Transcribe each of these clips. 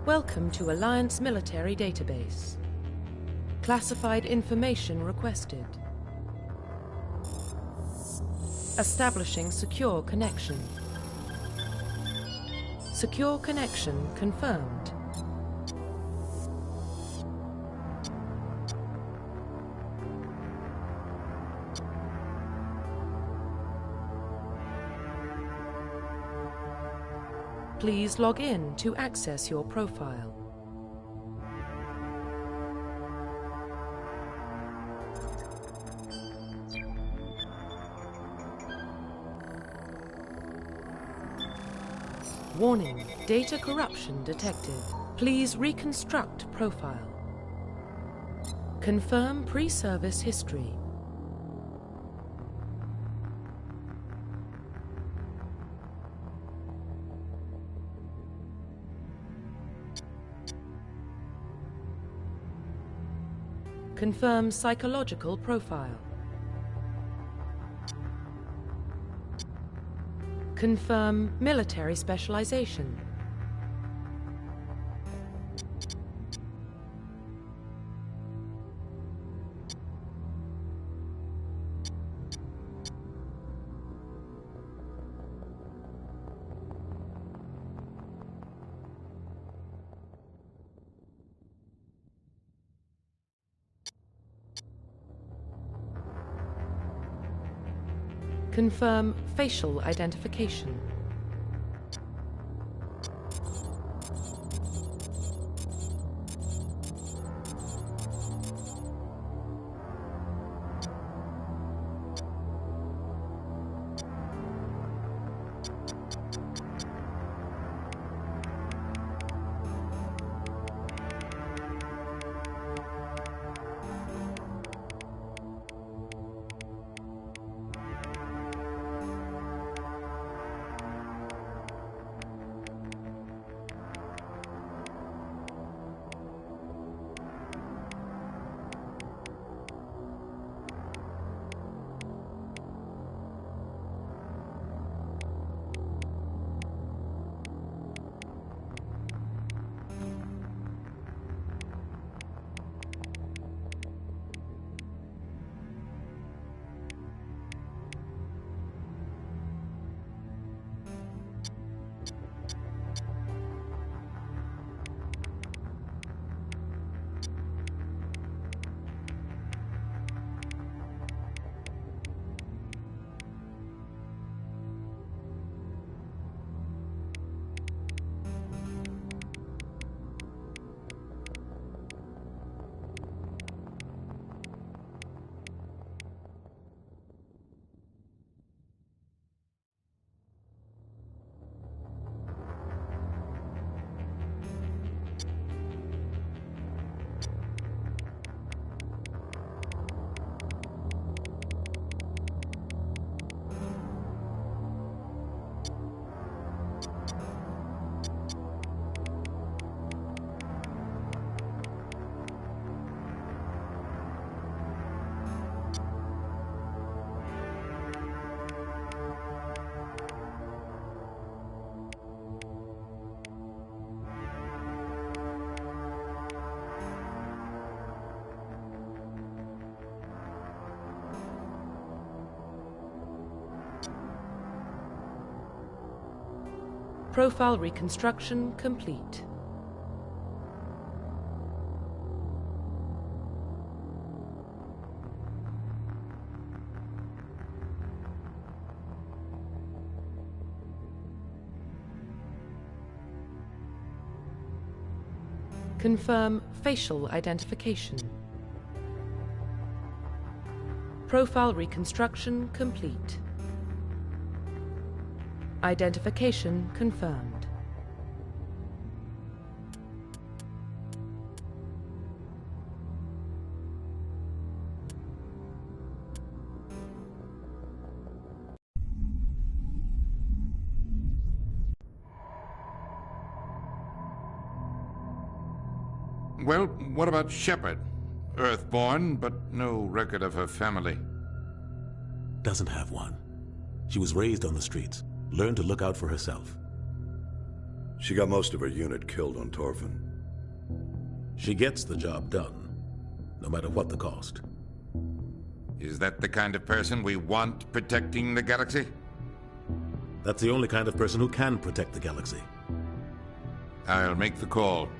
Welcome to Alliance Military Database. Classified information requested. Establishing secure connection. Secure connection confirmed. Please log in to access your profile. Warning, data corruption detected. Please reconstruct profile. Confirm pre-service history. Confirm psychological profile. Confirm military specialization. Confirm facial identification. Profile reconstruction complete. Confirm facial identification. Profile reconstruction complete. Identification confirmed. Well, what about Shepard? Earthborn, but no record of her family. Doesn't have one. She was raised on the streets, learned to look out for herself. She got most of her unit killed on Torfin. She gets the job done, no matter what the cost. Is that the kind of person we want protecting the galaxy? That's the only kind of person who can protect the galaxy. I'll make the call.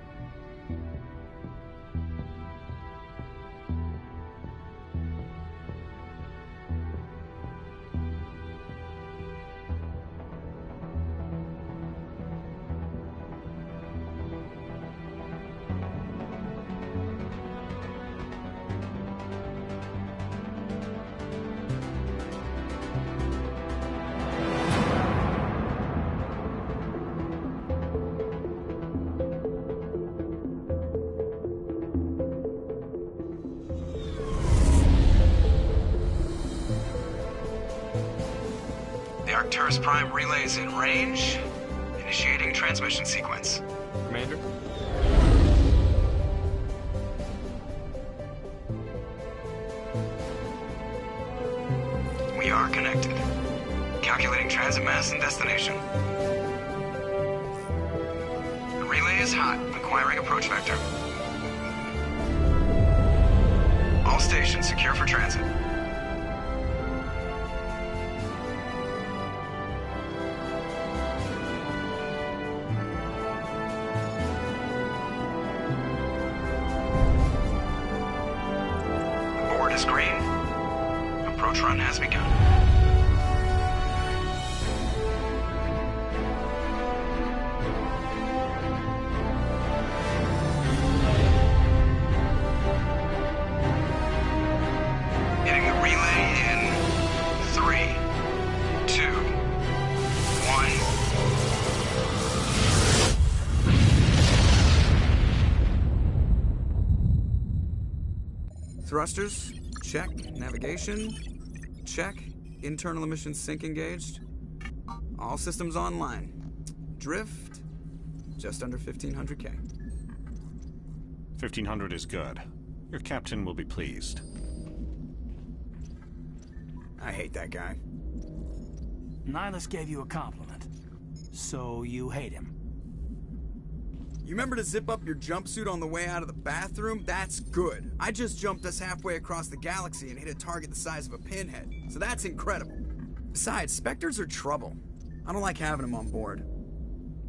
Arcturus Prime relays in range. Initiating transmission sequence. Commander? We are connected. Calculating transit mass and destination. The relay is hot. Acquiring approach vector. All stations secure for transit. Is green. Approach run has begun. Hitting the relay in 3, 2, 1. Thrusters. Check. Navigation. Check. Internal emissions sync engaged. All systems online. Drift. Just under 1500K. 1500 is good. Your captain will be pleased. I hate that guy. Nihilus gave you a compliment. So you hate him. You remember to zip up your jumpsuit on the way out of the bathroom? That's good. I just jumped us halfway across the galaxy and hit a target the size of a pinhead. So that's incredible. Besides, Spectres are trouble. I don't like having them on board.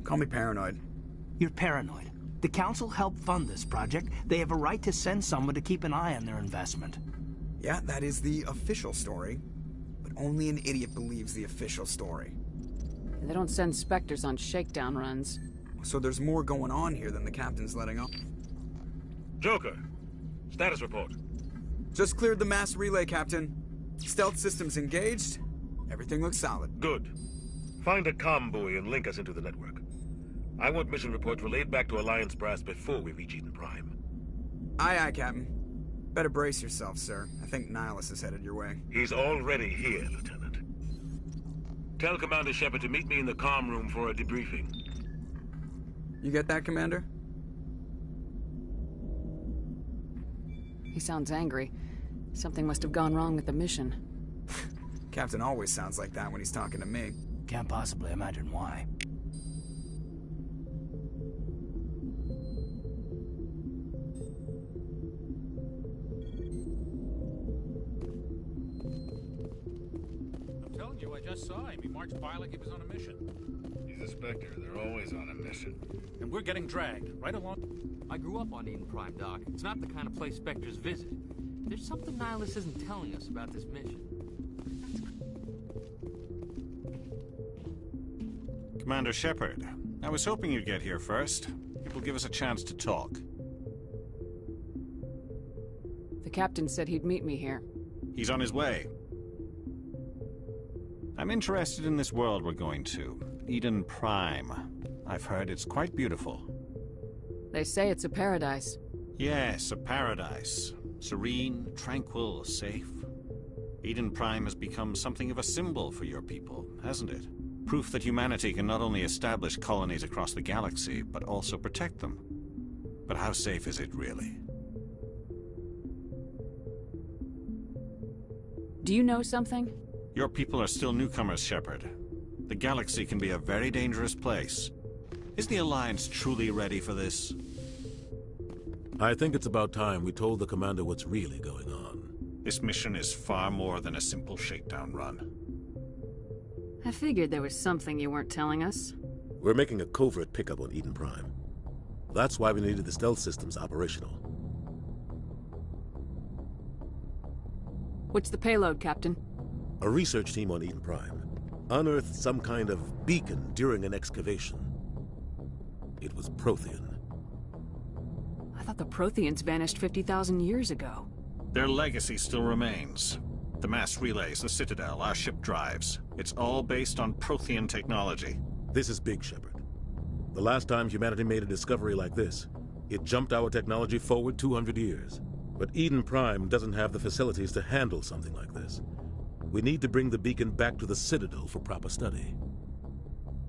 Call me paranoid. You're paranoid. The Council helped fund this project. They have a right to send someone to keep an eye on their investment. Yeah, that is the official story. But only an idiot believes the official story. They don't send Spectres on shakedown runs. So there's more going on here than the captain's letting on. Joker, status report. Just cleared the mass relay, Captain. Stealth systems engaged. Everything looks solid. Good. Find a comm buoy and link us into the network. I want mission reports relayed back to Alliance Brass before we reach Eden Prime. Aye, aye, Captain. Better brace yourself, sir. I think Nihilus is headed your way. He's already here, Lieutenant. Tell Commander Shepard to meet me in the comm room for a debriefing. You get that, Commander? He sounds angry. Something must have gone wrong with the mission. Captain always sounds like that when he's talking to me. Can't possibly imagine why. I'm telling you, I just saw him. He marched by like he was on a mission. He's a Spectre. They're always on a mission. And we're getting dragged right along. I grew up on Eden Prime, Doc. It's not the kind of place Spectres visit. There's something Nihilus isn't telling us about this mission. Commander Shepard, I was hoping you'd get here first. It will give us a chance to talk. The captain said he'd meet me here. He's on his way. I'm interested in this world we're going to. Eden Prime. I've heard it's quite beautiful. They say it's a paradise. Yes, a paradise. Serene, tranquil, safe. Eden Prime has become something of a symbol for your people, hasn't it? Proof that humanity can not only establish colonies across the galaxy, but also protect them. But how safe is it really? Do you know something? Your people are still newcomers, Shepard. The galaxy can be a very dangerous place. Is the Alliance truly ready for this? I think it's about time we told the commander what's really going on. This mission is far more than a simple shakedown run. I figured there was something you weren't telling us. We're making a covert pickup on Eden Prime. That's why we needed the stealth systems operational. What's the payload, Captain? A research team on Eden Prime unearthed some kind of beacon during an excavation. It was Prothean. I thought the Protheans vanished 50,000 years ago. Their legacy still remains. The mass relays, the Citadel, our ship drives. It's all based on Prothean technology. This is big, Shepard. The last time humanity made a discovery like this, it jumped our technology forward 200 years. But Eden Prime doesn't have the facilities to handle something like this. We need to bring the beacon back to the Citadel for proper study.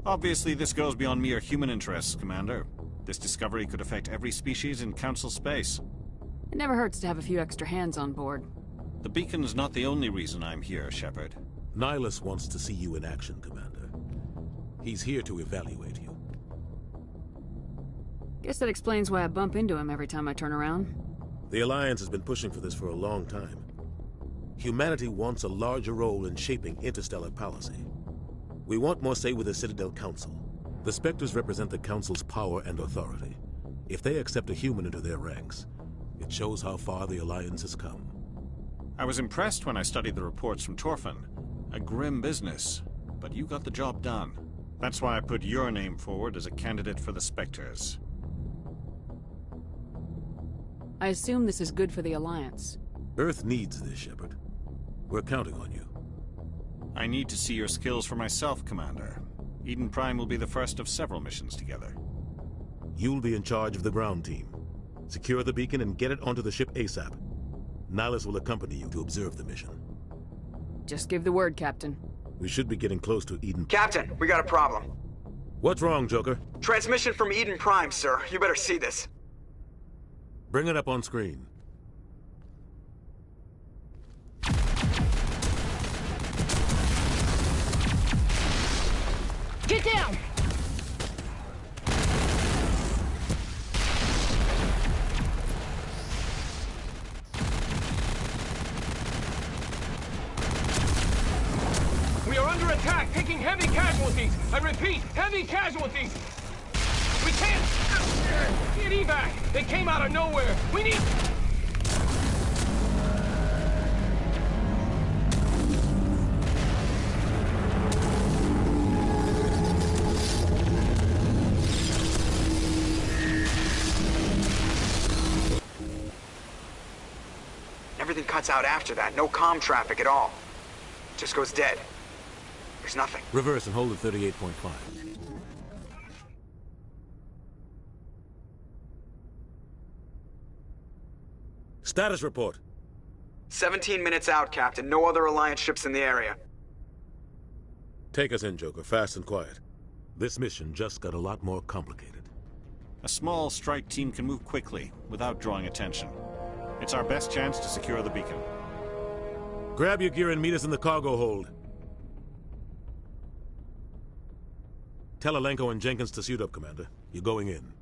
Obviously, this goes beyond mere human interests, Commander. This discovery could affect every species in Council space. It never hurts to have a few extra hands on board. The beacon's not the only reason I'm here, Shepard. Nihilus wants to see you in action, Commander. He's here to evaluate you. Guess that explains why I bump into him every time I turn around. The Alliance has been pushing for this for a long time. Humanity wants a larger role in shaping interstellar policy. We want more say with the Citadel Council. The Spectres represent the Council's power and authority. If they accept a human into their ranks, it shows how far the Alliance has come. I was impressed when I studied the reports from Torfin. A grim business, but you got the job done. That's why I put your name forward as a candidate for the Spectres. I assume this is good for the Alliance. Earth needs this, Shepard. We're counting on you. I need to see your skills for myself, Commander. Eden Prime will be the first of several missions together. You'll be in charge of the ground team. Secure the beacon and get it onto the ship ASAP. Nihilus will accompany you to observe the mission. Just give the word, Captain. We should be getting close to Eden. Captain, we got a problem. What's wrong, Joker? Transmission from Eden Prime, sir. You better see this. Bring it up on screen. Get down! We are under attack, taking heavy casualties. I repeat, heavy casualties. We can't get evac. They came out of nowhere. We need... Everything cuts out after that. No comm traffic at all. Just goes dead. There's nothing. Reverse and hold at 38.5. Status report. 17 minutes out, Captain. No other Alliance ships in the area. Take us in, Joker, fast and quiet. This mission just got a lot more complicated. A small strike team can move quickly, without drawing attention. It's our best chance to secure the beacon. Grab your gear and meet us in the cargo hold. Tell Alenko and Jenkins to suit up, Commander. You're going in.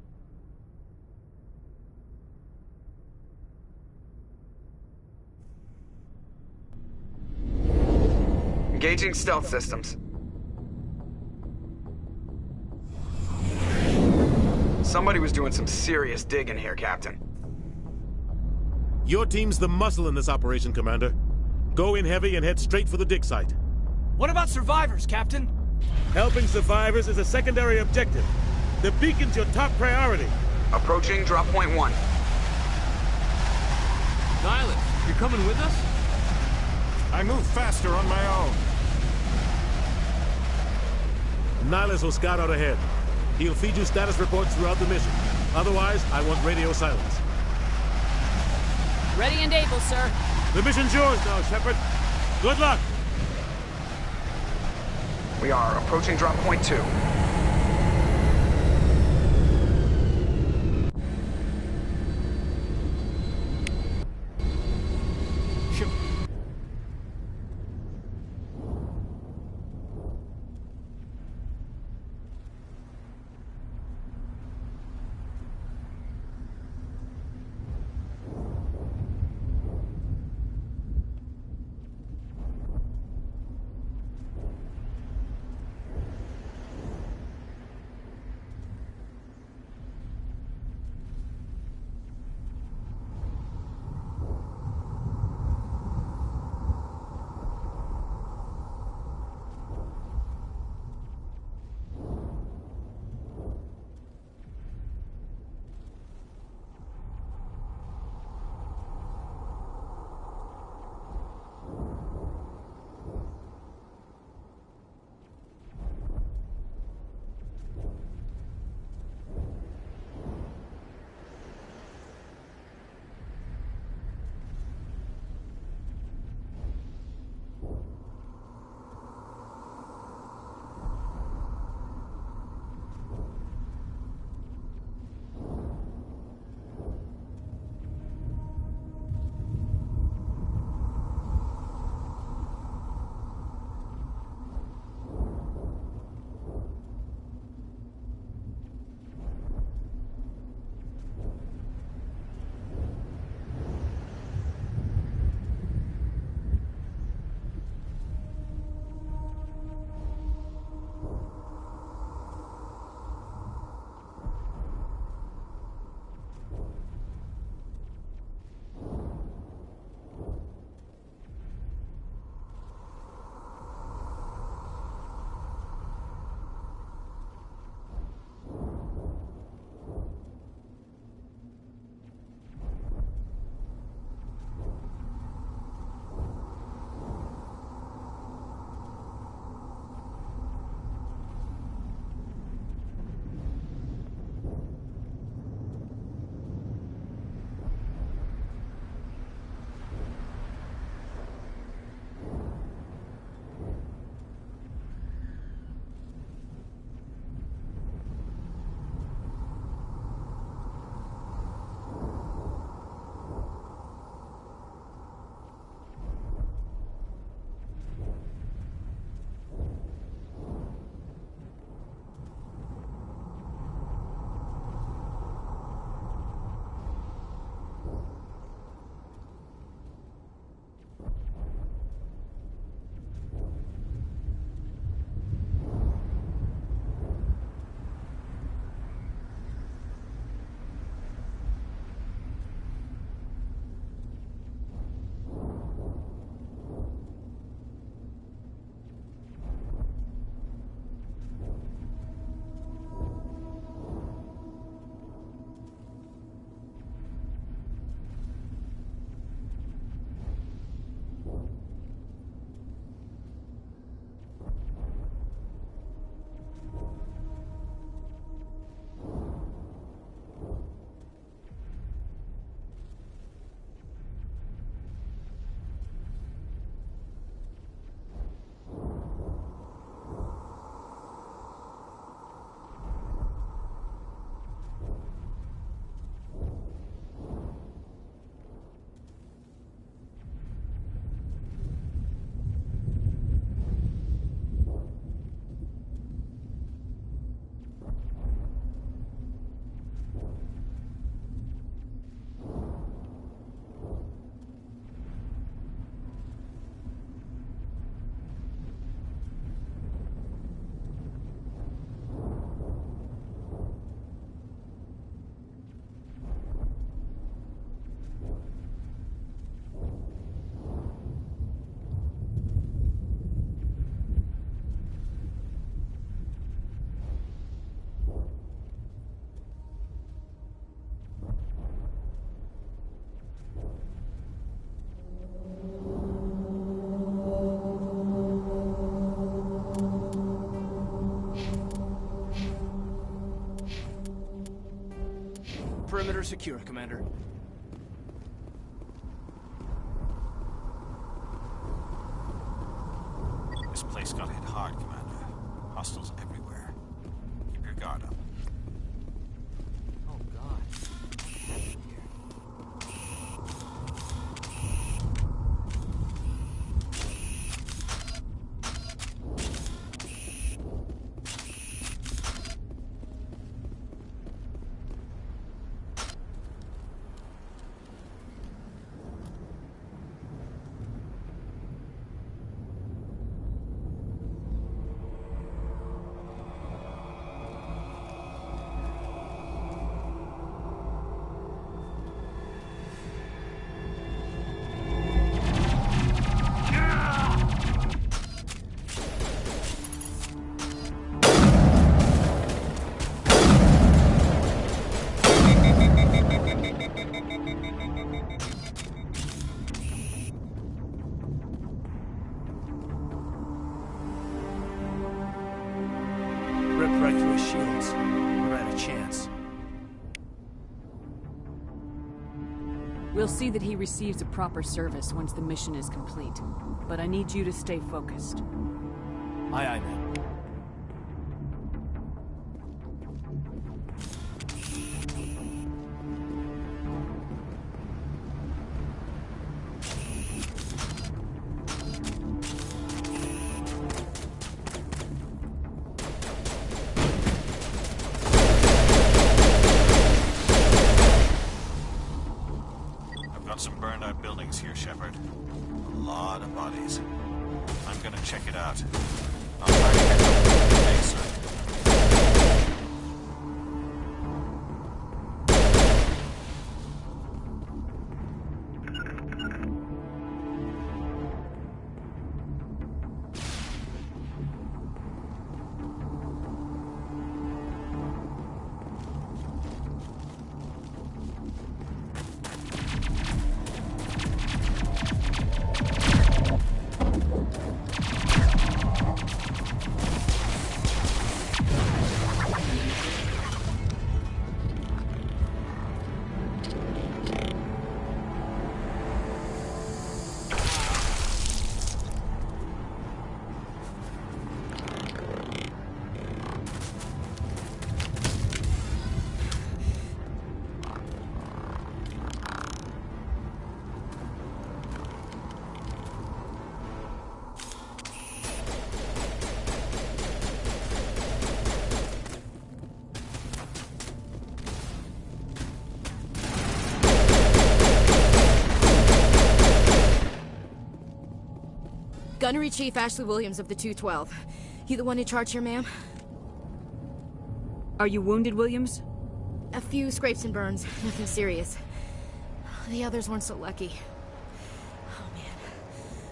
Engaging stealth systems. Somebody was doing some serious digging here, Captain. Your team's the muscle in this operation, Commander. Go in heavy and head straight for the dig site. What about survivors, Captain? Helping survivors is a secondary objective. The beacon's your top priority. Approaching drop point 1. Nihilus, you're coming with us? I move faster on my own. Nihilus will scout out ahead. He'll feed you status reports throughout the mission. Otherwise, I want radio silence. Ready and able, sir. The mission's yours now, Shepard. Good luck. We are approaching drop point 2. perimeter secure, Commander. This place got hit hard, Commander. Hostiles everywhere. Keep your guard up. Oh, God. Ripped right through his shields. Never had a chance. We'll see that he receives a proper service once the mission is complete. But I need you to stay focused. Aye, aye, ma'am. I've got some burned out buildings here, Shepard. A lot of bodies. I'm gonna check it out. I'll try to catch up with you today, sir. Gunnery Chief Ashley Williams of the 212. You the one in charge here, ma'am? Are you wounded, Williams? A few scrapes and burns. Nothing serious. The others weren't so lucky. Oh, man.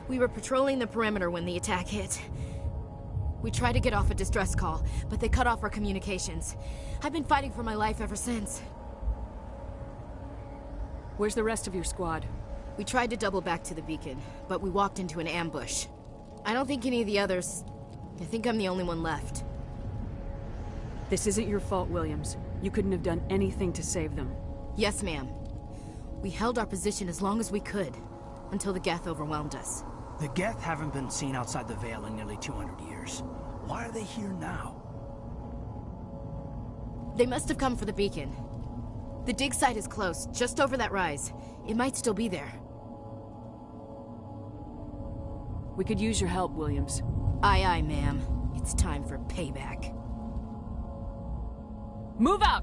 We were patrolling the perimeter when the attack hit. We tried to get off a distress call, but they cut off our communications. I've been fighting for my life ever since. Where's the rest of your squad? We tried to double back to the beacon, but we walked into an ambush. I don't think any of the others... I think I'm the only one left. This isn't your fault, Williams. You couldn't have done anything to save them. Yes, ma'am. We held our position as long as we could, until the Geth overwhelmed us. The Geth haven't been seen outside the Veil in nearly 200 years. Why are they here now? They must have come for the beacon. The dig site is close, just over that rise. It might still be there. We could use your help, Williams. Aye, aye, ma'am. It's time for payback. Move out!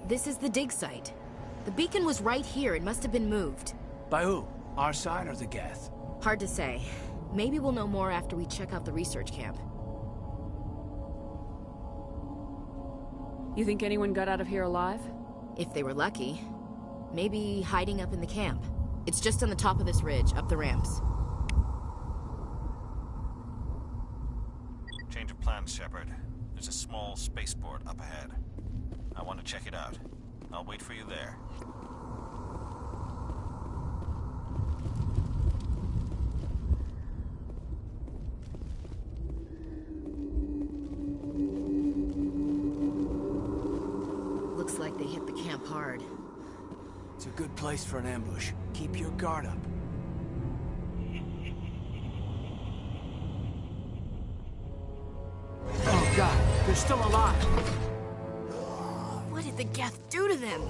This is the dig site. The beacon was right here. It must have been moved. By who? Our side or the Geth? Hard to say. Maybe we'll know more after we check out the research camp. You think anyone got out of here alive? If they were lucky. Maybe hiding up in the camp. It's just on the top of this ridge, up the ramps. Change of plans, Shepard. There's a small spaceport up ahead. I want to check it out. I'll wait for you there. Looks like they hit the camp hard. It's a good place for an ambush. Keep your guard up. Oh god, they're still alive! What did the Geth do to them?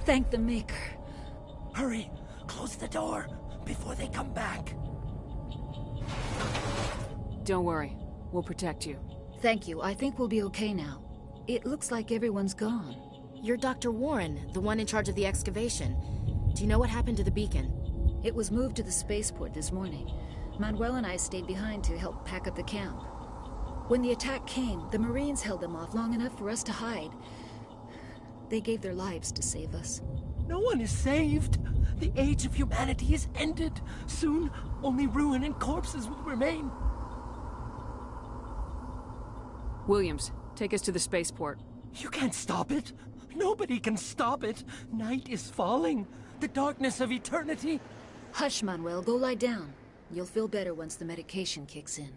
Thank the Maker. Hurry! Close the door before they come back. Don't worry. We'll protect you. Thank you. I think we'll be okay now. It looks like everyone's gone. You're Dr. Warren, the one in charge of the excavation. Do you know what happened to the beacon? It was moved to the spaceport this morning. Manuel and I stayed behind to help pack up the camp. When the attack came, the Marines held them off long enough for us to hide. They gave their lives to save us. No one is saved. The age of humanity is ended. Soon, only ruin and corpses will remain. Williams, take us to the spaceport. You can't stop it. Nobody can stop it. Night is falling. The darkness of eternity. Hush, Manuel. Go lie down. You'll feel better once the medication kicks in.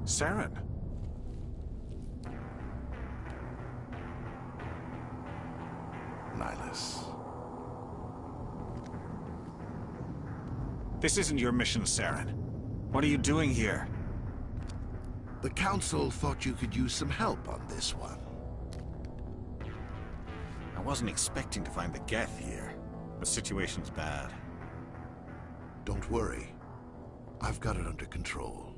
Saren. Nihlus. This isn't your mission, Saren. What are you doing here? The Council thought you could use some help on this one. I wasn't expecting to find the Geth here. The situation's bad. Don't worry. I've got it under control.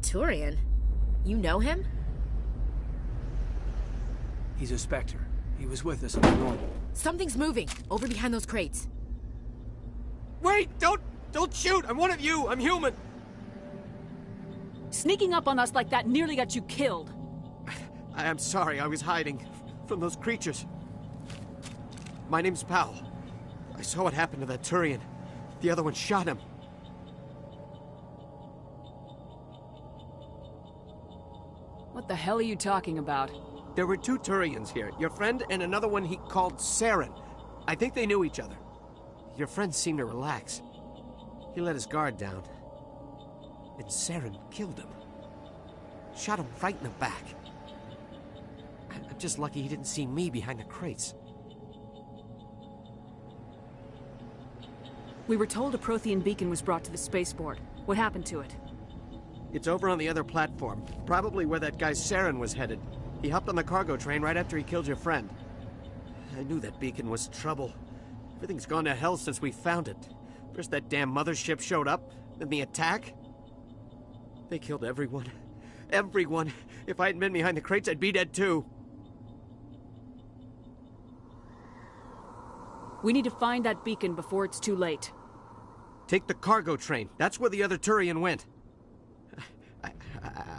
Turian? You know him? He's a Spectre. He was with us in the normal. Something's moving, over behind those crates. Wait! Don't shoot! I'm one of you! I'm human! Sneaking up on us like that nearly got you killed. I am sorry, I was hiding from those creatures. My name's Powell. I saw what happened to that Turian. The other one shot him. What the hell are you talking about? There were 2 Turians here. Your friend and another one he called Saren. I think they knew each other. Your friend seemed to relax. He let his guard down. And Saren killed him. Shot him right in the back. I'm just lucky he didn't see me behind the crates. We were told a Prothean beacon was brought to the spaceport. What happened to it? It's over on the other platform. Probably where that guy Saren was headed. He hopped on the cargo train right after he killed your friend. I knew that beacon was trouble. Everything's gone to hell since we found it. First that damn mothership showed up, then the attack. They killed everyone. Everyone. If I hadn't been behind the crates, I'd be dead too. We need to find that beacon before it's too late. Take the cargo train. That's where the other Turian went.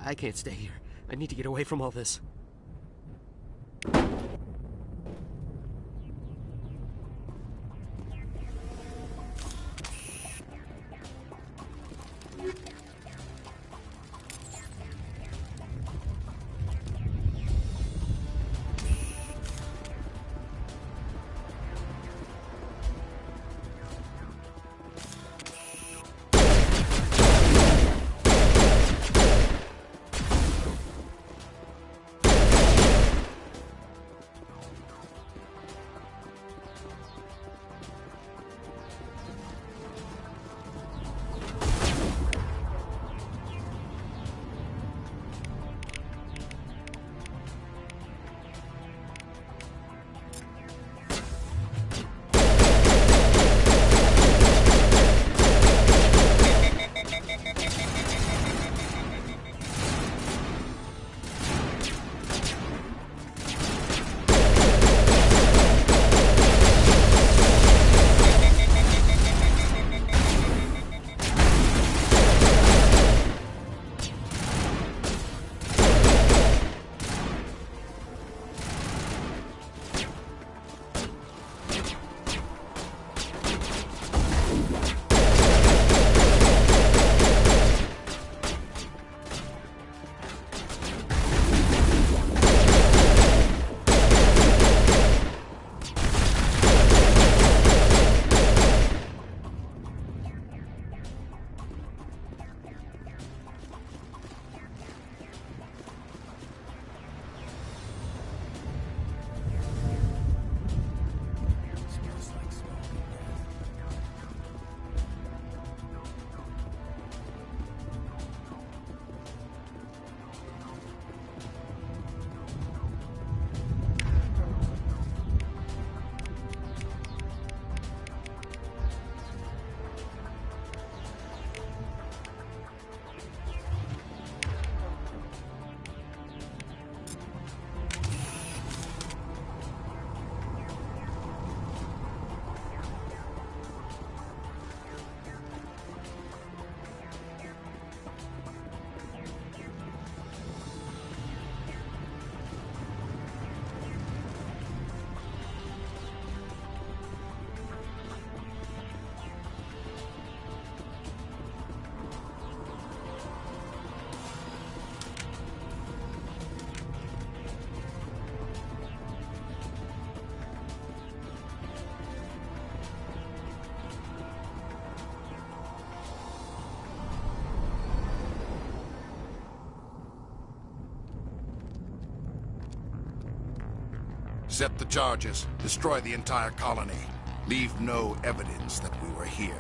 I can't stay here. I need to get away from all this. Set the charges. Destroy the entire colony. Leave no evidence that we were here.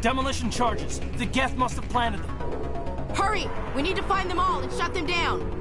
Demolition charges. The Geth must have planted them. Hurry! We need to find them all and shut them down.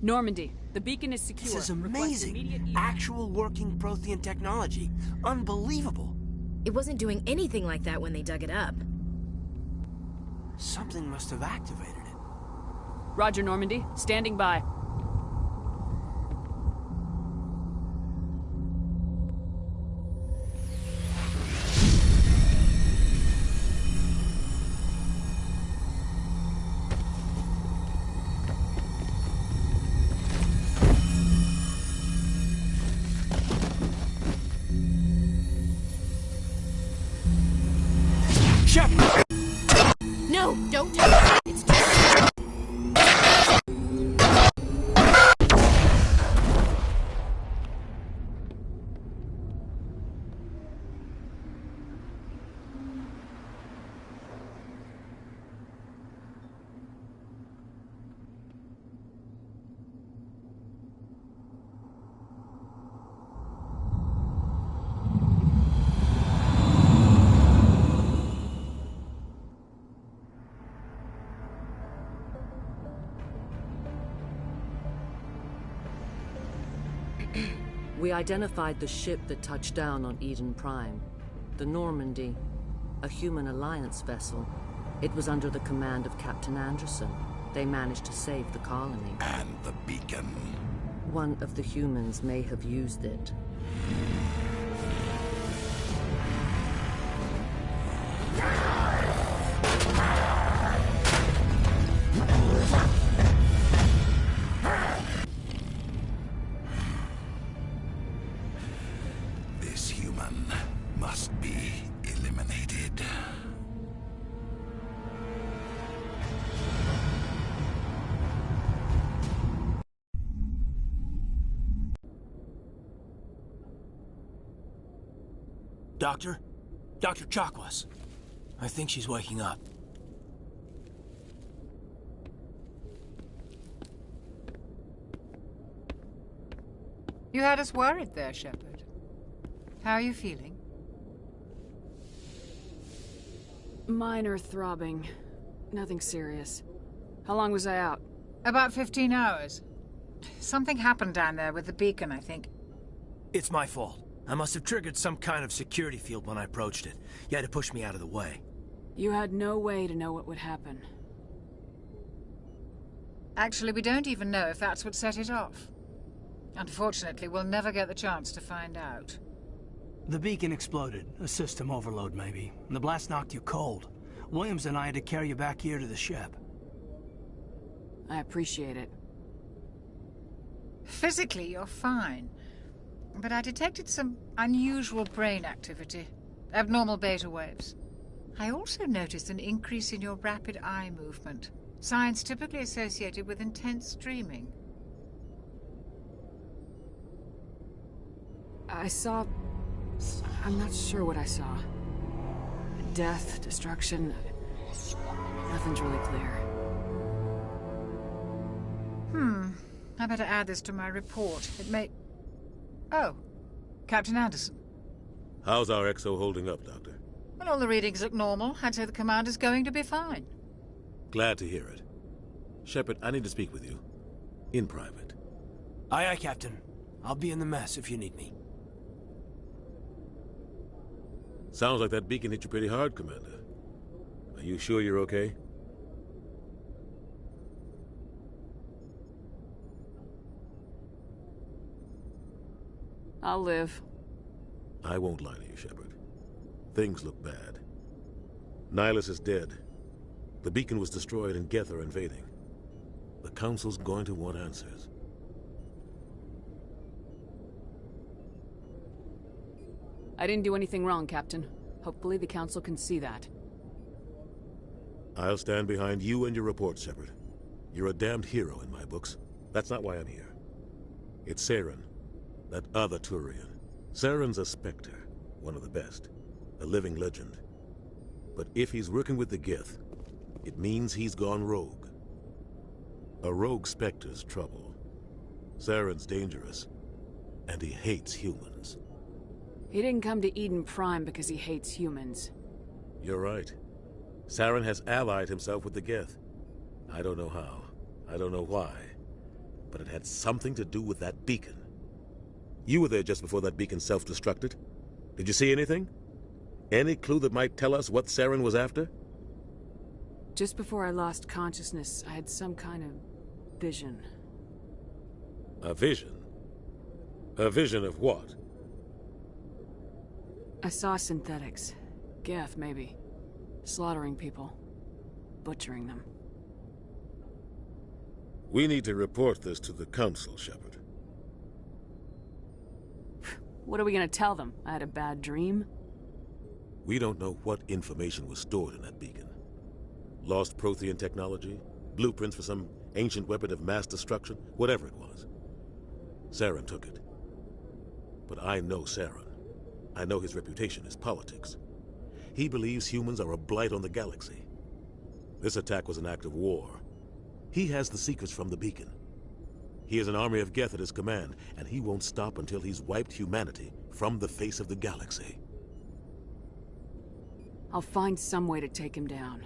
Normandy, the beacon is secure. This is amazing. Actual working Prothean technology. Unbelievable. It wasn't doing anything like that when they dug it up. Something must have activated it. Roger, Normandy. Standing by. No, don't touch it. It's too We identified the ship that touched down on Eden Prime. The Normandy, a human alliance vessel. It was under the command of Captain Anderson. They managed to save the colony. And the beacon. One of the humans may have used it. human must be eliminated. Doctor? Dr. Chakwas. I think she's waking up. You had us worried there, Shepard. How are you feeling? Minor throbbing. Nothing serious. How long was I out? About 15 hours. Something happened down there with the beacon, I think. It's my fault. I must have triggered some kind of security field when I approached it. You had to push me out of the way. You had no way to know what would happen. Actually, we don't even know if that's what set it off. Unfortunately, we'll never get the chance to find out. The beacon exploded. A system overload, maybe. And the blast knocked you cold. Williams and I had to carry you back here to the ship. I appreciate it. Physically, you're fine. But I detected some unusual brain activity. Abnormal beta waves. I also noticed an increase in your rapid eye movement. Signs typically associated with intense dreaming. I saw... I'm not sure what I saw. Death, destruction... Nothing's really clear. I better add this to my report. It may... Oh, Captain Anderson. How's our XO holding up, Doctor? Well, all the readings look normal. I'd say the commander's going to be fine. Glad to hear it. Shepard, I need to speak with you. In private. Aye, aye, Captain. I'll be in the mess if you need me. Sounds like that beacon hit you pretty hard, Commander. Are you sure you're okay? I'll live. I won't lie to you, Shepard. Things look bad. Nihilus is dead. The beacon was destroyed and Geth are invading. The Council's going to want answers. I didn't do anything wrong, Captain. Hopefully the Council can see that. I'll stand behind you and your report, Shepard. You're a damned hero in my books. That's not why I'm here. It's Saren, that other Turian. Saren's a Spectre, one of the best. A living legend. But if he's working with the Geth, it means he's gone rogue. A rogue Spectre's trouble. Saren's dangerous, and he hates humans. He didn't come to Eden Prime because he hates humans. You're right. Saren has allied himself with the Geth. I don't know how. I don't know why. But it had something to do with that beacon. You were there just before that beacon self-destructed. Did you see anything? Any clue that might tell us what Saren was after? Just before I lost consciousness, I had some kind of vision. A vision? A vision of what? I saw synthetics. Geth, maybe. Slaughtering people. Butchering them. We need to report this to the Council, Shepard. What are we gonna tell them? I had a bad dream? We don't know what information was stored in that beacon. Lost Prothean technology? Blueprints for some ancient weapon of mass destruction? Whatever it was. Saren took it. But I know Saren. I know his reputation is politics. He believes humans are a blight on the galaxy. This attack was an act of war. He has the secrets from the beacon. He has an army of Geth at his command, and he won't stop until he's wiped humanity from the face of the galaxy. I'll find some way to take him down.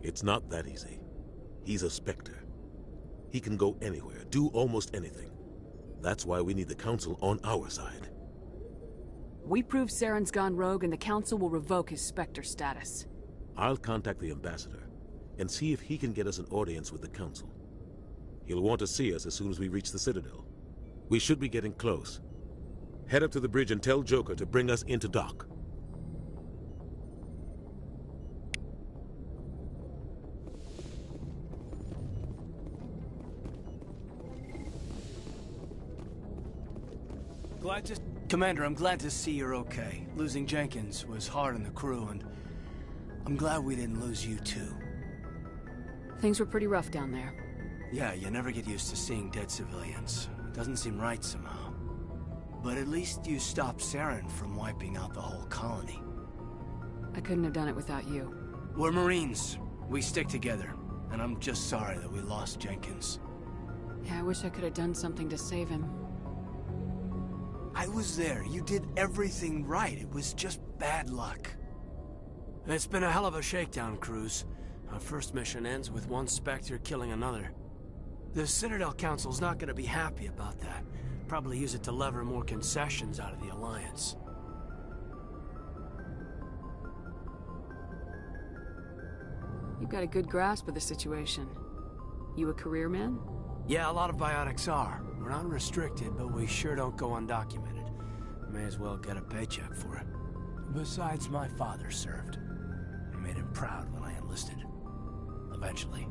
It's not that easy. He's a Spectre. He can go anywhere, do almost anything. That's why we need the Council on our side. We prove Saren's gone rogue and the Council will revoke his Spectre status. I'll contact the Ambassador and see if he can get us an audience with the Council. He'll want to see us as soon as we reach the Citadel. We should be getting close. Head up to the bridge and tell Joker to bring us into dock. Glad just... Commander, I'm glad to see you're okay. Losing Jenkins was hard on the crew, and I'm glad we didn't lose you too. Things were pretty rough down there. Yeah, you never get used to seeing dead civilians. It doesn't seem right somehow. But at least you stopped Saren from wiping out the whole colony. I couldn't have done it without you. We're Marines. We stick together. And I'm just sorry that we lost Jenkins. Yeah, I wish I could have done something to save him. I was there. You did everything right. It was just bad luck. It's been a hell of a shakedown, Cruz. Our first mission ends with one Spectre killing another. The Citadel Council's not gonna be happy about that. Probably use it to lever more concessions out of the Alliance. You've got a good grasp of the situation. You a career man? Yeah, a lot of biotics are. We're not restricted, but we sure don't go undocumented. May as well get a paycheck for it. Besides, my father served. I made him proud when I enlisted. Eventually.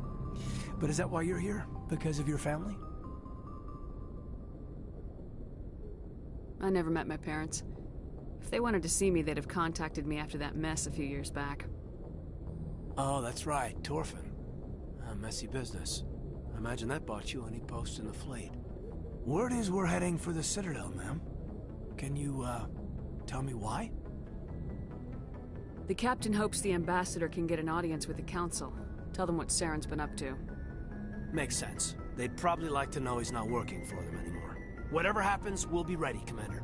But is that why you're here? Because of your family? I never met my parents. If they wanted to see me, they'd have contacted me after that mess a few years back. Oh, that's right, Torfin. A messy business. I imagine that bought you any post in the fleet. Word is we're heading for the Citadel, ma'am. Can you, tell me why? The captain hopes the ambassador can get an audience with the council. Tell them what Saren's been up to. Makes sense. They'd probably like to know he's not working for them anymore. Whatever happens, we'll be ready, Commander.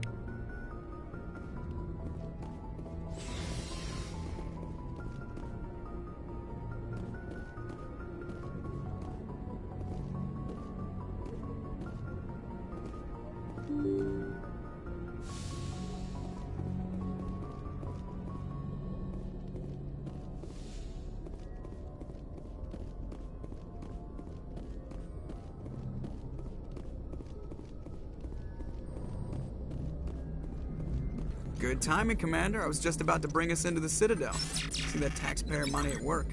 Good timing, Commander. I was just about to bring us into the Citadel. See that taxpayer money at work.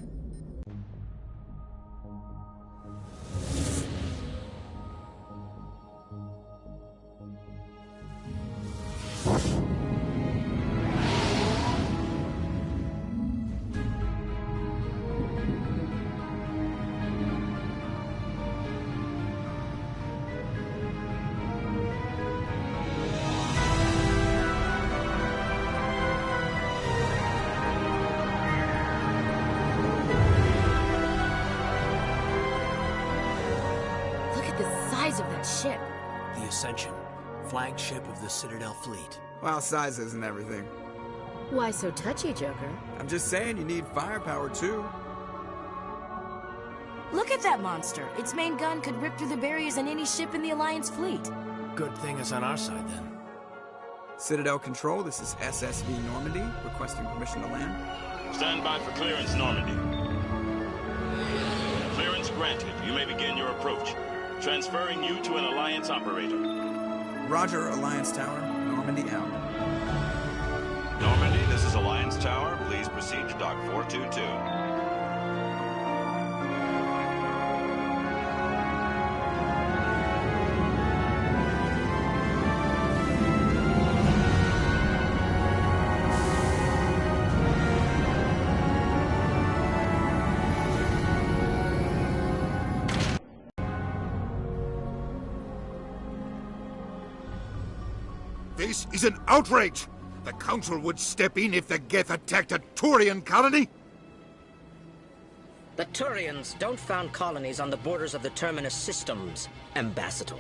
Of that ship. The Ascension, flagship of the Citadel fleet. Well, size isn't everything. Why so touchy, Joker? I'm just saying you need firepower too. Look at that monster. Its main gun could rip through the barriers in any ship in the Alliance fleet. Good thing it's on our side then. Citadel Control, this is SSV Normandy, requesting permission to land. Stand by for clearance, Normandy. Clearance granted. You may begin your approach. Transferring you to an Alliance operator. Roger, Alliance Tower. Normandy out. Normandy, this is Alliance Tower. Please proceed to Dock 422. This is an outrage! The Council would step in if the Geth attacked a Turian colony? The Turians don't found colonies on the borders of the Terminus systems, Ambassador.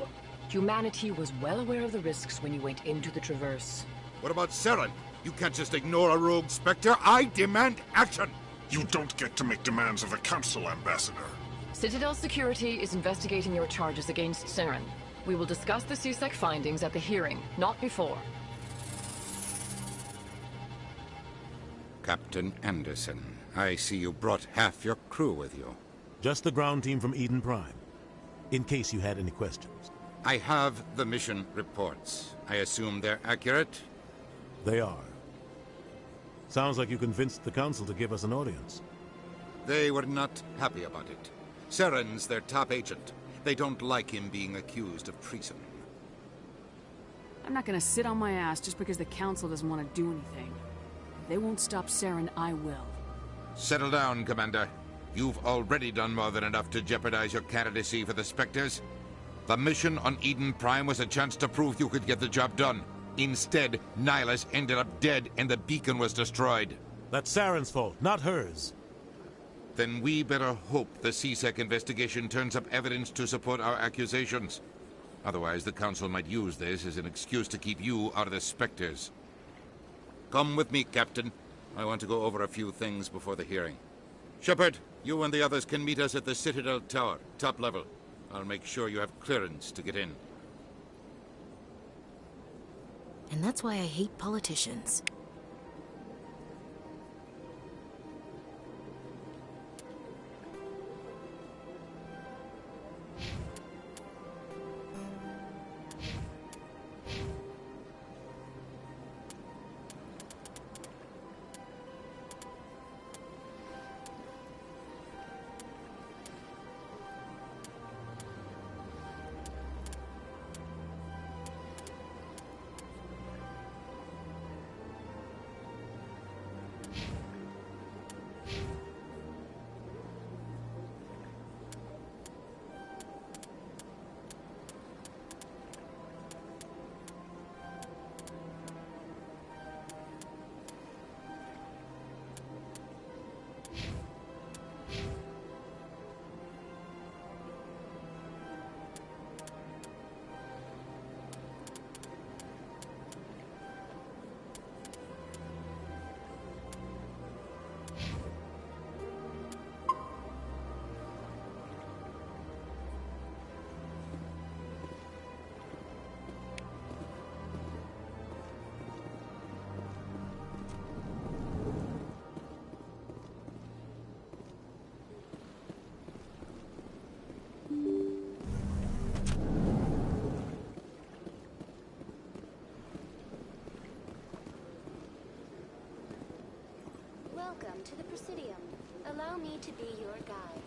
Humanity was well aware of the risks when you went into the Traverse. What about Saren? You can't just ignore a rogue Spectre. I demand action! You don't get to make demands of the Council, Ambassador. Citadel Security is investigating your charges against Saren. We will discuss the CSEC findings at the hearing, not before. Captain Anderson, I see you brought half your crew with you. Just the ground team from Eden Prime, in case you had any questions. I have the mission reports. I assume they're accurate? They are. Sounds like you convinced the Council to give us an audience. They were not happy about it. Saren's their top agent. They don't like him being accused of treason. I'm not gonna sit on my ass just because the Council doesn't want to do anything. If they won't stop Saren, I will. Settle down, Commander. You've already done more than enough to jeopardize your candidacy for the Spectres. The mission on Eden Prime was a chance to prove you could get the job done. Instead, Nihilus ended up dead and the beacon was destroyed. That's Saren's fault, not hers. Then we better hope the CSEC investigation turns up evidence to support our accusations. Otherwise, the Council might use this as an excuse to keep you out of the Spectres. Come with me, Captain. I want to go over a few things before the hearing. Shepard, you and the others can meet us at the Citadel Tower, top level. I'll make sure you have clearance to get in. And that's why I hate politicians. Welcome to the Presidium. Allow me to be your guide.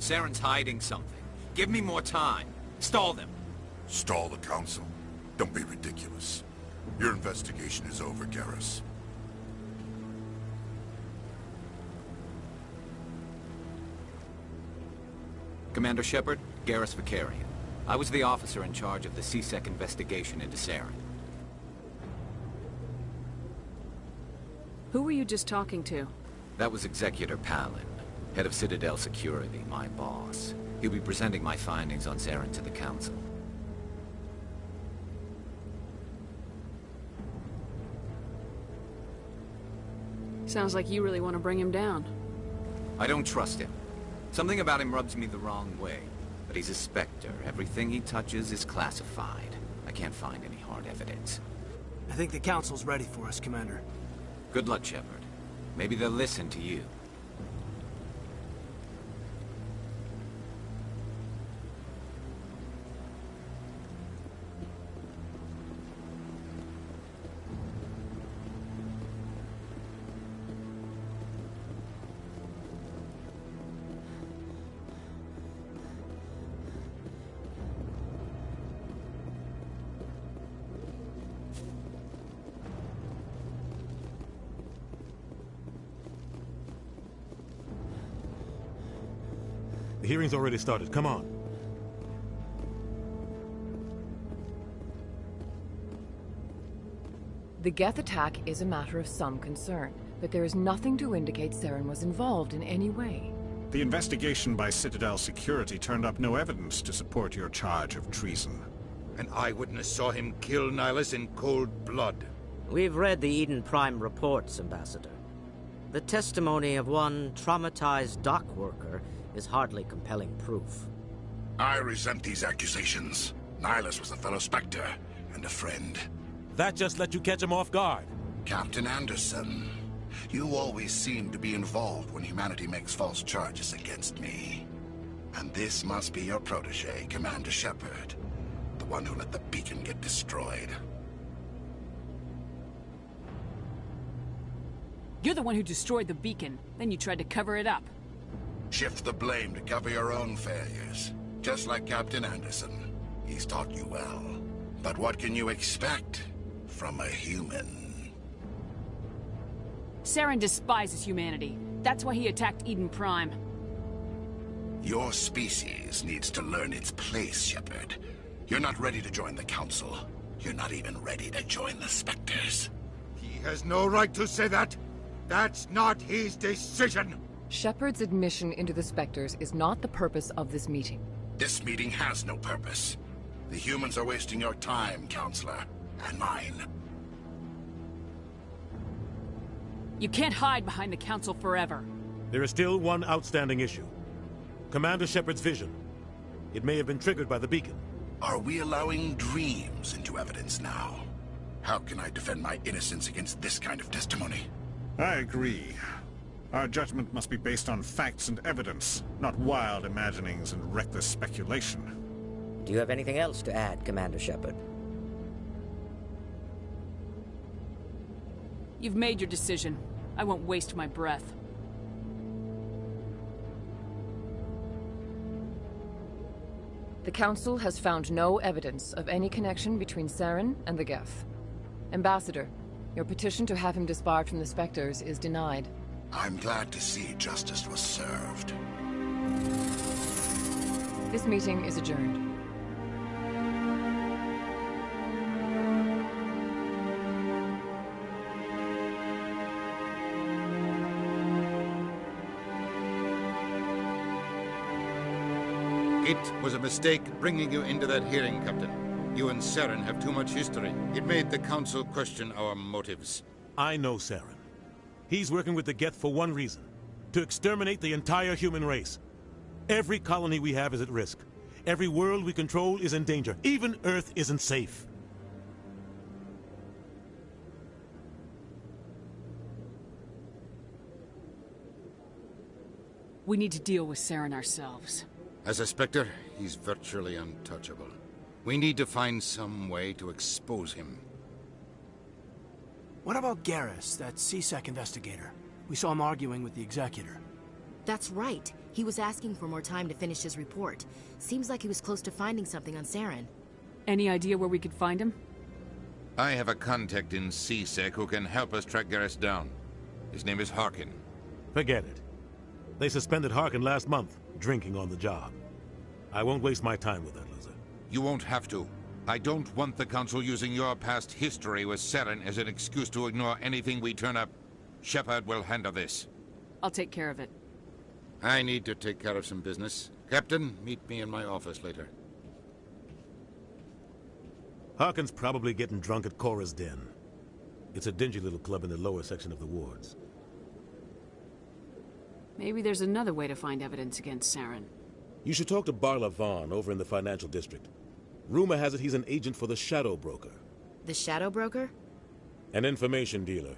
Saren's hiding something. Give me more time. Stall them. Stall the Council? Don't be ridiculous. Your investigation is over, Garrus. Commander Shepard, Garrus Vakarian. I was the officer in charge of the C-Sec investigation into Saren. Who were you just talking to? That was Executor Palin, head of Citadel Security, my boss. He'll be presenting my findings on Saren to the Council. Sounds like you really want to bring him down. I don't trust him. Something about him rubs me the wrong way. But he's a Spectre. Everything he touches is classified. I can't find any hard evidence. I think the Council's ready for us, Commander. Good luck, Shepard. Maybe they'll listen to you. The hearing's already started. Come on. The Geth attack is a matter of some concern, but there is nothing to indicate Saren was involved in any way. The investigation by Citadel Security turned up no evidence to support your charge of treason. An eyewitness saw him kill Nihilus in cold blood. We've read the Eden Prime reports, Ambassador. The testimony of one traumatized dock worker is hardly compelling proof. I resent these accusations. Nihilus was a fellow Spectre and a friend. That just let you catch him off guard. Captain Anderson, you always seem to be involved when humanity makes false charges against me. And this must be your protege, Commander Shepard, the one who let the beacon get destroyed. You're the one who destroyed the beacon, then you tried to cover it up. Shift the blame to cover your own failures. Just like Captain Anderson. He's taught you well. But what can you expect from a human? Saren despises humanity. That's why he attacked Eden Prime. Your species needs to learn its place, Shepard. You're not ready to join the Council. You're not even ready to join the Spectres. He has no right to say that. That's not his decision. Shepard's admission into the Spectres is not the purpose of this meeting. This meeting has no purpose. The humans are wasting your time, Counselor, and mine. You can't hide behind the Council forever. There is still one outstanding issue. Commander Shepard's vision. It may have been triggered by the beacon. Are we allowing dreams into evidence now? How can I defend my innocence against this kind of testimony? I agree. Our judgment must be based on facts and evidence, not wild imaginings and reckless speculation. Do you have anything else to add, Commander Shepard? You've made your decision. I won't waste my breath. The Council has found no evidence of any connection between Saren and the Geth. Ambassador, your petition to have him disbarred from the Spectres is denied. I'm glad to see justice was served. This meeting is adjourned. It was a mistake bringing you into that hearing, Captain. You and Saren have too much history. It made the Council question our motives. I know Saren. He's working with the Geth for one reason. To exterminate the entire human race. Every colony we have is at risk. Every world we control is in danger. Even Earth isn't safe. We need to deal with Saren ourselves. As a Spectre, he's virtually untouchable. We need to find some way to expose him. What about Garrus, that C-Sec investigator? We saw him arguing with the Executor. That's right. He was asking for more time to finish his report. Seems like he was close to finding something on Saren. Any idea where we could find him? I have a contact in C-Sec who can help us track Garrus down. His name is Harkin. Forget it. They suspended Harkin last month, drinking on the job. I won't waste my time with that loser. You won't have to. I don't want the Council using your past history with Saren as an excuse to ignore anything we turn up. Shepard will handle this. I'll take care of it. I need to take care of some business. Captain, meet me in my office later. Harkin's probably getting drunk at Cora's Den. It's a dingy little club in the lower section of the wards. Maybe there's another way to find evidence against Saren. You should talk to Barla Vaughn over in the financial district. Rumor has it he's an agent for the Shadow Broker. The Shadow Broker? An information dealer.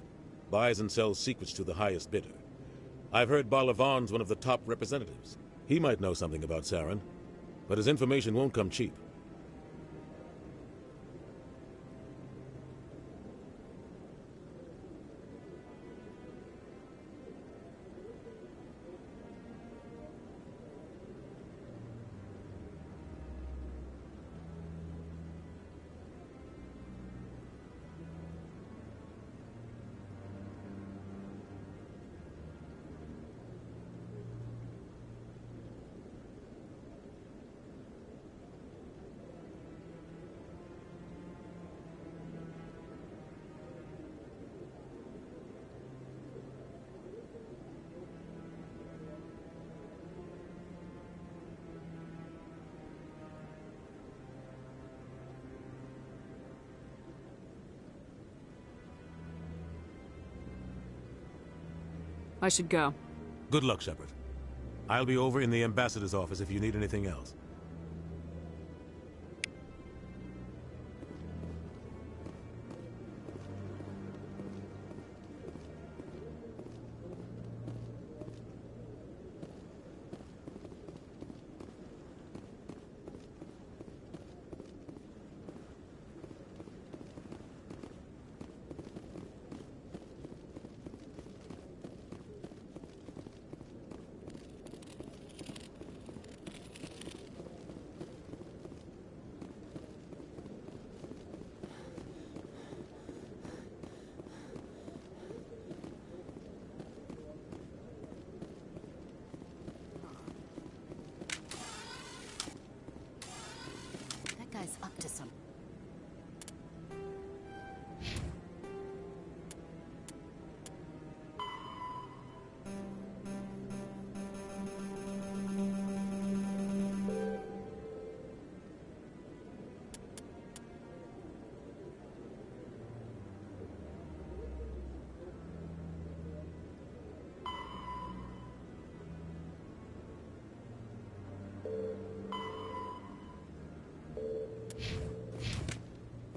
Buys and sells secrets to the highest bidder. I've heard Barla Vaughn's one of the top representatives. He might know something about Saren, but his information won't come cheap. I should go. Good luck, Shepard. I'll be over in the ambassador's office if you need anything else. Guy's up to something.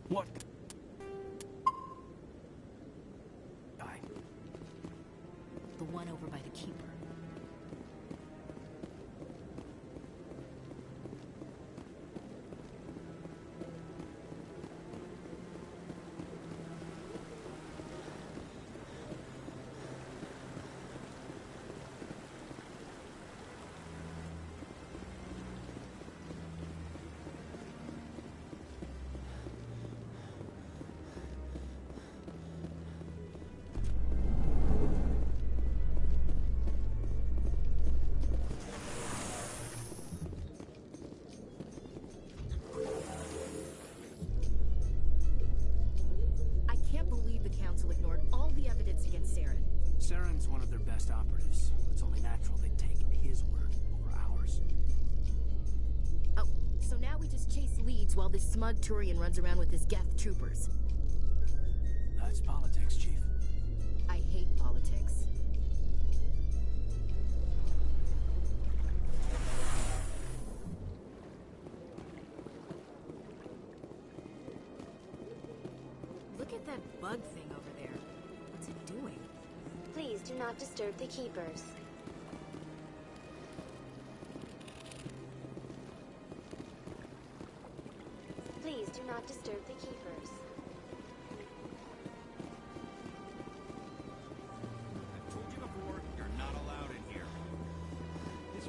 What? The one over by the Keeper. Ignored all the evidence against Saren. Saren's one of their best operatives. It's only natural they take his word over ours. Oh, so now we just chase leads while this smug Turian runs around with his Geth troopers. That's politics, Chief. I hate politics. Look at that bug thing over there. What's it doing? Please do not disturb the Keepers. Please do not disturb the Keepers. I've told you before, you're not allowed in here. This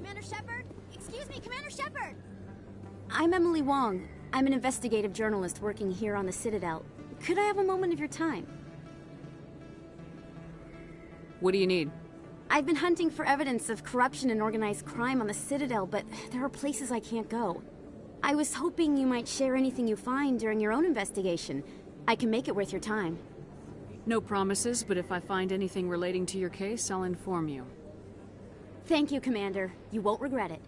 Commander Shepard? Excuse me, Commander Shepard! I'm Emily Wong. I'm an investigative journalist working here on the Citadel. Could I have a moment of your time? What do you need? I've been hunting for evidence of corruption and organized crime on the Citadel, but there are places I can't go. I was hoping you might share anything you find during your own investigation. I can make it worth your time. No promises, but if I find anything relating to your case, I'll inform you. Thank you, Commander. You won't regret it.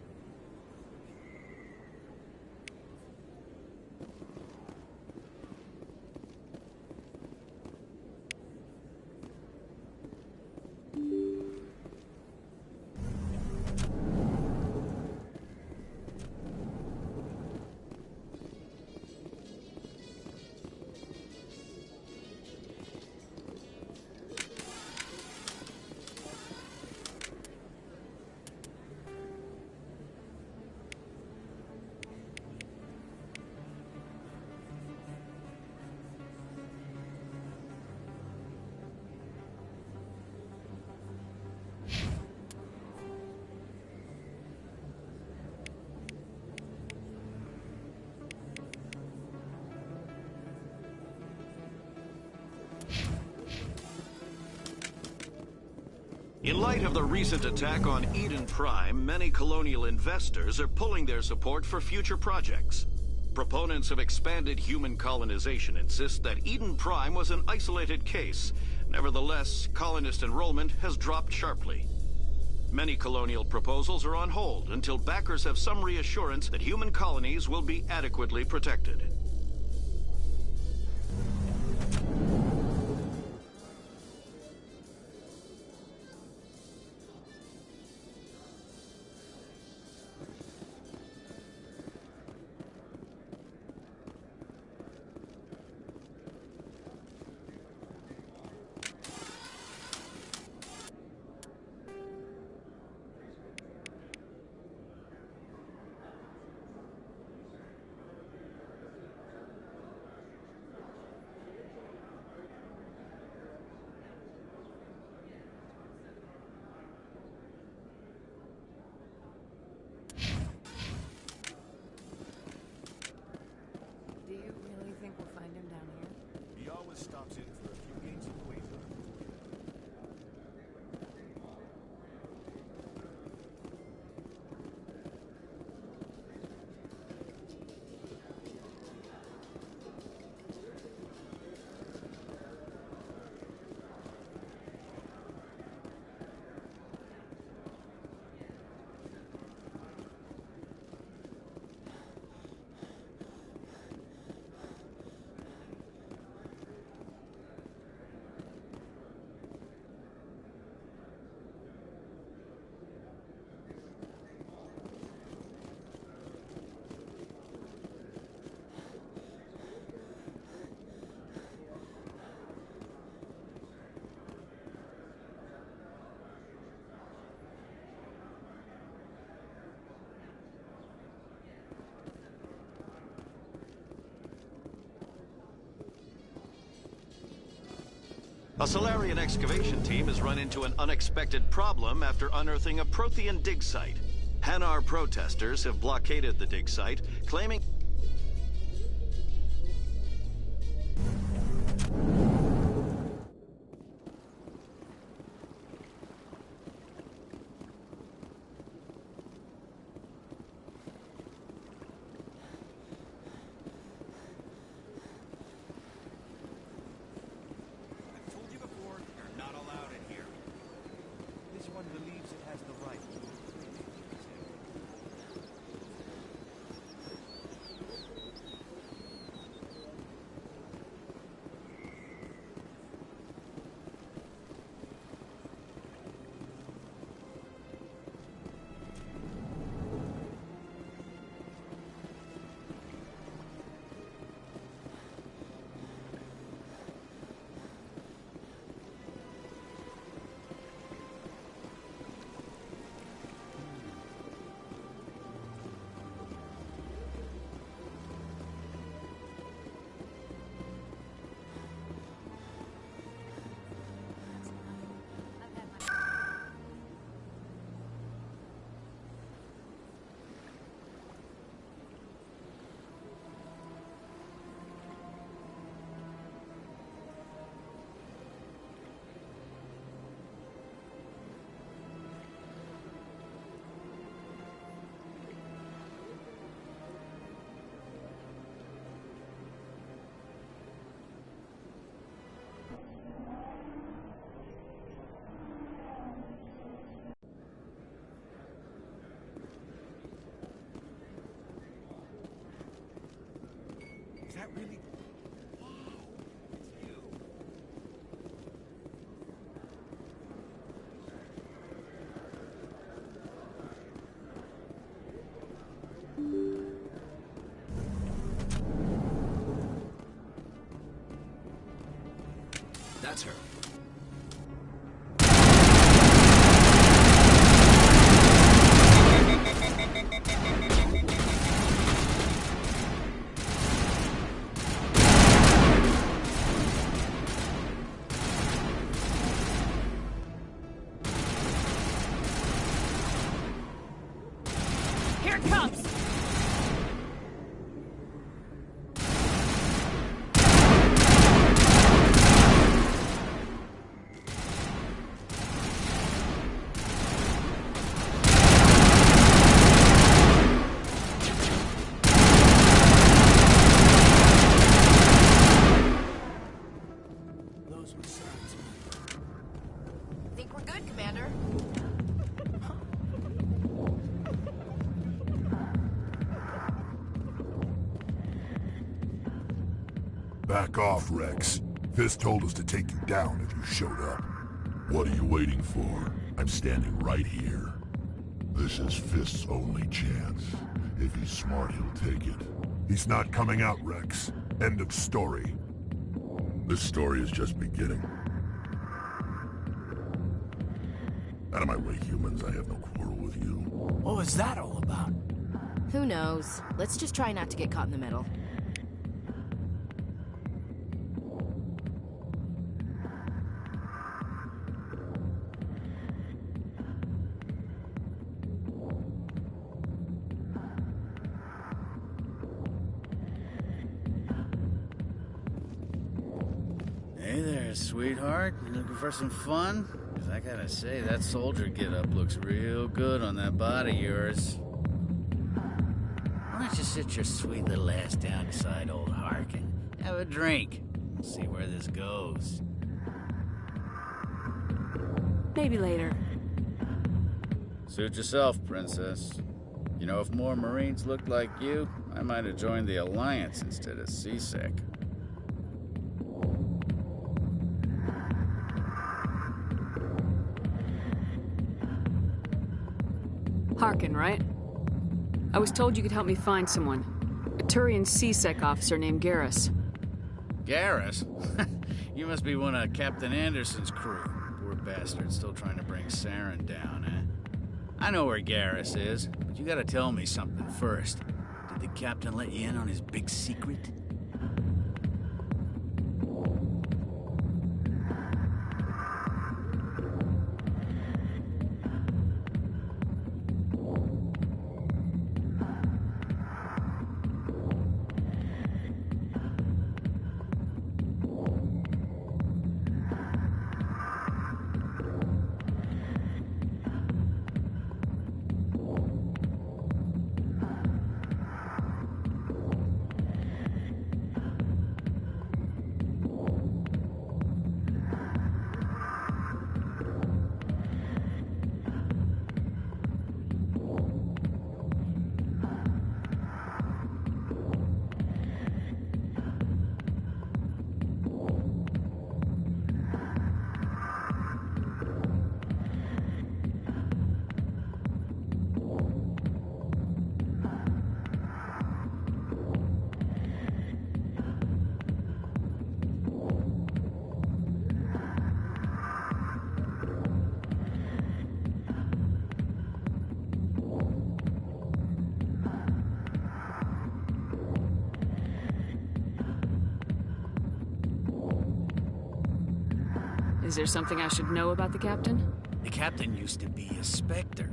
In light of the recent attack on Eden Prime, many colonial investors are pulling their support for future projects. Proponents of expanded human colonization insist that Eden Prime was an isolated case. Nevertheless, colonist enrollment has dropped sharply. Many colonial proposals are on hold until backers have some reassurance that human colonies will be adequately protected. Do you really think we'll find him down here? He always stops in for a few games of wager. A Salarian excavation team has run into an unexpected problem after unearthing a Prothean dig site. Hanar protesters have blockaded the dig site, claiming That's her. Here it comes! Those were signs. Think we're good, Commander? Back off, Rex. Fisk told us to take you down if you showed up. What are you waiting for? I'm standing right here. This is Fisk's only chance. If he's smart, he'll take it. He's not coming out, Rex. End of story. This story is just beginning. Out of my way, humans. I have no quarrel with you. What was that all about? Who knows? Let's just try not to get caught in the middle. Hey there, sweetheart. You looking for some fun? 'Cause I gotta say, that soldier get-up looks real good on that body of yours. Why don't you sit your sweet little ass down beside old Harkin? Have a drink. We'll see where this goes. Maybe later. Suit yourself, princess. You know, if more Marines looked like you, I might have joined the Alliance instead of CSEC. Harkin, right? I was told you could help me find someone. A Turian CSEC officer named Garrus. Garrus? You must be one of Captain Anderson's crew. Poor bastard, still trying to bring Saren down, eh? I know where Garrus is, but you gotta tell me something first. Did the captain let you in on his big secret? Is there something I should know about the captain? The captain used to be a Spectre.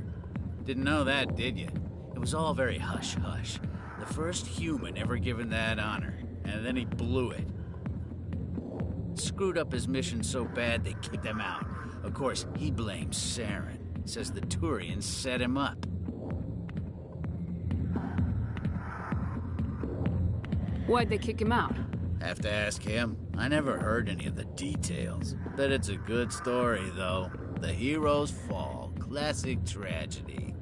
Didn't know that, did you? It was all very hush-hush. The first human ever given that honor, and then he blew it. Screwed up his mission so bad they kicked him out. Of course, he blames Saren. Says the Turians set him up. Why'd they kick him out? Have to ask him. I never heard any of the details. Bet it's a good story, though. The heroes fall. Classic tragedy.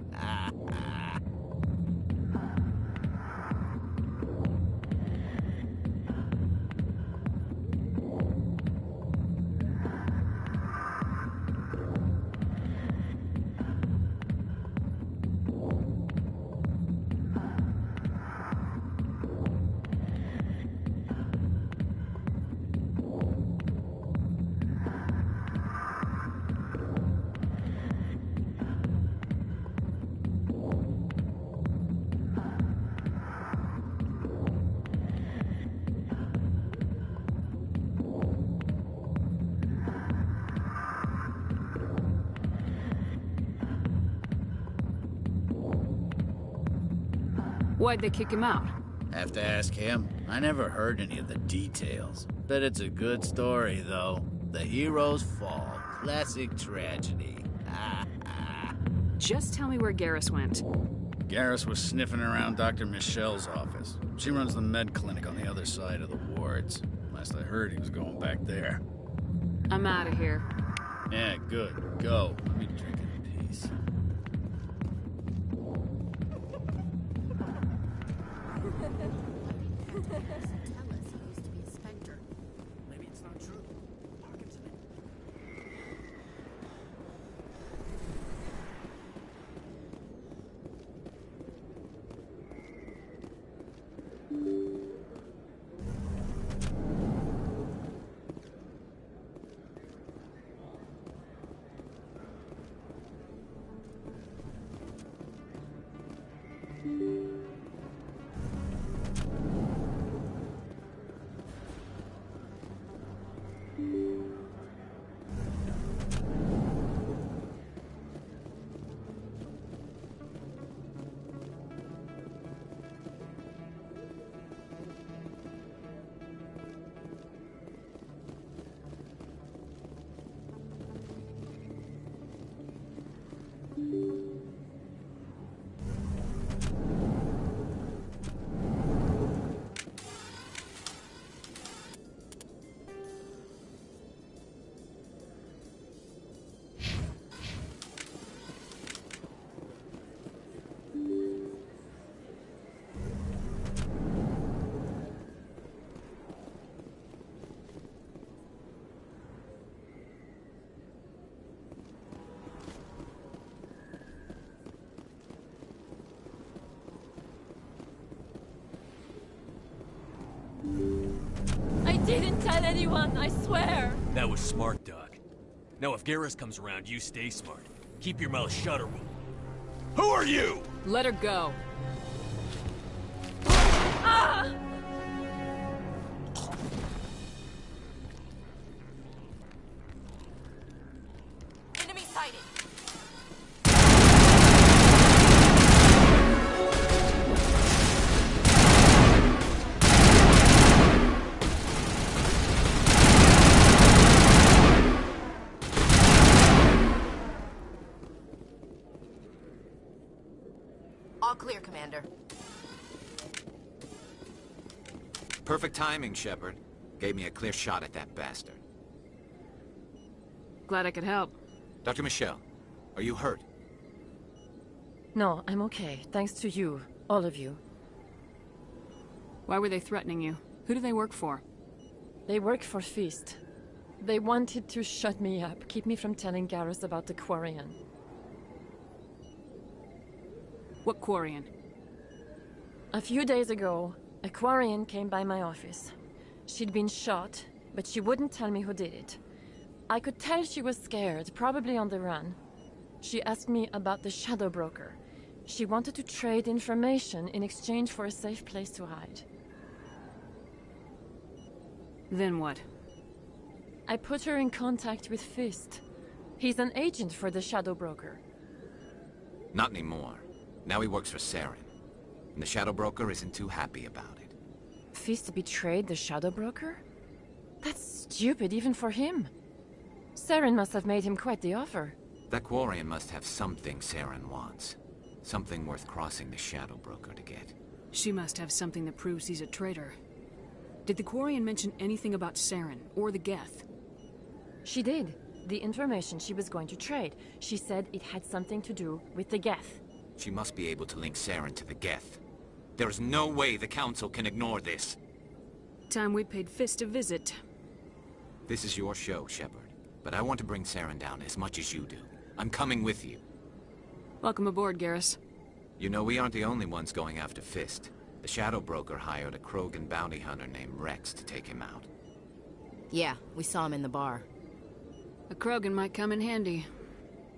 Why'd they kick him out? Have to ask him. I never heard any of the details. Bet it's a good story, though. The heroes fall. Classic tragedy. Just tell me where Garrus went. Garrus was sniffing around Dr. Michelle's office. She runs the med clinic on the other side of the wards. Last I heard, he was going back there. I'm out of here. Yeah, good. Go. Let me drink in peace. Maybe it's not true. Parkinson. I didn't tell anyone, I swear! That was smart, Doc. Now if Garrus comes around, you stay smart. Keep your mouth shut or we'll... Who are you? Let her go. Ah! Enemy sighted. All clear, Commander. Perfect timing, Shepard. Gave me a clear shot at that bastard. Glad I could help. Dr. Michelle, are you hurt? No, I'm okay. Thanks to you. All of you. Why were they threatening you? Who do they work for? They work for Feast. They wanted to shut me up, keep me from telling Garrus about the Quarian. What Quarian? A few days ago, a Quarian came by my office. She'd been shot, but she wouldn't tell me who did it. I could tell she was scared, probably on the run. She asked me about the Shadow Broker. She wanted to trade information in exchange for a safe place to hide. Then what? I put her in contact with Fist. He's an agent for the Shadow Broker. Not anymore. Now he works for Saren. And the Shadow Broker isn't too happy about it. Fist betrayed the Shadow Broker? That's stupid even for him. Saren must have made him quite the offer. That Quarian must have something Saren wants. Something worth crossing the Shadow Broker to get. She must have something that proves he's a traitor. Did the Quarian mention anything about Saren or the Geth? She did. The information she was going to trade. She said it had something to do with the Geth. She must be able to link Saren to the Geth. There is no way the Council can ignore this. Time we paid Fist a visit. This is your show, Shepard. But I want to bring Saren down as much as you do. I'm coming with you. Welcome aboard, Garrus. You know, we aren't the only ones going after Fist. The Shadow Broker hired a Krogan bounty hunter named Rex to take him out. Yeah, we saw him in the bar. A Krogan might come in handy.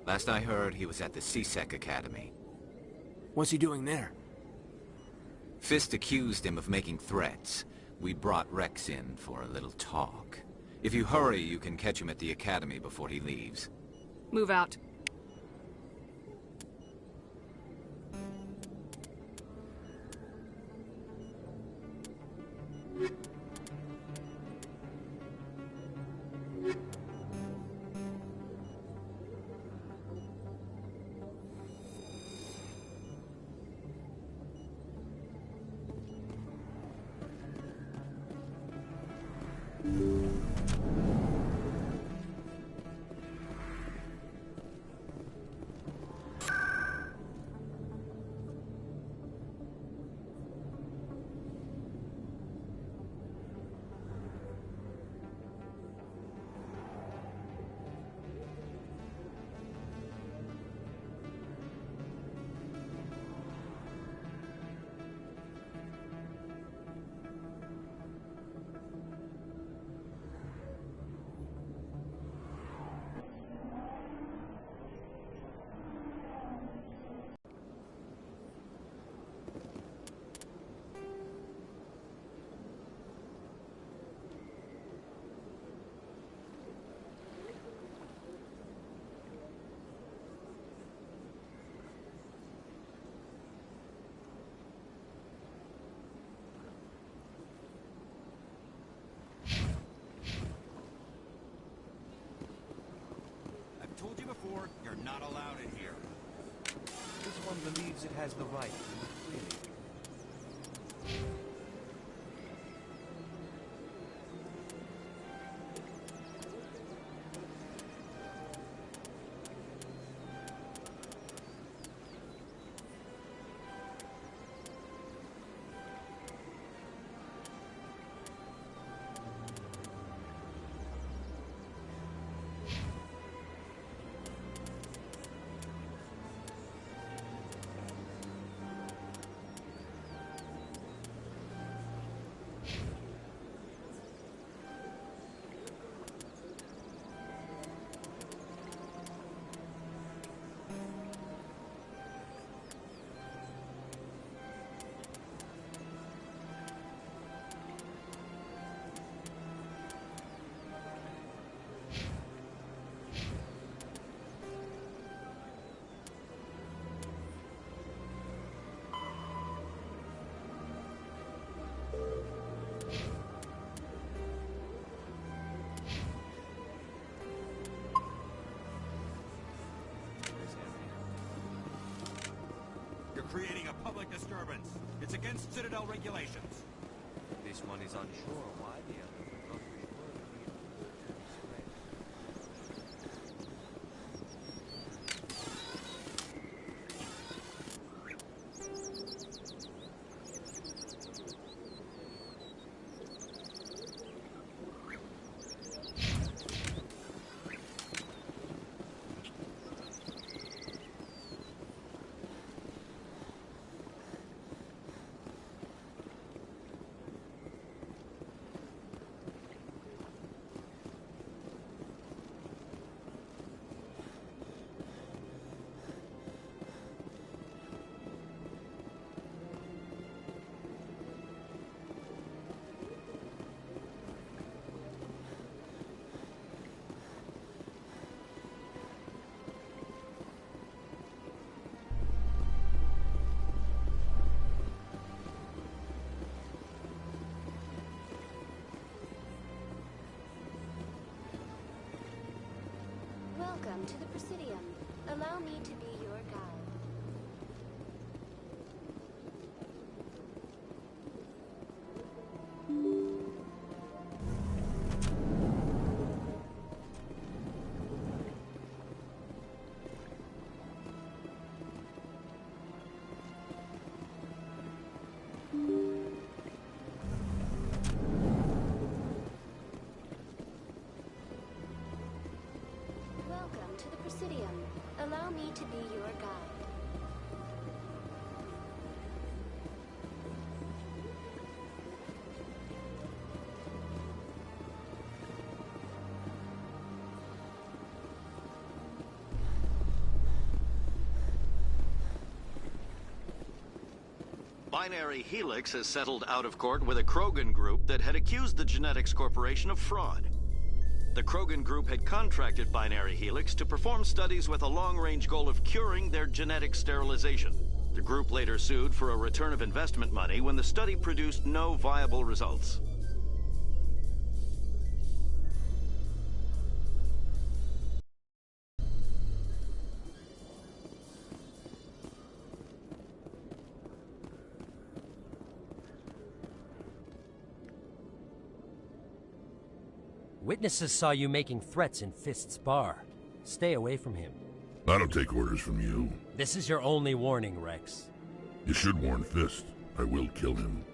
Last I heard, he was at the C-Sec Academy. What's he doing there? Fist accused him of making threats. We brought Rex in for a little talk. If you hurry, you can catch him at the Academy before he leaves. Move out. has the right to move freely. Creating a public disturbance. It's against Citadel regulations. This one is unsure why the other would not prefer to be Welcome to the Presidium. Allow me to be your guide. Welcome to the Presidium. Allow me to be your guide. Binary Helix has settled out of court with a Krogan group that had accused the Genetics Corporation of fraud. The Krogan group had contracted Binary Helix to perform studies with a long-range goal of curing their genetic sterilization. The group later sued for a return of investment money when the study produced no viable results. Witnesses saw you making threats in Fist's bar. Stay away from him. I don't take orders from you. This is your only warning, Rex. You should warn Fist. I will kill him.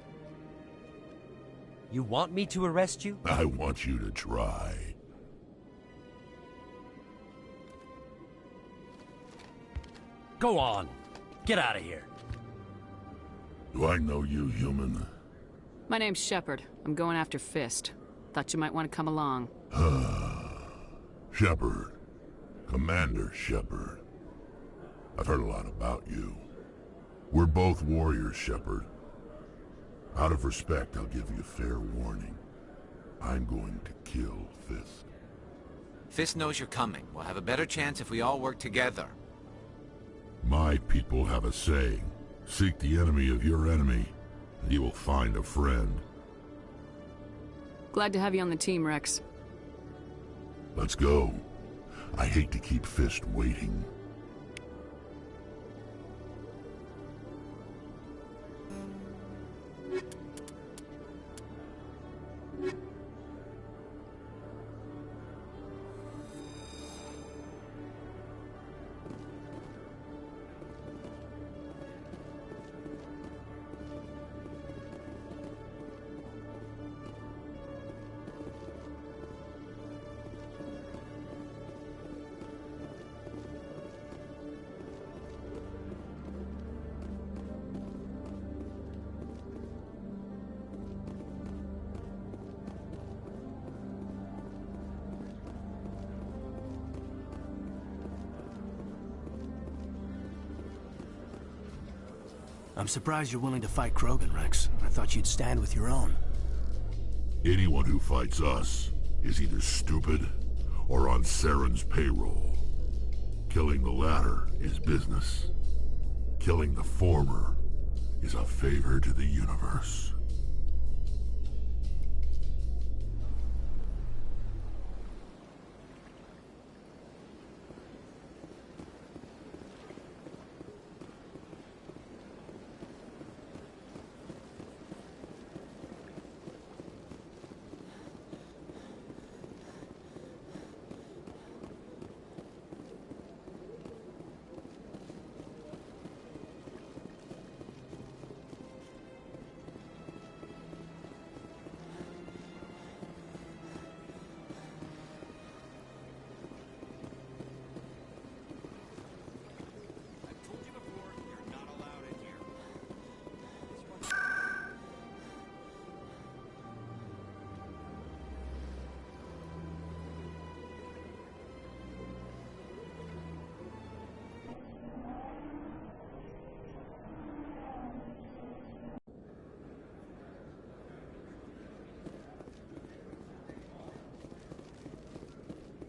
You want me to arrest you? I want you to try. Go on. Get out of here. Do I know you, human? My name's Shepard. I'm going after Fist. Thought you might want to come along. Shepard. Commander Shepard. I've heard a lot about you. We're both warriors, Shepard. Out of respect, I'll give you fair warning. I'm going to kill Fist. Fist knows you're coming. We'll have a better chance if we all work together. My people have a saying. Seek the enemy of your enemy, and you will find a friend. Glad to have you on the team, Rex. Let's go. I hate to keep Fist waiting. I'm surprised you're willing to fight Krogan, Rex. I thought you'd stand with your own. Anyone who fights us is either stupid or on Saren's payroll. Killing the latter is business. Killing the former is a favor to the universe.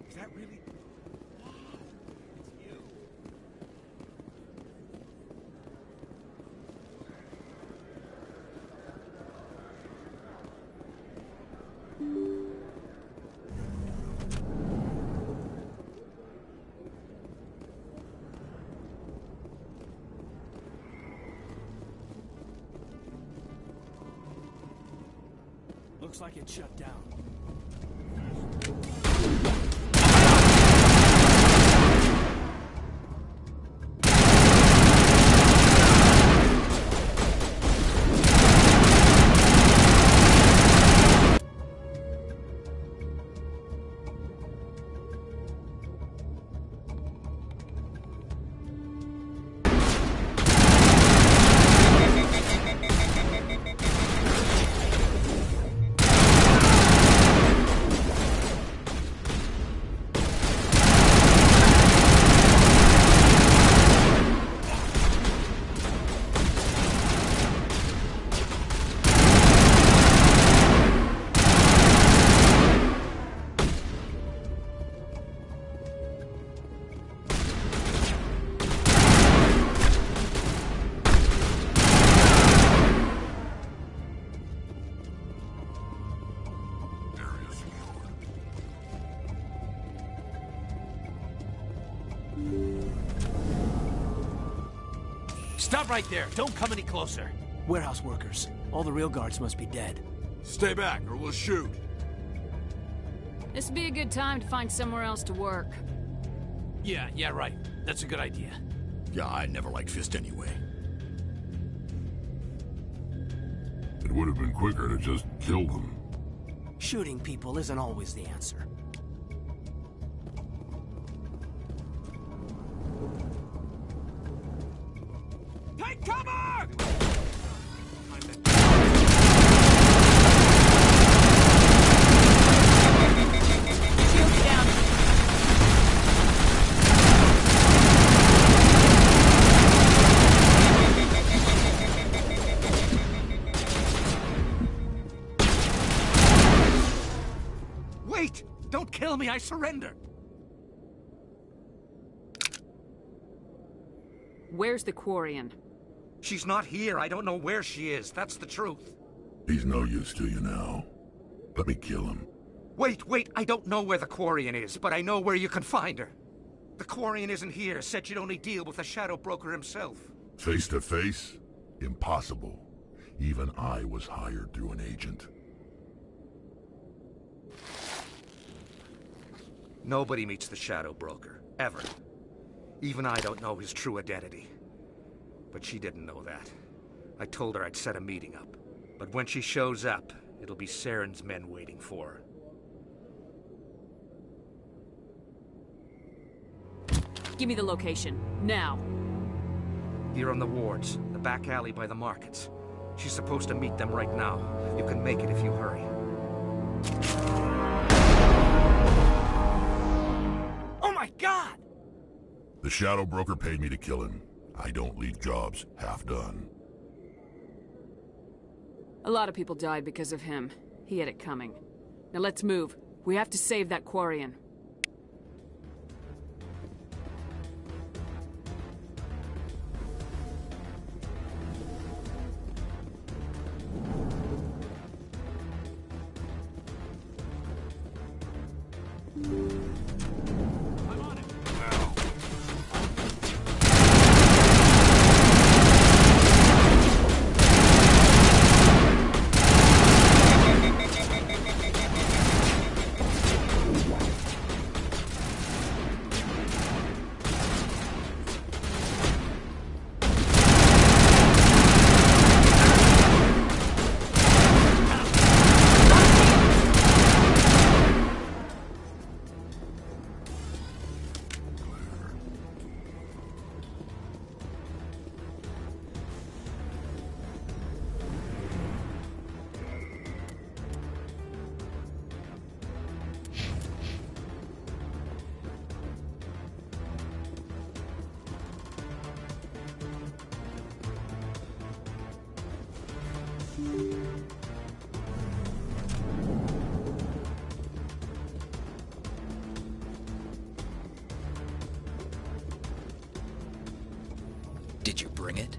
Is that really? Wow, it's you. Looks like it's shut down. Stop right there. Don't come any closer. Warehouse workers. All the real guards must be dead. Stay back or we'll shoot. This would be a good time to find somewhere else to work. Yeah, right. That's a good idea. Yeah, I never liked Fist anyway. It would have been quicker to just kill them. Shooting people isn't always the answer. Take cover! Shield down. Wait! Don't kill me, I surrender! Where's the Quarian? She's not here. I don't know where she is. That's the truth. He's no use to you now. Let me kill him. Wait. I don't know where the Quarian is, but I know where you can find her. The Quarian isn't here. Said you'd only deal with the Shadow Broker himself. Face to face? Impossible. Even I was hired through an agent. Nobody meets the Shadow Broker. Ever. Even I don't know his true identity. But she didn't know that. I told her I'd set a meeting up. But when she shows up, it'll be Saren's men waiting for her. Give me the location. Now. Here on the wards, the back alley by the markets. She's supposed to meet them right now. You can make it if you hurry. Oh my God! The Shadow Broker paid me to kill him. I don't leave jobs half done. A lot of people died because of him. He had it coming. Now let's move. We have to save that Quarian. Did you bring it?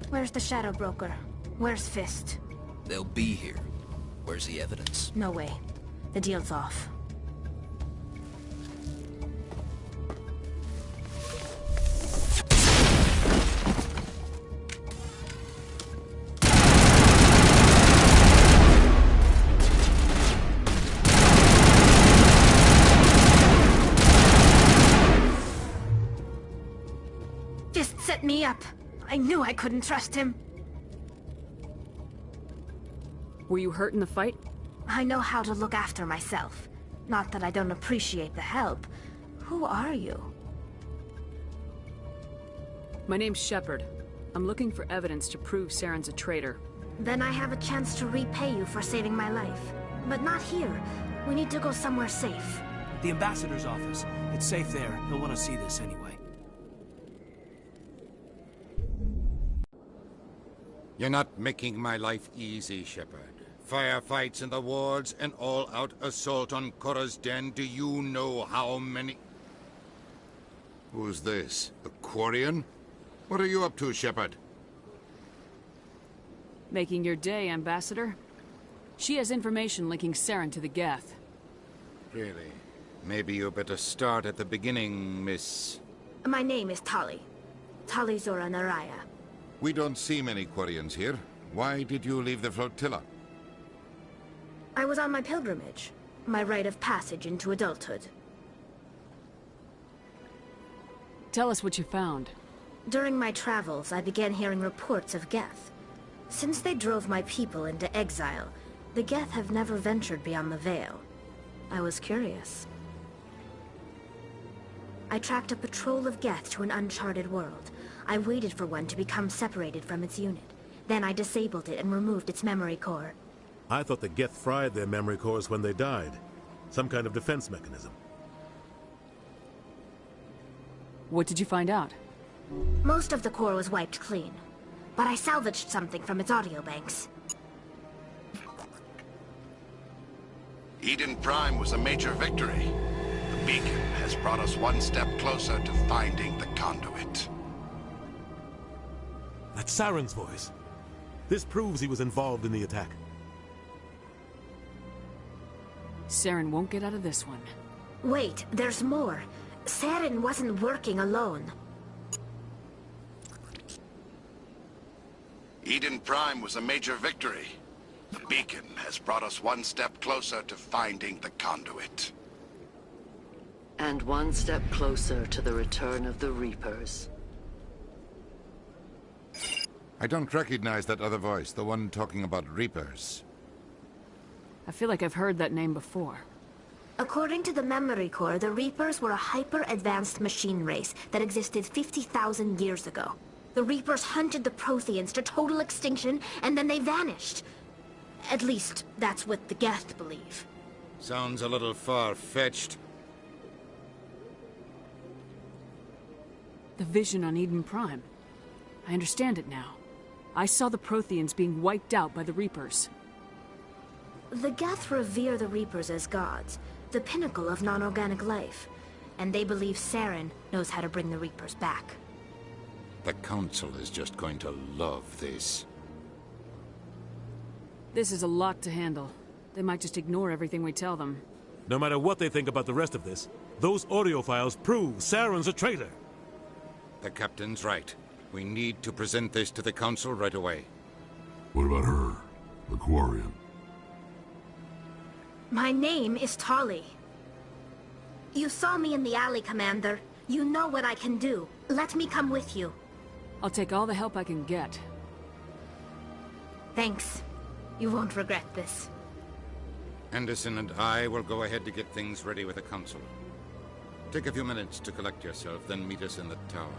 Where's the Shadow Broker? Where's Fist? They'll be here. Where's the evidence? No way. The deal's off. Fist set me up. I knew I couldn't trust him. Were you hurt in the fight? I know how to look after myself. Not that I don't appreciate the help. Who are you? My name's Shepard. I'm looking for evidence to prove Saren's a traitor. Then I have a chance to repay you for saving my life. But not here. We need to go somewhere safe. The ambassador's office. It's safe there. He'll want to see this anyway. You're not making my life easy, Shepard. Firefights in the wards, an all-out assault on Korra's den. Do you know how many... Who's this? The Quarian? What are you up to, Shepard? Making your day, Ambassador. She has information linking Saren to the Geth. Really? Maybe you better start at the beginning, Miss... My name is Tali. Tali Zora Naraya. We don't see many Quarians here. Why did you leave the flotilla? I was on my pilgrimage. My rite of passage into adulthood. Tell us what you found. During my travels, I began hearing reports of Geth. Since they drove my people into exile, the Geth have never ventured beyond the Veil. I was curious. I tracked a patrol of Geth to an uncharted world. I waited for one to become separated from its unit. Then I disabled it and removed its memory core. I thought the Geth fried their memory cores when they died. Some kind of defense mechanism. What did you find out? Most of the core was wiped clean, but I salvaged something from its audio banks. Eden Prime was a major victory. The beacon has brought us one step closer to finding the conduit. That's Saren's voice. This proves he was involved in the attack. Saren won't get out of this one. Wait, there's more. Saren wasn't working alone. Eden Prime was a major victory. The beacon has brought us one step closer to finding the conduit. And one step closer to the return of the Reapers. I don't recognize that other voice, the one talking about Reapers. I feel like I've heard that name before. According to the memory core, the Reapers were a hyper-advanced machine race that existed 50,000 years ago. The Reapers hunted the Protheans to total extinction, and then they vanished. At least, that's what the Geth believe. Sounds a little far-fetched. The vision on Eden Prime. I understand it now. I saw the Protheans being wiped out by the Reapers. The Geth revere the Reapers as gods, the pinnacle of non-organic life. And they believe Saren knows how to bring the Reapers back. The Council is just going to love this. This is a lot to handle. They might just ignore everything we tell them. No matter what they think about the rest of this, those audio files prove Saren's a traitor. The Captain's right. We need to present this to the Council right away. What about her? The Quarian? My name is Tali. You saw me in the alley, Commander. You know what I can do. Let me come with you. I'll take all the help I can get. Thanks. You won't regret this. Anderson and I will go ahead to get things ready with the Council. Take a few minutes to collect yourself, then meet us in the tower.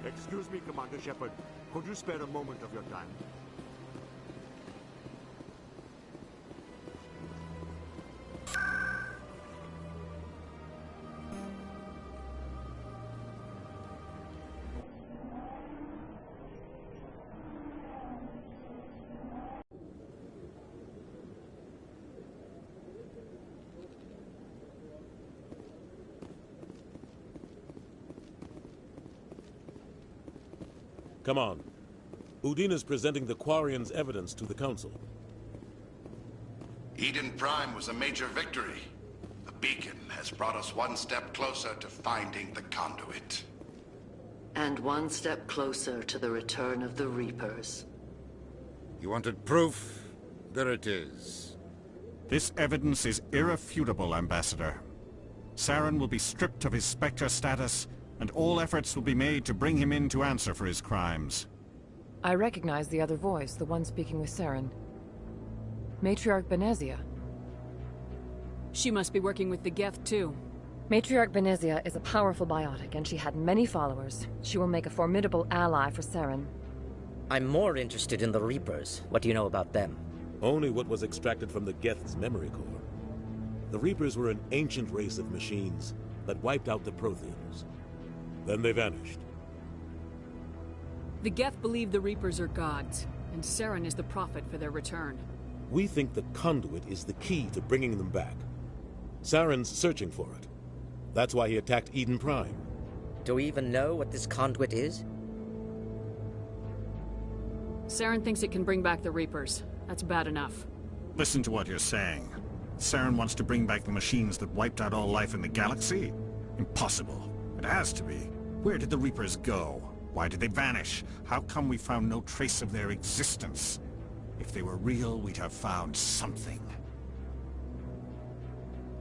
Excuse me, Commander Shepard. Could you spare a moment of your time? Come on. Udina's presenting the Quarian's evidence to the Council. Eden Prime was a major victory. The beacon has brought us one step closer to finding the conduit. And one step closer to the return of the Reapers. You wanted proof? There it is. This evidence is irrefutable, Ambassador. Saren will be stripped of his Spectre status, and all efforts will be made to bring him in to answer for his crimes. I recognize the other voice, the one speaking with Saren. Matriarch Benezia. She must be working with the Geth, too. Matriarch Benezia is a powerful biotic, and she had many followers. She will make a formidable ally for Saren. I'm more interested in the Reapers. What do you know about them? Only what was extracted from the Geth's memory core. The Reapers were an ancient race of machines that wiped out the Protheans. Then they vanished. The Geth believe the Reapers are gods, and Saren is the prophet for their return. We think the conduit is the key to bringing them back. Saren's searching for it. That's why he attacked Eden Prime. Do we even know what this conduit is? Saren thinks it can bring back the Reapers. That's bad enough. Listen to what you're saying. Saren wants to bring back the machines that wiped out all life in the galaxy? Impossible. It has to be. Where did the Reapers go? Why did they vanish? How come we found no trace of their existence? If they were real, we'd have found something.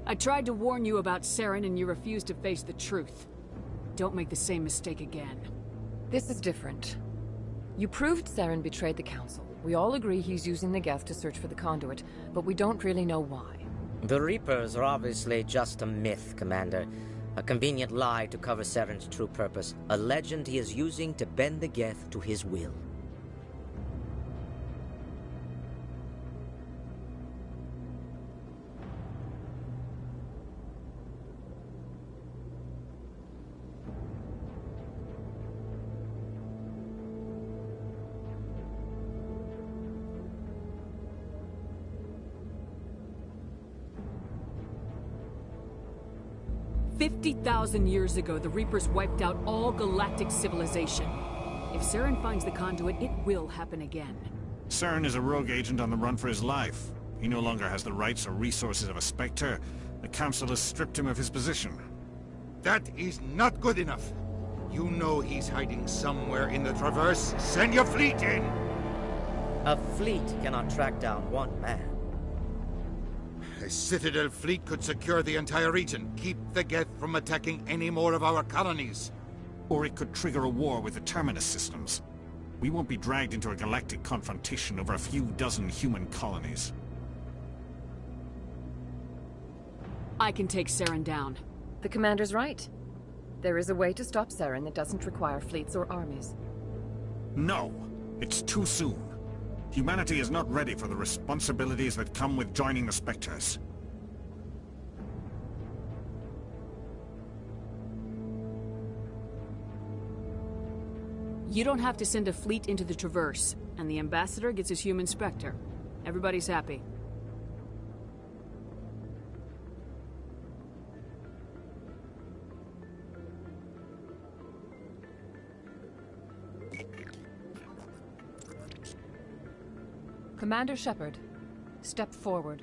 I tried to warn you about Saren and you refused to face the truth. Don't make the same mistake again. This is different. You proved Saren betrayed the Council. We all agree he's using the Geth to search for the conduit, but we don't really know why. The Reapers are obviously just a myth, Commander. A convenient lie to cover Saren's true purpose. A legend he is using to bend the Geth to his will. 50,000 years ago, the Reapers wiped out all galactic civilization. If Saren finds the conduit, it will happen again. Saren is a rogue agent on the run for his life. He no longer has the rights or resources of a Spectre. The Council has stripped him of his position. That is not good enough. You know he's hiding somewhere in the Traverse. Send your fleet in! A fleet cannot track down one man. A Citadel fleet could secure the entire region, keep the Geth from attacking any more of our colonies. Or it could trigger a war with the Terminus systems. We won't be dragged into a galactic confrontation over a few dozen human colonies. I can take Saren down. The commander's right. There is a way to stop Saren that doesn't require fleets or armies. No! It's too soon. Humanity is not ready for the responsibilities that come with joining the Spectres. You don't have to send a fleet into the Traverse, and the Ambassador gets his human Spectre. Everybody's happy. Commander Shepard, step forward.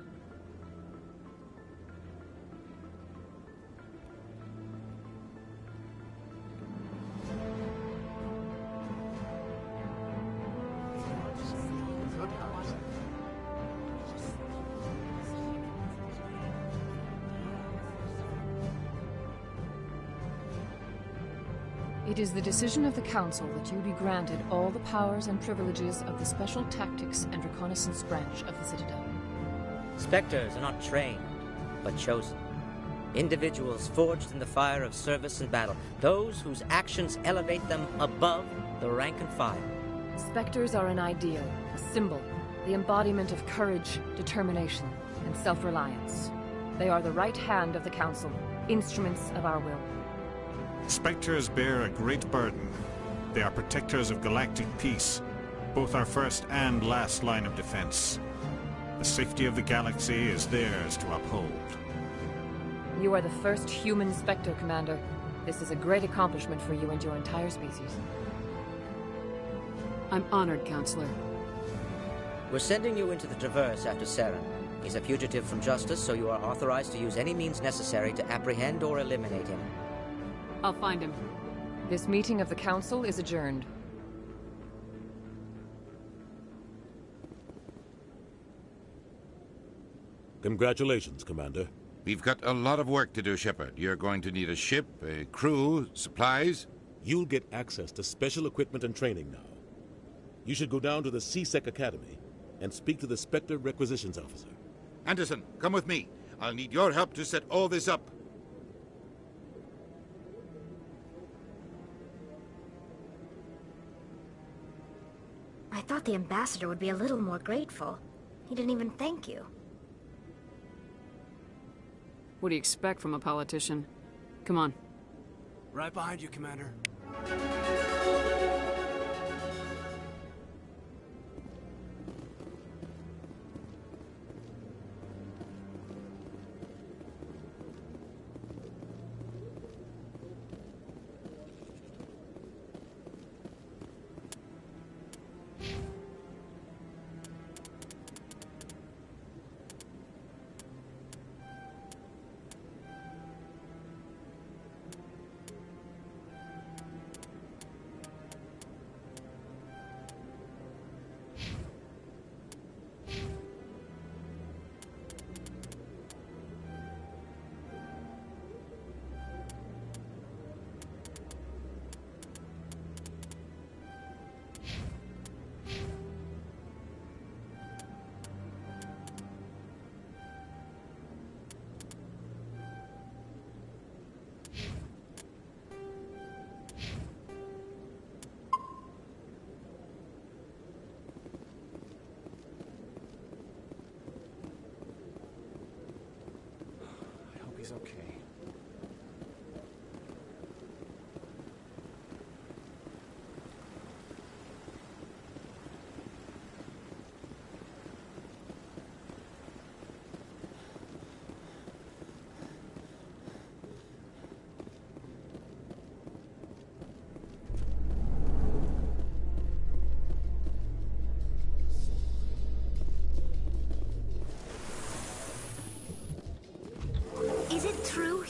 It is the decision of the Council that you be granted all the powers and privileges of the Special Tactics and Reconnaissance branch of the Citadel. Spectres are not trained, but chosen. Individuals forged in the fire of service and battle. Those whose actions elevate them above the rank and file. Spectres are an ideal, a symbol, the embodiment of courage, determination, and self-reliance. They are the right hand of the Council, instruments of our will. Spectres bear a great burden. They are protectors of galactic peace, both our first and last line of defense. The safety of the galaxy is theirs to uphold. You are the first human Spectre, Commander. This is a great accomplishment for you and your entire species. I'm honored, Counselor. We're sending you into the Traverse after Saren. He's a fugitive from justice, so you are authorized to use any means necessary to apprehend or eliminate him. I'll find him. This meeting of the Council is adjourned. Congratulations, Commander. We've got a lot of work to do, Shepard. You're going to need a ship, a crew, supplies. You'll get access to special equipment and training now. You should go down to the C-Sec Academy and speak to the Spectre Requisitions Officer. Anderson, come with me. I'll need your help to set all this up. I thought the Ambassador would be a little more grateful. He didn't even thank you. What do you expect from a politician? Come on. Right behind you, Commander.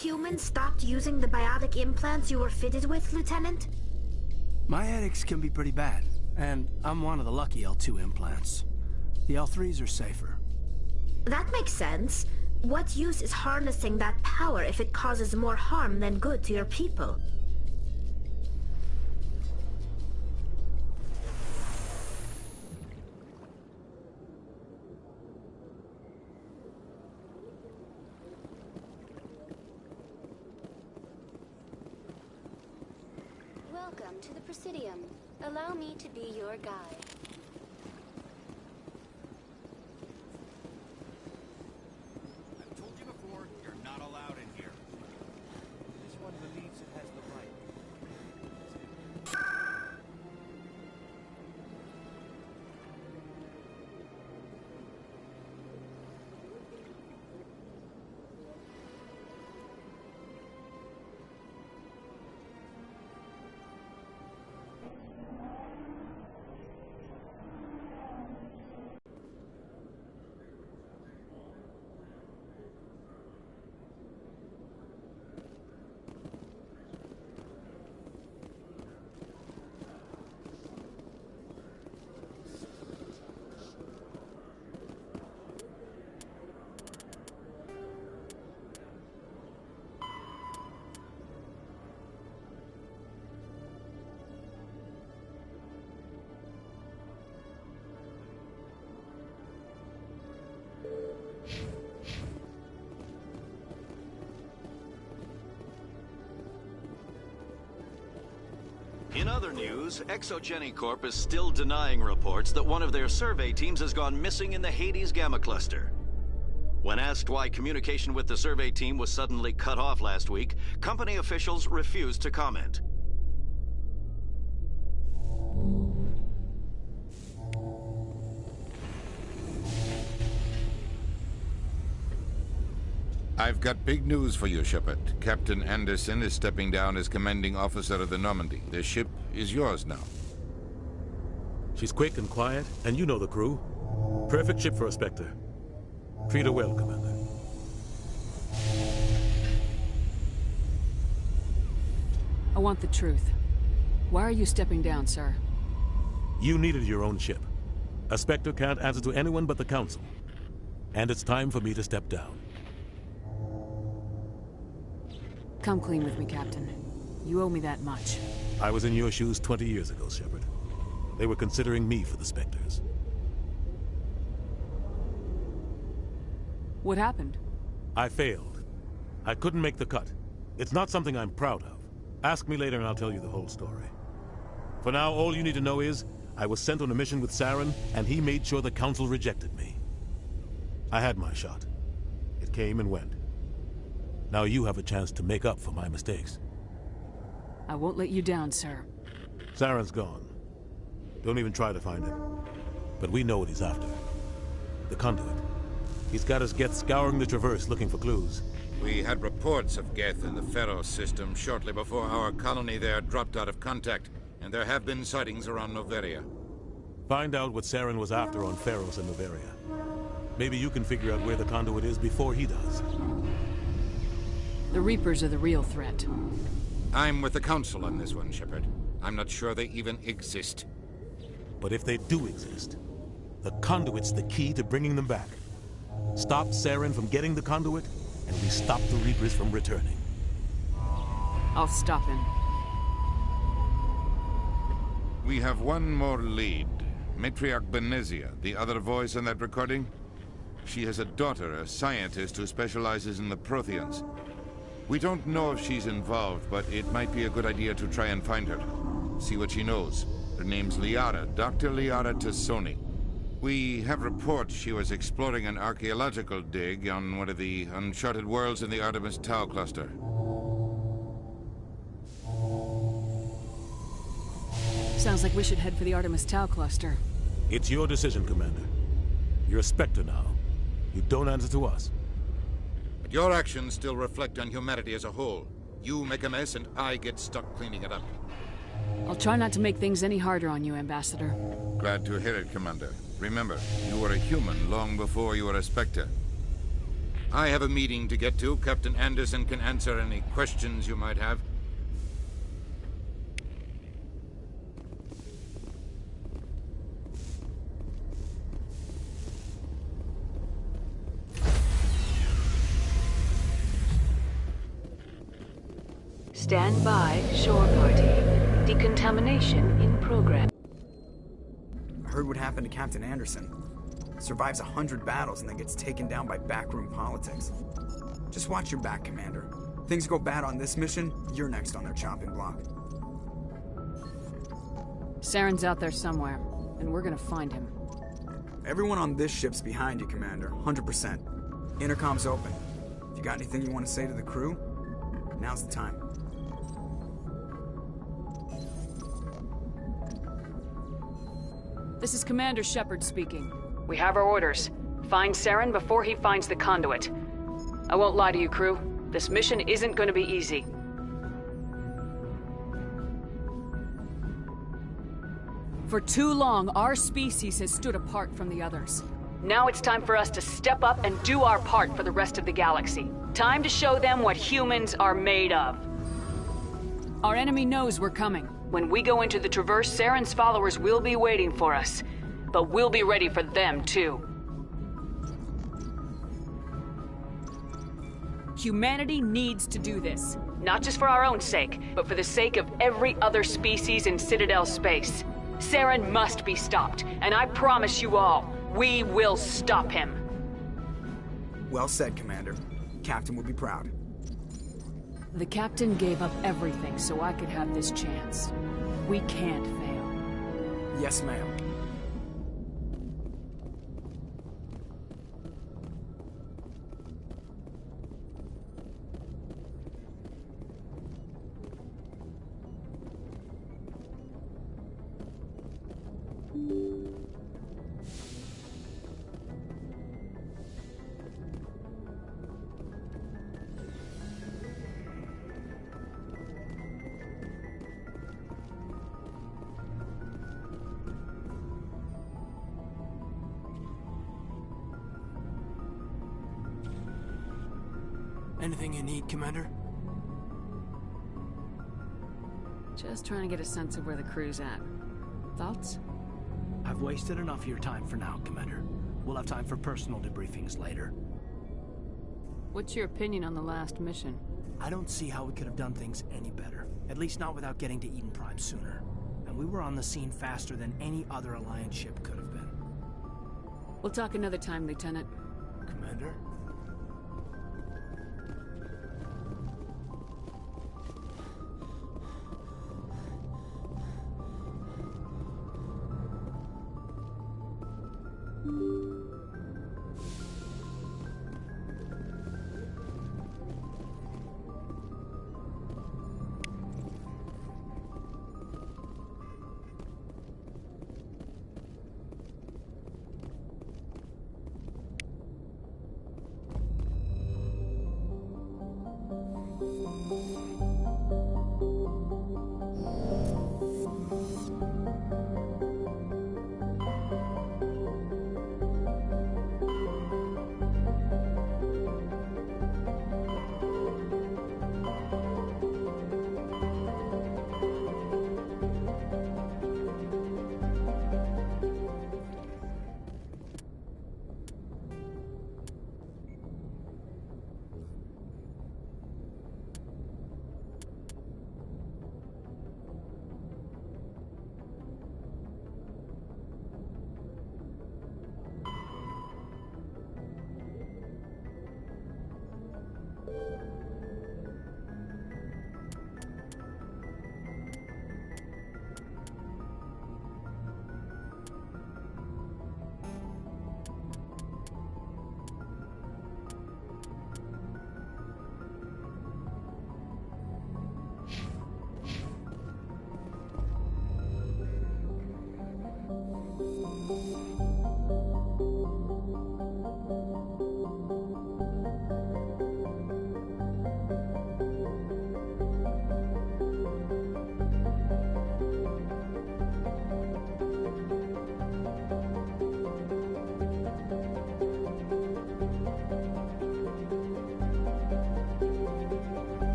humans stopped using the biotic implants you were fitted with, Lieutenant? My headaches can be pretty bad, and I'm one of the lucky L2 implants. The L3s are safer. That makes sense. What use is harnessing that power if it causes more harm than good to your people? Welcome to the Presidium. Allow me to be your guide. I've told you before, you're not allowed in here. This one believes it has the right. In other news, ExoGeniCorp is still denying reports that one of their survey teams has gone missing in the Hades Gamma Cluster. When asked why communication with the survey team was suddenly cut off last week, company officials refused to comment. I've got big news for you, Shepard. Captain Anderson is stepping down as commanding officer of the Normandy. The ship is yours now. She's quick and quiet, and you know the crew. Perfect ship for a Spectre. Treat her well, Commander. I want the truth. Why are you stepping down, sir? You needed your own ship. A Spectre can't answer to anyone but the Council. And it's time for me to step down. Come clean with me, Captain. You owe me that much. I was in your shoes 20 years ago, Shepard. They were considering me for the Spectres. What happened? I failed. I couldn't make the cut. It's not something I'm proud of. Ask me later and I'll tell you the whole story. For now, all you need to know is, I was sent on a mission with Saren, and he made sure the Council rejected me. I had my shot. It came and went. Now you have a chance to make up for my mistakes. I won't let you down, sir. Saren's gone. Don't even try to find him. But we know what he's after. The Conduit. He's got his Geth scouring the Traverse looking for clues. We had reports of Geth in the Pharaoh system shortly before our colony there dropped out of contact, and there have been sightings around Noveria. Find out what Saren was after on Pharaohs and Noveria. Maybe you can figure out where the Conduit is before he does. The Reapers are the real threat. I'm with the Council on this one, Shepard. I'm not sure they even exist. But if they do exist, the Conduit's the key to bringing them back. Stop Saren from getting the Conduit, and we stop the Reapers from returning. I'll stop him. We have one more lead. Matriarch Benezia, the other voice in that recording. She has a daughter, a scientist who specializes in the Protheans. We don't know if she's involved, but it might be a good idea to try and find her. See what she knows. Her name's Liara, Dr. Liara Tassoni. We have reports she was exploring an archaeological dig on one of the uncharted worlds in the Artemis Tau cluster. Sounds like we should head for the Artemis Tau cluster. It's your decision, Commander. You're a Spectre now. You don't answer to us. But your actions still reflect on humanity as a whole. You make a mess and I get stuck cleaning it up. I'll try not to make things any harder on you, Ambassador. Glad to hear it, Commander. Remember, you were a human long before you were a Spectre. I have a meeting to get to. Captain Anderson can answer any questions you might have. Stand by, shore party. Decontamination in progress. I heard what happened to Captain Anderson. Survives 100 battles and then gets taken down by backroom politics. Just watch your back, Commander. Things go bad on this mission, you're next on their chopping block. Saren's out there somewhere, and we're gonna find him. Everyone on this ship's behind you, Commander. 100%. Intercom's open. If you got anything you want to say to the crew, now's the time. This is Commander Shepard speaking. We have our orders. Find Saren before he finds the conduit. I won't lie to you, crew. This mission isn't going to be easy. For too long, our species has stood apart from the others. Now it's time for us to step up and do our part for the rest of the galaxy. Time to show them what humans are made of. Our enemy knows we're coming. When we go into the Traverse, Saren's followers will be waiting for us. But we'll be ready for them, too. Humanity needs to do this. Not just for our own sake, but for the sake of every other species in Citadel space. Saren must be stopped, and I promise you all, we will stop him. Well said, Commander. Captain will be proud. The Captain gave up everything so I could have this chance. We can't fail. Yes, ma'am. Anything you need, Commander? Just trying to get a sense of where the crew's at. Thoughts? I've wasted enough of your time for now, Commander. We'll have time for personal debriefings later. What's your opinion on the last mission? I don't see how we could have done things any better. At least not without getting to Eden Prime sooner. And we were on the scene faster than any other Alliance ship could have been. We'll talk another time, Lieutenant. Commander?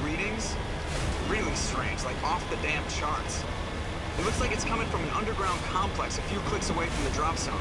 readings? Really strange, like off the damn charts. It looks like it's coming from an underground complex a few clicks away from the drop zone.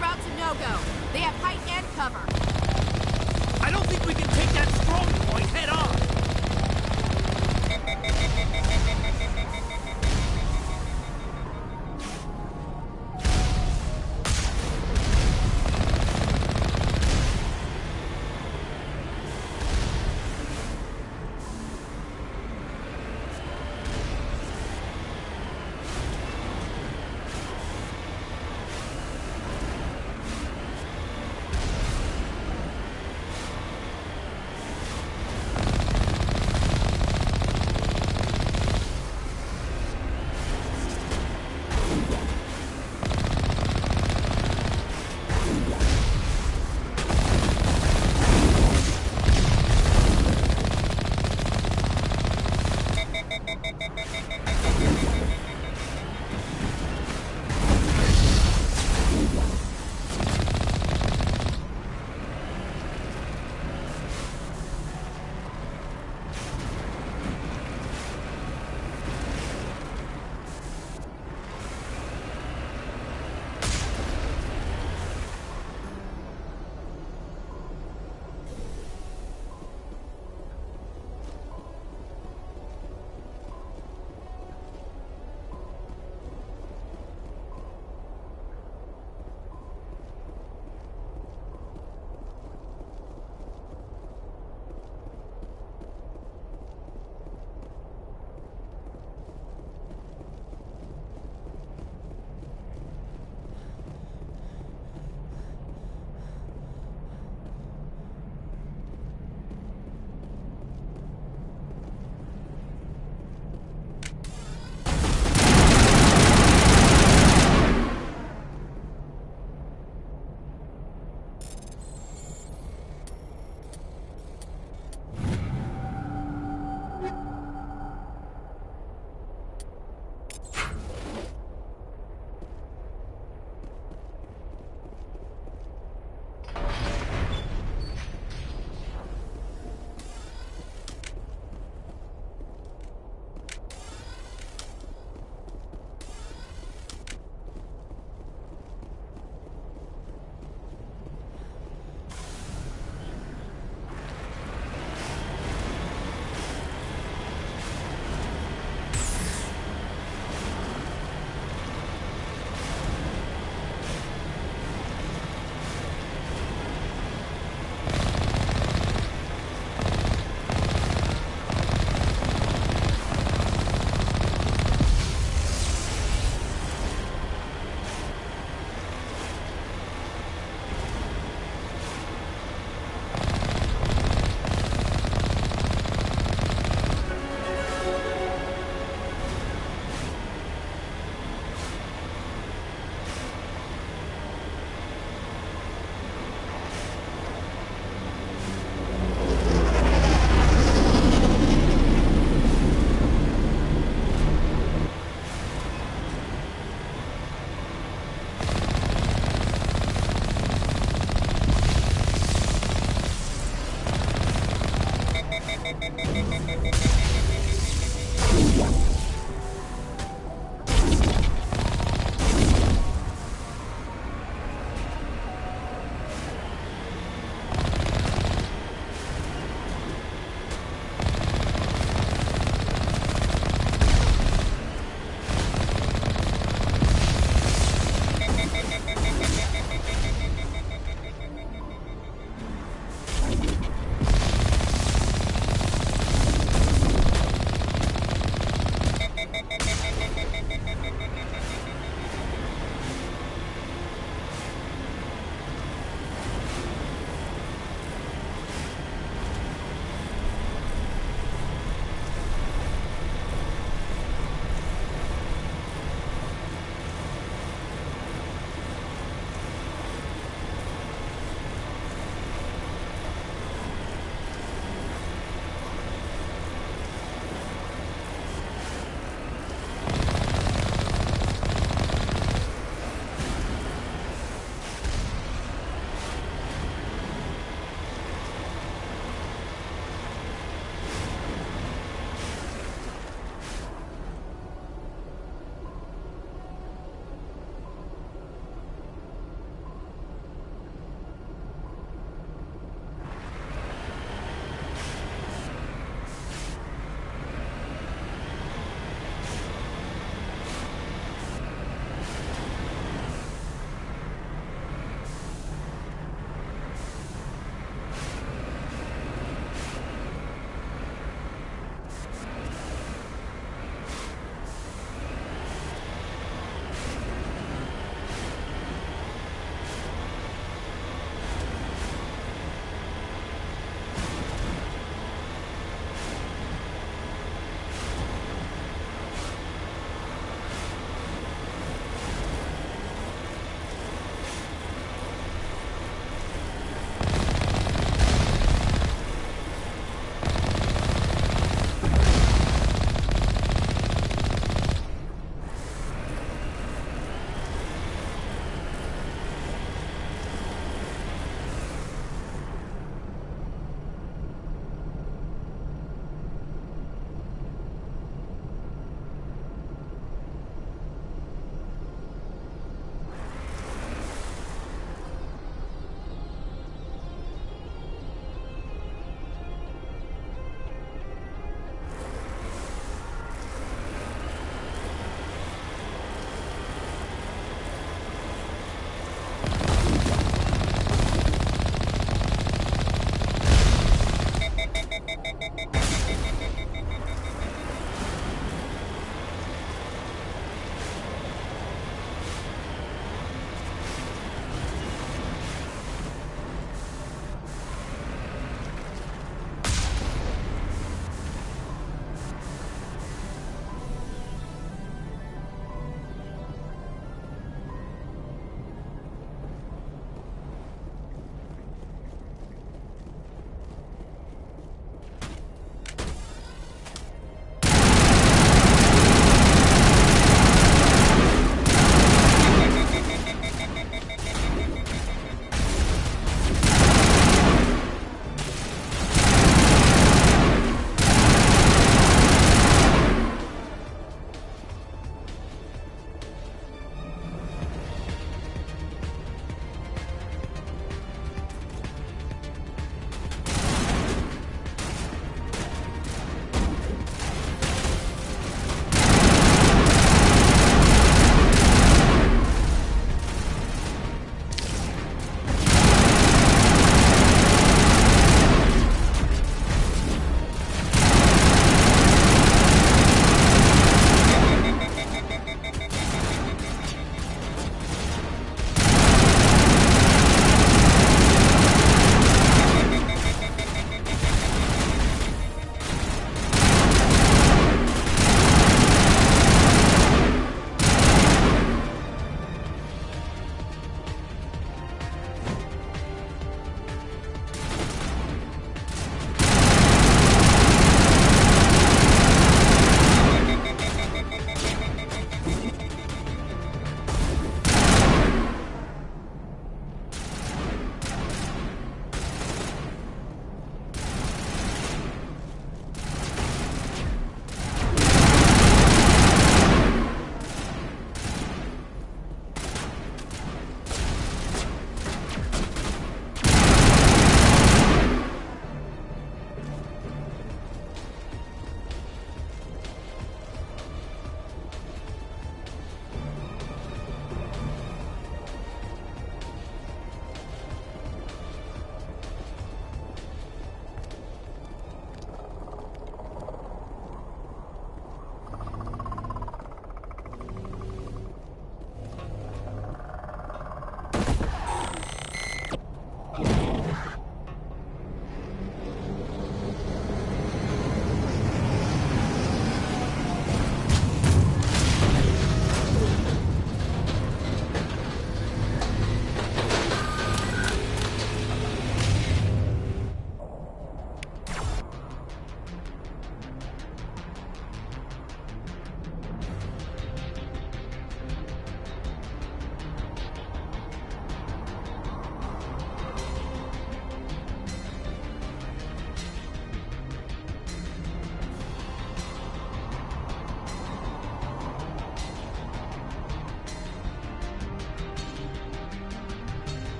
route's a no-go. They have height and cover. I don't think we can take that strong point head on.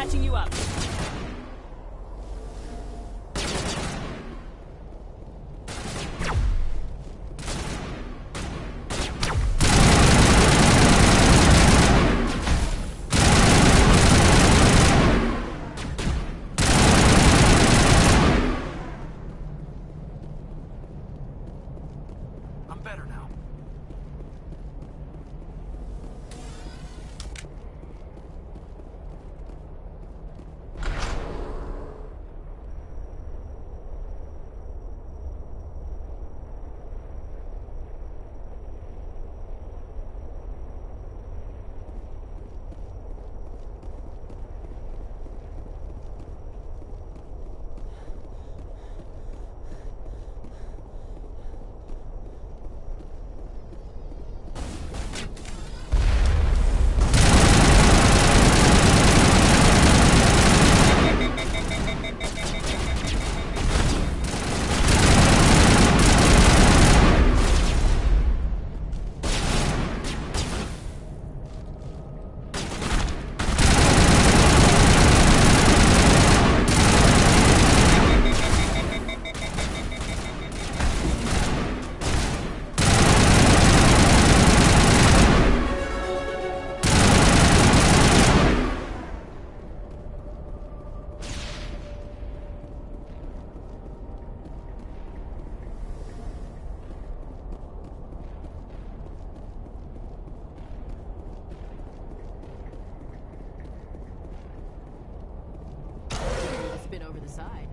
patching you up. I'm better now. Spin over the side.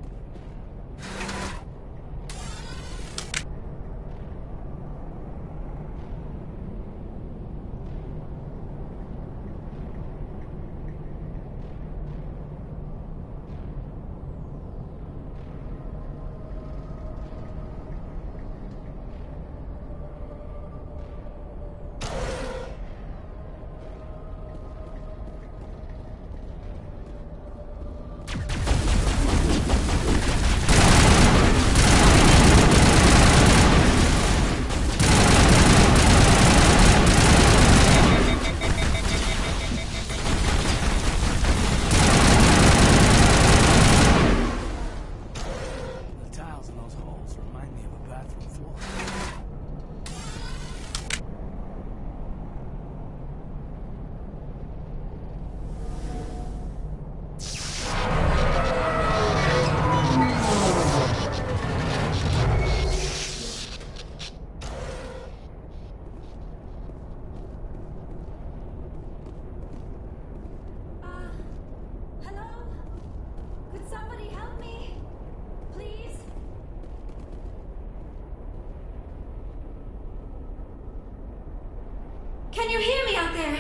Can you hear me out there?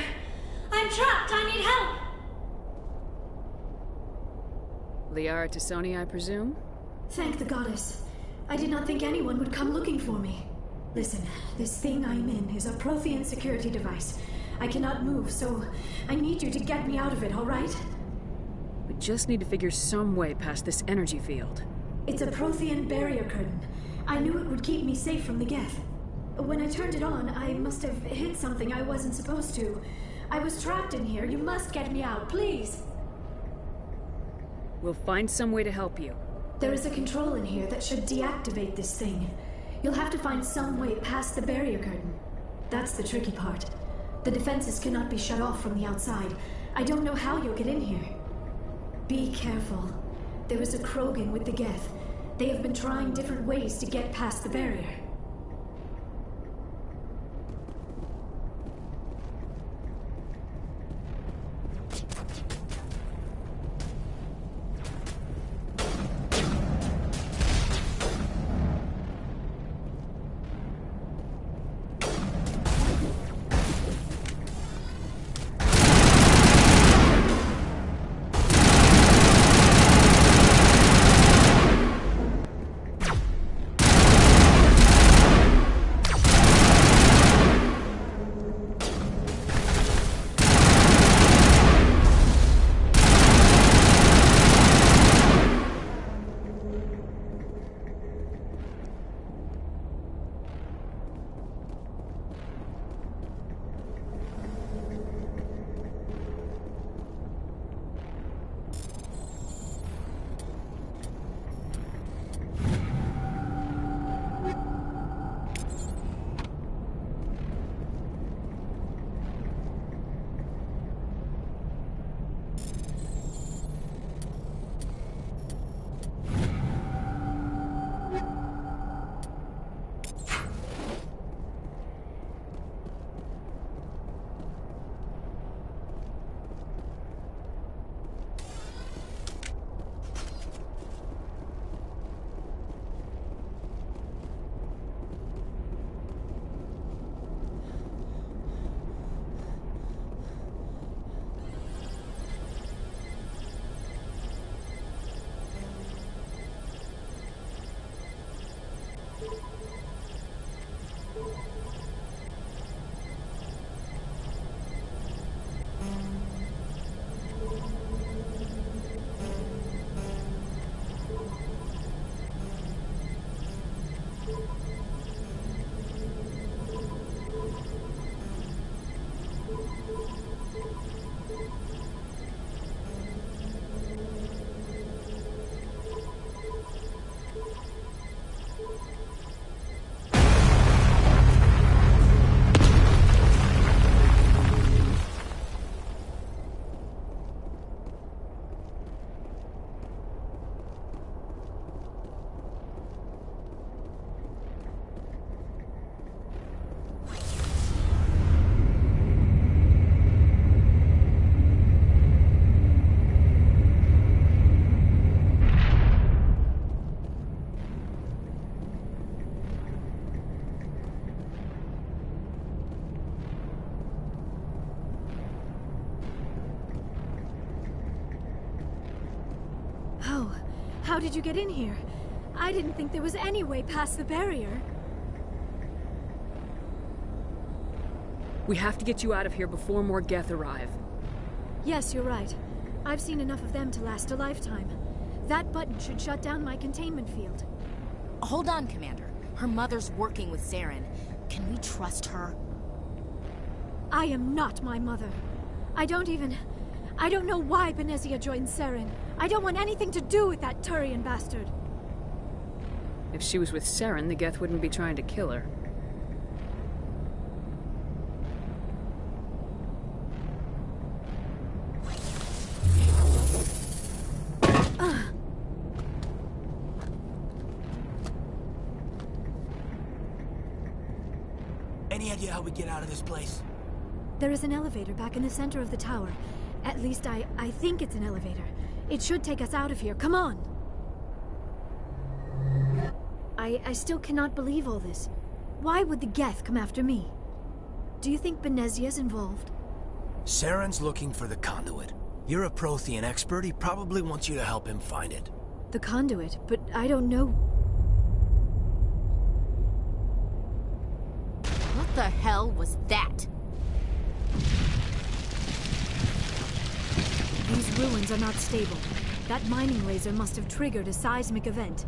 I'm trapped. I need help. Liara T'Soni, I presume? Thank the goddess. I did not think anyone would come looking for me. Listen, this thing I'm in is a Prothean security device. I cannot move, so I need you to get me out of it, all right? We just need to figure some way past this energy field. It's a Prothean barrier curtain. I knew it would keep me safe from the Geth. When I turned it on, I must have hit something I wasn't supposed to. I was trapped in here. You must get me out, please. We'll find some way to help you. There is a control in here that should deactivate this thing. You'll have to find some way past the barrier curtain. That's the tricky part. The defenses cannot be shut off from the outside. I don't know how you'll get in here. Be careful. There is a Krogan with the Geth. They have been trying different ways to get past the barrier. How did you get in here? I didn't think there was any way past the barrier. We have to get you out of here before more Geth arrive. Yes, you're right. I've seen enough of them to last a lifetime. That button should shut down my containment field. Hold on, Commander. Her mother's working with Saren. Can we trust her? I am not my mother. I don't know why Benezia joined Saren. I don't want anything to do with that Turian bastard. If she was with Saren, the Geth wouldn't be trying to kill her. Any idea how we get out of this place? There is an elevator back in the center of the tower. At least I think it's an elevator. It should take us out of here. Come on! I still cannot believe all this. Why would the Geth come after me? Do you think Benezia's involved? Saren's looking for the conduit. You're a Prothean expert. He probably wants you to help him find it. The conduit? But I don't know... What the hell was that? These ruins are not stable. That mining laser must have triggered a seismic event.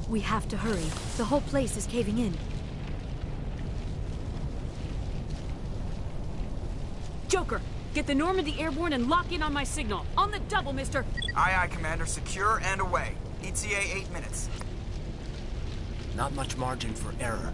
We have to hurry. The whole place is caving in. Joker, get the Normandy airborne and lock in on my signal. On the double, mister! Aye, aye, Commander. Secure and away. ETA 8 minutes. Not much margin for error.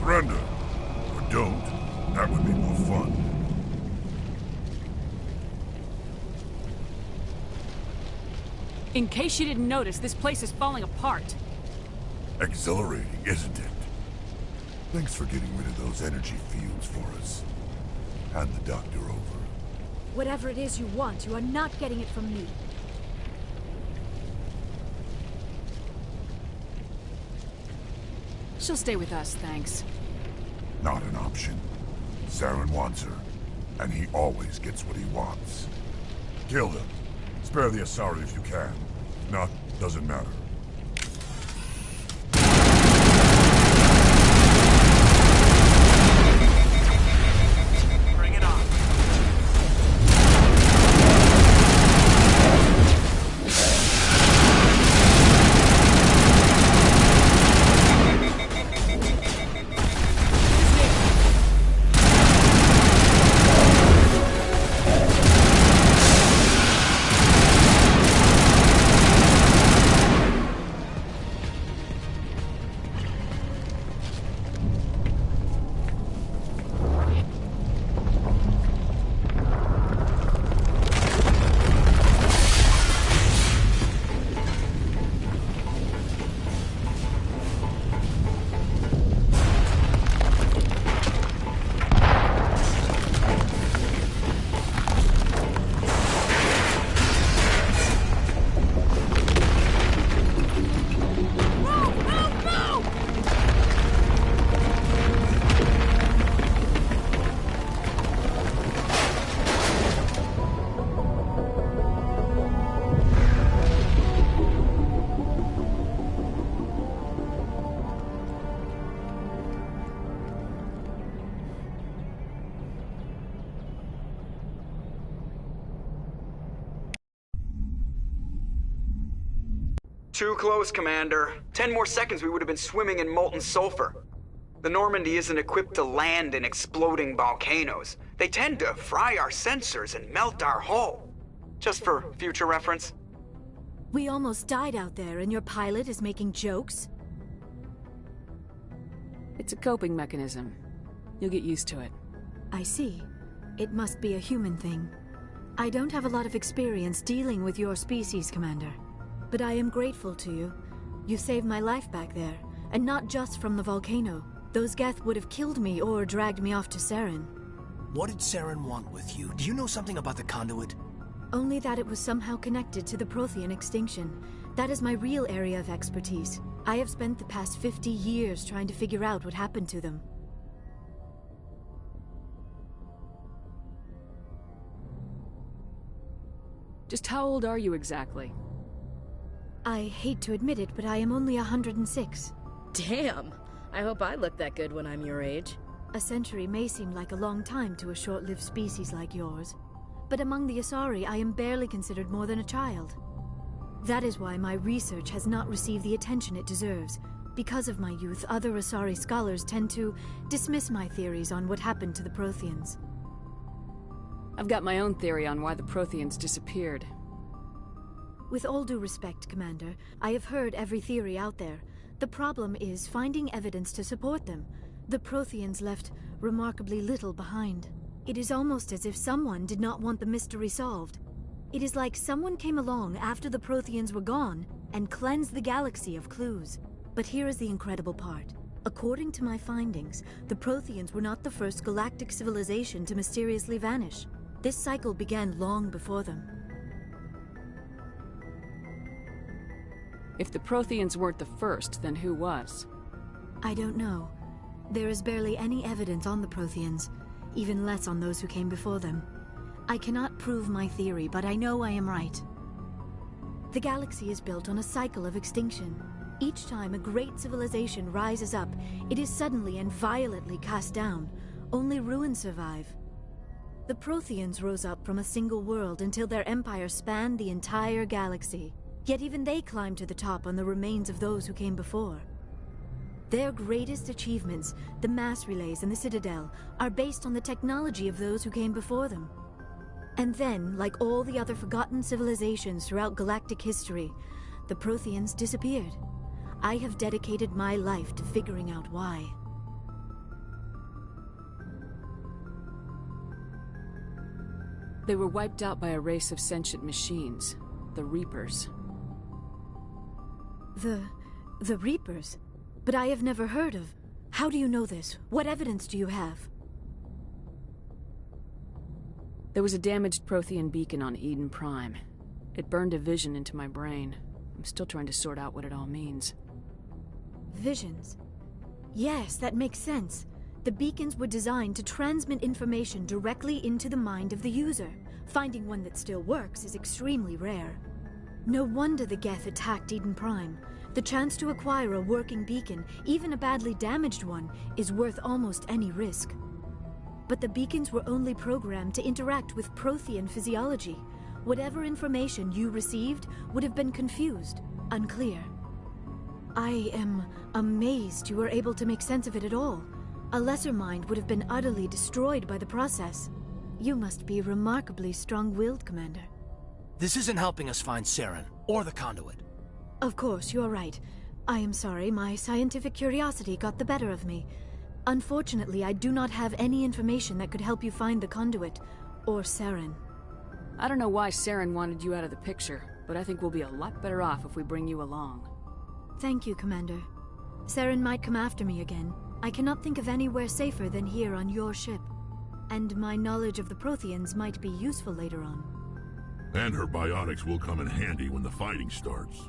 Surrender. Or don't. That would be more fun. In case you didn't notice, this place is falling apart. Exhilarating, isn't it? Thanks for getting rid of those energy fields for us. Hand the doctor over. Whatever it is you want, you are not getting it from me. She'll stay with us, thanks. Not an option. Saren wants her, and he always gets what he wants. Kill them. Spare the Asari if you can. If not, doesn't matter. Bring it on. Too close, Commander. 10 more seconds we would have been swimming in molten sulfur. The Normandy isn't equipped to land in exploding volcanoes. They tend to fry our sensors and melt our hull. Just for future reference. We almost died out there, and your pilot is making jokes? It's a coping mechanism. You'll get used to it. I see. It must be a human thing. I don't have a lot of experience dealing with your species, Commander. But I am grateful to you. You saved my life back there, and not just from the volcano. Those Geth would have killed me or dragged me off to Saren. What did Saren want with you? Do you know something about the conduit? Only that it was somehow connected to the Prothean extinction. That is my real area of expertise. I have spent the past 50 years trying to figure out what happened to them. Just how old are you exactly? I hate to admit it, but I am only 106. Damn! I hope I look that good when I'm your age. A century may seem like a long time to a short-lived species like yours, but among the Asari, I am barely considered more than a child. That is why my research has not received the attention it deserves. Because of my youth, other Asari scholars tend to dismiss my theories on what happened to the Protheans. I've got my own theory on why the Protheans disappeared. With all due respect, Commander, I have heard every theory out there. The problem is finding evidence to support them. The Protheans left remarkably little behind. It is almost as if someone did not want the mystery solved. It is like someone came along after the Protheans were gone and cleansed the galaxy of clues. But here is the incredible part. According to my findings, the Protheans were not the first galactic civilization to mysteriously vanish. This cycle began long before them. If the Protheans weren't the first, then who was? I don't know. There is barely any evidence on the Protheans, even less on those who came before them. I cannot prove my theory, but I know I am right. The galaxy is built on a cycle of extinction. Each time a great civilization rises up, it is suddenly and violently cast down. Only ruins survive. The Protheans rose up from a single world until their empire spanned the entire galaxy. Yet even they climbed to the top on the remains of those who came before. Their greatest achievements, the mass relays and the Citadel, are based on the technology of those who came before them. And then, like all the other forgotten civilizations throughout galactic history, the Protheans disappeared. I have dedicated my life to figuring out why. They were wiped out by a race of sentient machines, the Reapers. The Reapers? But I have never heard of. How do you know this? What evidence do you have? There was a damaged Prothean beacon on Eden Prime. It burned a vision into my brain. I'm still trying to sort out what it all means. Visions? Yes, that makes sense. The beacons were designed to transmit information directly into the mind of the user. Finding one that still works is extremely rare. No wonder the Geth attacked Eden Prime. The chance to acquire a working beacon, even a badly damaged one, is worth almost any risk. But the beacons were only programmed to interact with Prothean physiology. Whatever information you received would have been confused, unclear. I am amazed you were able to make sense of it at all. A lesser mind would have been utterly destroyed by the process. You must be remarkably strong-willed, Commander. This isn't helping us find Saren, or the conduit. Of course, you are right. I am sorry, my scientific curiosity got the better of me. Unfortunately, I do not have any information that could help you find the conduit, or Saren. I don't know why Saren wanted you out of the picture, but I think we'll be a lot better off if we bring you along. Thank you, Commander. Saren might come after me again. I cannot think of anywhere safer than here on your ship. And my knowledge of the Protheans might be useful later on. And her biotics will come in handy when the fighting starts.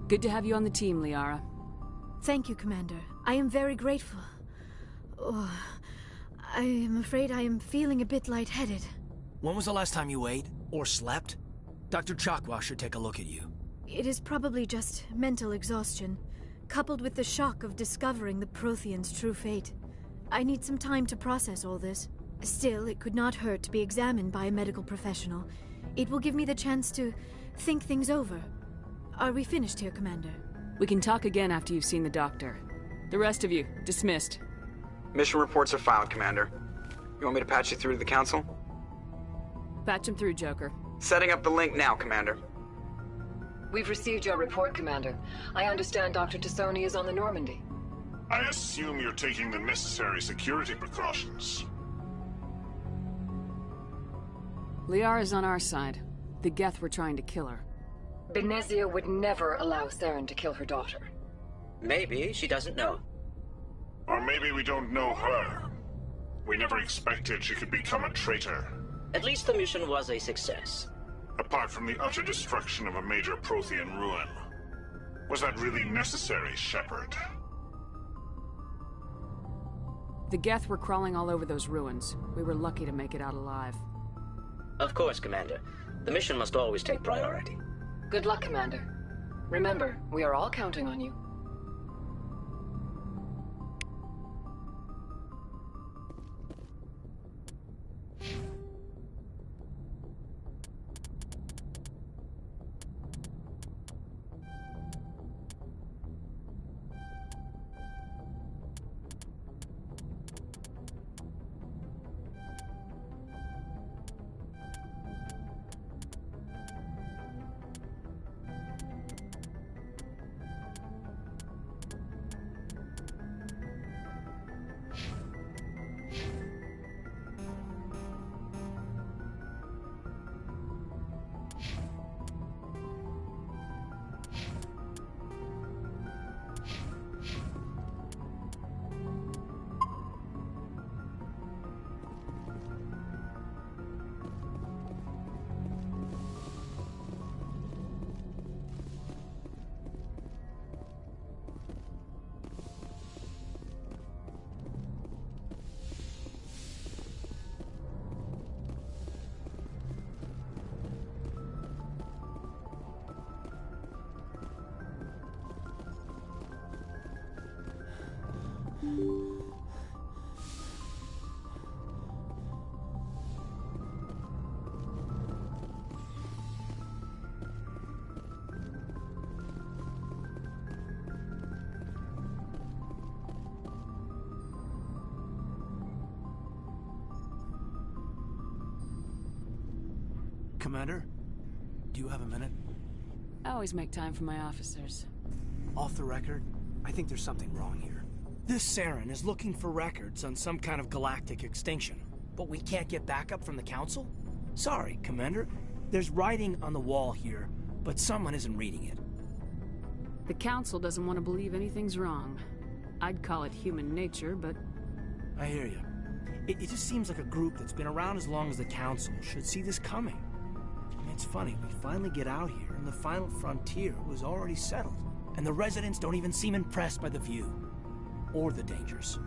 Good to have you on the team, Liara. Thank you, Commander. I am very grateful. Oh, I am afraid I am feeling a bit lightheaded. When was the last time you ate, or slept? Dr. Chakwa should take a look at you. It is probably just mental exhaustion, coupled with the shock of discovering the Protheans' true fate. I need some time to process all this. Still, it could not hurt to be examined by a medical professional. It will give me the chance to think things over. Are we finished here, Commander? We can talk again after you've seen the doctor. The rest of you, dismissed. Mission reports are filed, Commander. You want me to patch you through to the Council? Patch him through, Joker. Setting up the link now, Commander. We've received your report, Commander. I understand Dr. Tassoni is on the Normandy. I assume you're taking the necessary security precautions. Liara's on our side. The Geth were trying to kill her. Benezia would never allow Saren to kill her daughter. Maybe she doesn't know. Or maybe we don't know her. We never expected she could become a traitor. At least the mission was a success. Apart from the utter destruction of a major Prothean ruin. Was that really necessary, Shepard? The Geth were crawling all over those ruins. We were lucky to make it out alive. Of course, Commander. The mission must always take priority. Good luck, Commander. Remember, we are all counting on you. Commander, do you have a minute? I always make time for my officers. Off the record, I think there's something wrong here. This Saren is looking for records on some kind of galactic extinction, but we can't get backup from the Council? Sorry, Commander. There's writing on the wall here, but someone isn't reading it. The Council doesn't want to believe anything's wrong. I'd call it human nature, but... I hear you. It just seems like a group that's been around as long as the Council should see this coming. It's funny, we finally get out here, and the final frontier was already settled. And the residents don't even seem impressed by the view. Or the dangers.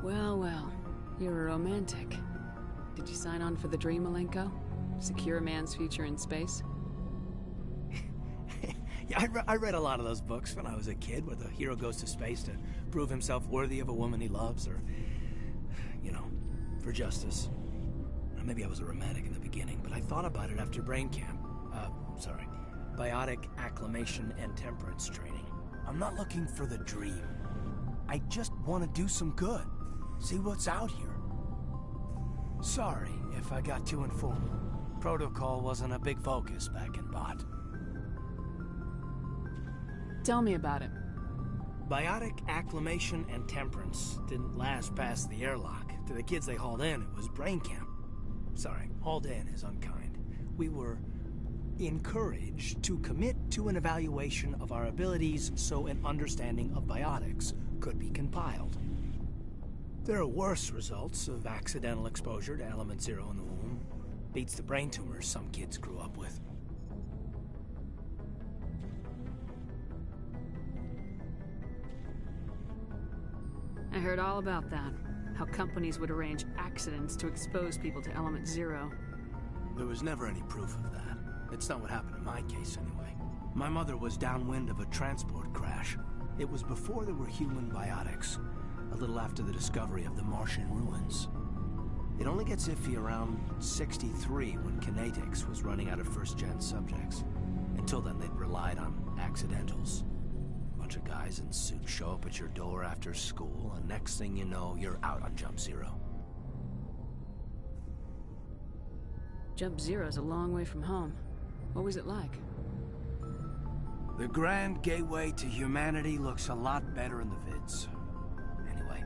Well, well. You're a romantic. Did you sign on for the dream, Malenko? Secure a man's future in space? Yeah, I read a lot of those books when I was a kid, where the hero goes to space to prove himself worthy of a woman he loves, or, you know, for justice. Maybe I was a romantic in the beginning, but I thought about it after brain camp. Biotic acclimation and temperance training. I'm not looking for the dream. I just want to do some good. See what's out here. Sorry if I got too informal. Protocol wasn't a big focus back in Bot. Tell me about it. Biotic acclimation and temperance didn't last past the airlock. To the kids they hauled in, it was brain camp. Sorry, hauled in is unkind. We were encouraged to commit to an evaluation of our abilities so an understanding of biotics could be compiled. There are worse results of accidental exposure to Element Zero in the womb. Beats the brain tumors some kids grew up with. I heard all about that. How companies would arrange accidents to expose people to Element Zero. There was never any proof of that. It's not what happened in my case, anyway. My mother was downwind of a transport crash. It was before there were human biotics, a little after the discovery of the Martian ruins. It only gets iffy around 63 when Kinetics was running out of first-gen subjects. Until then, they'd relied on accidentals. Bunch of guys in suits show up at your door after school, and next thing you know, you're out on Jump Zero. Jump Zero's a long way from home. What was it like? The Grand Gateway to Humanity looks a lot better in the vids. Anyway,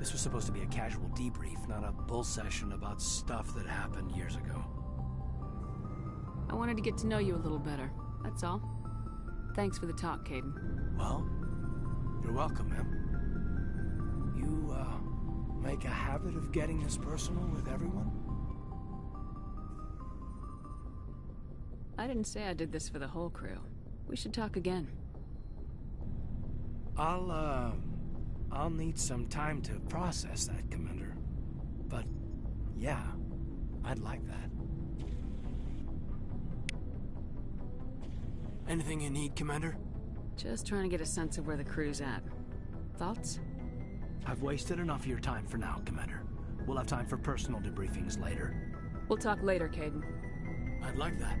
This was supposed to be a casual debrief, not a bull session about stuff that happened years ago. I wanted to get to know you a little better, that's all. Thanks for the talk, Kaidan. Well, you're welcome, ma'am. You, make a habit of getting this personal with everyone? I didn't say I did this for the whole crew. We should talk again. I'll need some time to process that, Commander. But, yeah, I'd like that. Anything you need, Commander? Just trying to get a sense of where the crew's at. Thoughts? I've wasted enough of your time for now, Commander. We'll have time for personal debriefings later. We'll talk later, Kaidan. I'd like that.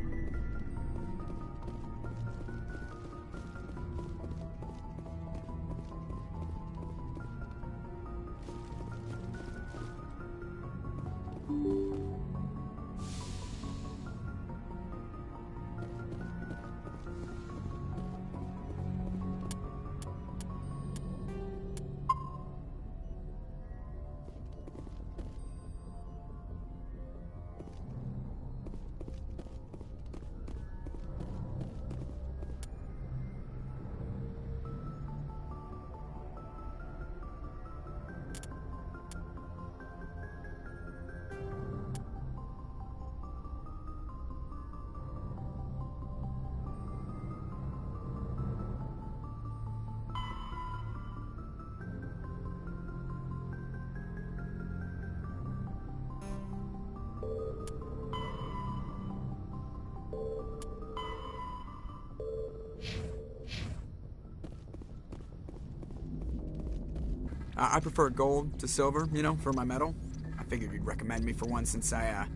I prefer gold to silver, you know, for my medal. I figured you'd recommend me for one since I,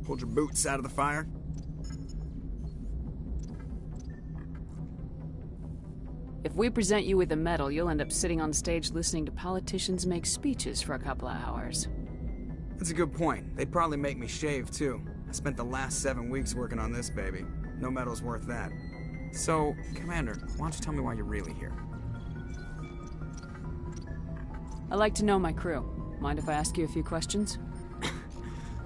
pulled your boots out of the fire. If we present you with a medal, you'll end up sitting on stage listening to politicians make speeches for a couple of hours. That's a good point. They'd probably make me shave, too. I spent the last 7 weeks working on this baby. No medal's worth that. So, Commander, why don't you tell me why you're really here? I like to know my crew. Mind if I ask you a few questions?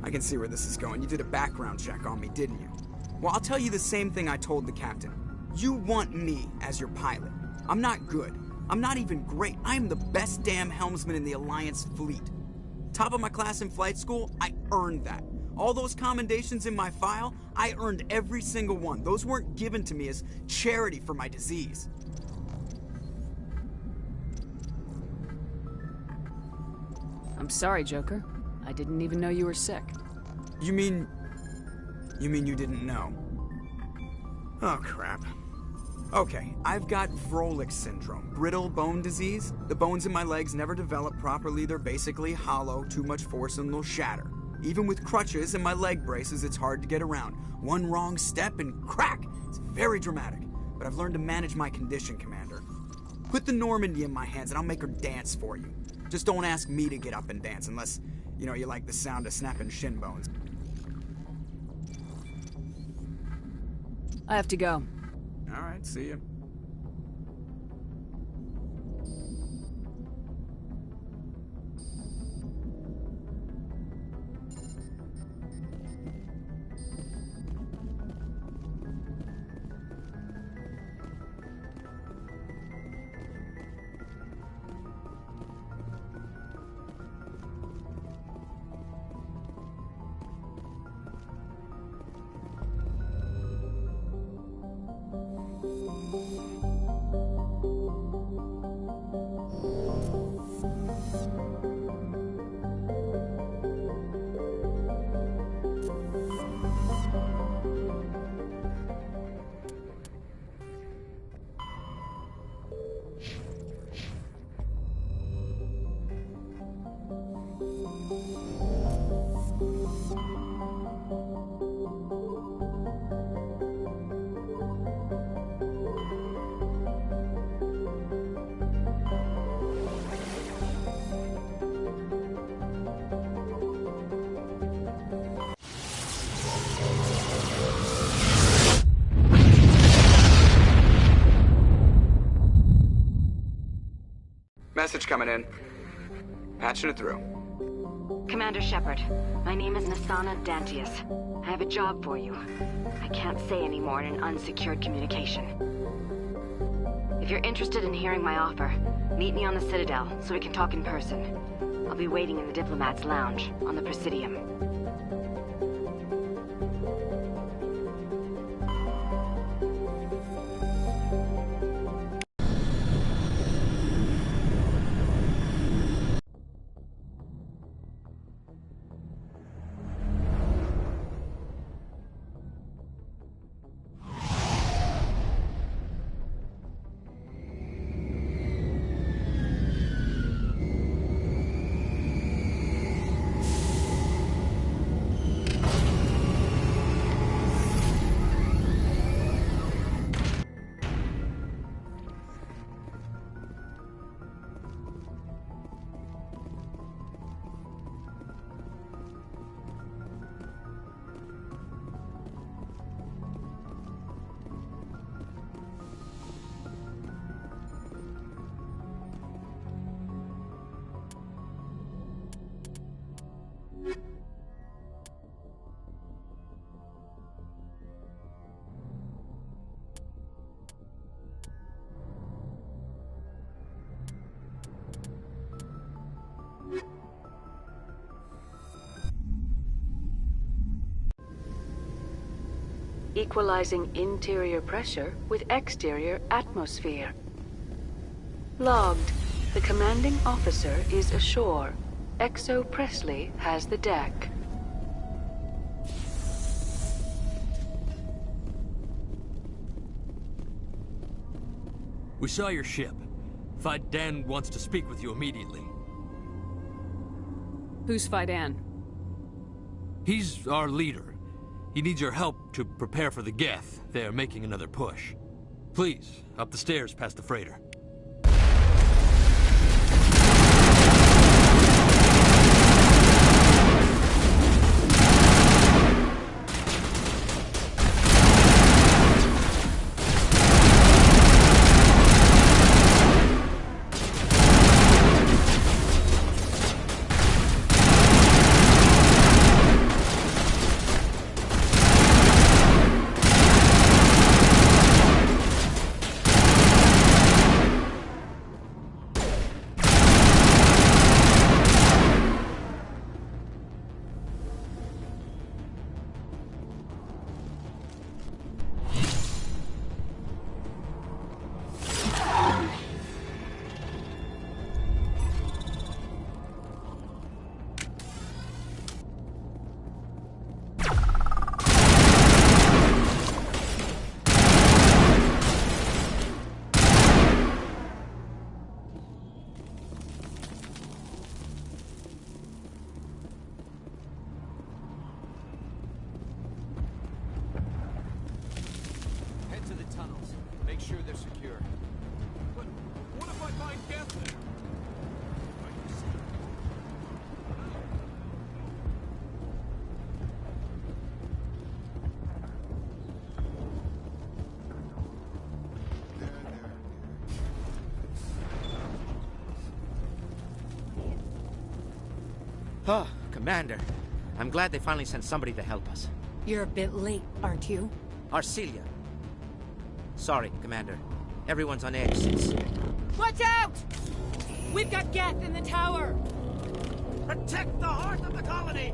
I can see where this is going. You did a background check on me, didn't you? Well, I'll tell you the same thing I told the captain. You want me as your pilot. I'm not good. I'm not even great. I am the best damn helmsman in the Alliance fleet. Top of my class in flight school, I earned that. All those commendations in my file, I earned every single one. Those weren't given to me as charity for my disease. I'm sorry, Joker. I didn't even know you were sick. You mean you didn't know? Oh, crap. Okay, I've got Vrolik syndrome, brittle bone disease. The bones in my legs never develop properly. They're basically hollow, too much force and they'll shatter. Even with crutches and my leg braces, it's hard to get around. One wrong step and crack! It's very dramatic. But I've learned to manage my condition, Commander. Put the Normandy in my hands and I'll make her dance for you. Just don't ask me to get up and dance unless, you know, you like the sound of snapping shin bones. I have to go. All right, see you. Message coming in. Patching it through. Commander Shepard, my name is Nasana Dantius. I have a job for you. I can't say any more in an unsecured communication. If you're interested in hearing my offer, meet me on the Citadel so we can talk in person. I'll be waiting in the Diplomat's Lounge on the Presidium. Equalizing interior pressure with exterior atmosphere. Logged. The commanding officer is ashore. Exo Presley has the deck. We saw your ship. Faidan wants to speak with you immediately. Who's Faidan? He's our leader. He needs your help to prepare for the Geth. They're making another push. Please, up the stairs past the freighter. Oh, Commander. I'm glad they finally sent somebody to help us. You're a bit late, aren't you? Arcelia. Sorry, Commander. Everyone's on edge since... Watch out! We've got Geth in the tower! Protect the heart of the colony!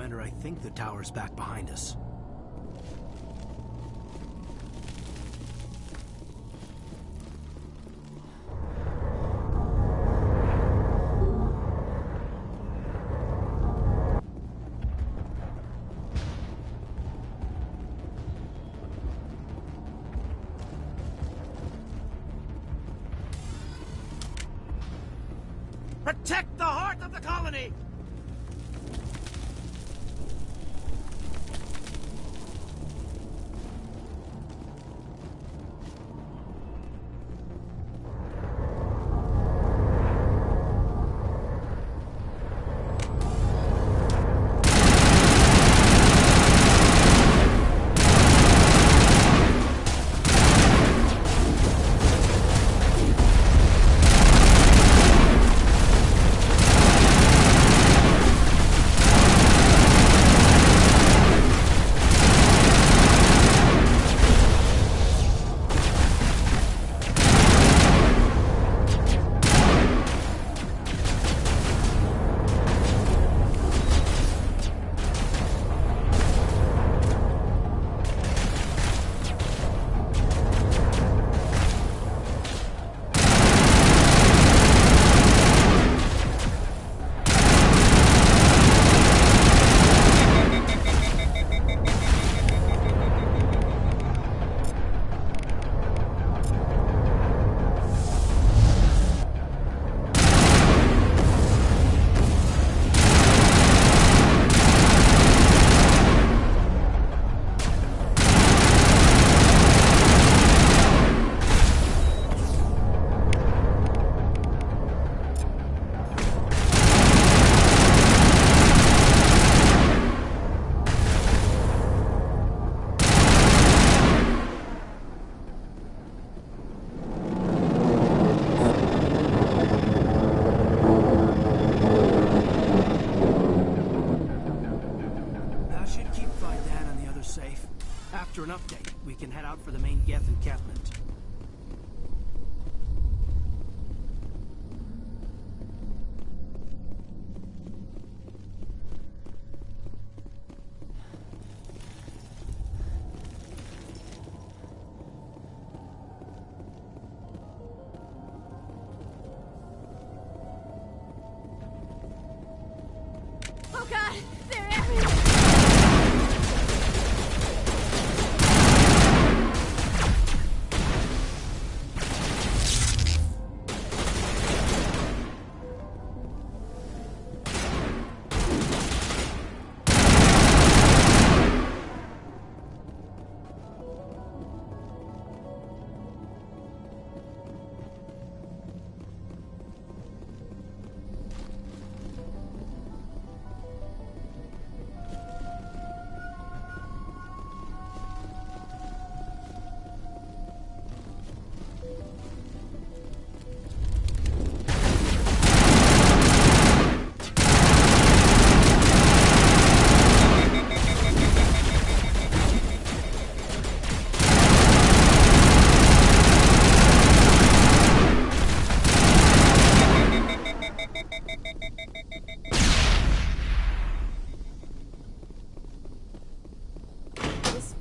Commander, I think the tower's back behind us. Protect the heart of the colony! After an update, we can head out for the main Geth encampment. Oh god! They're everywhere!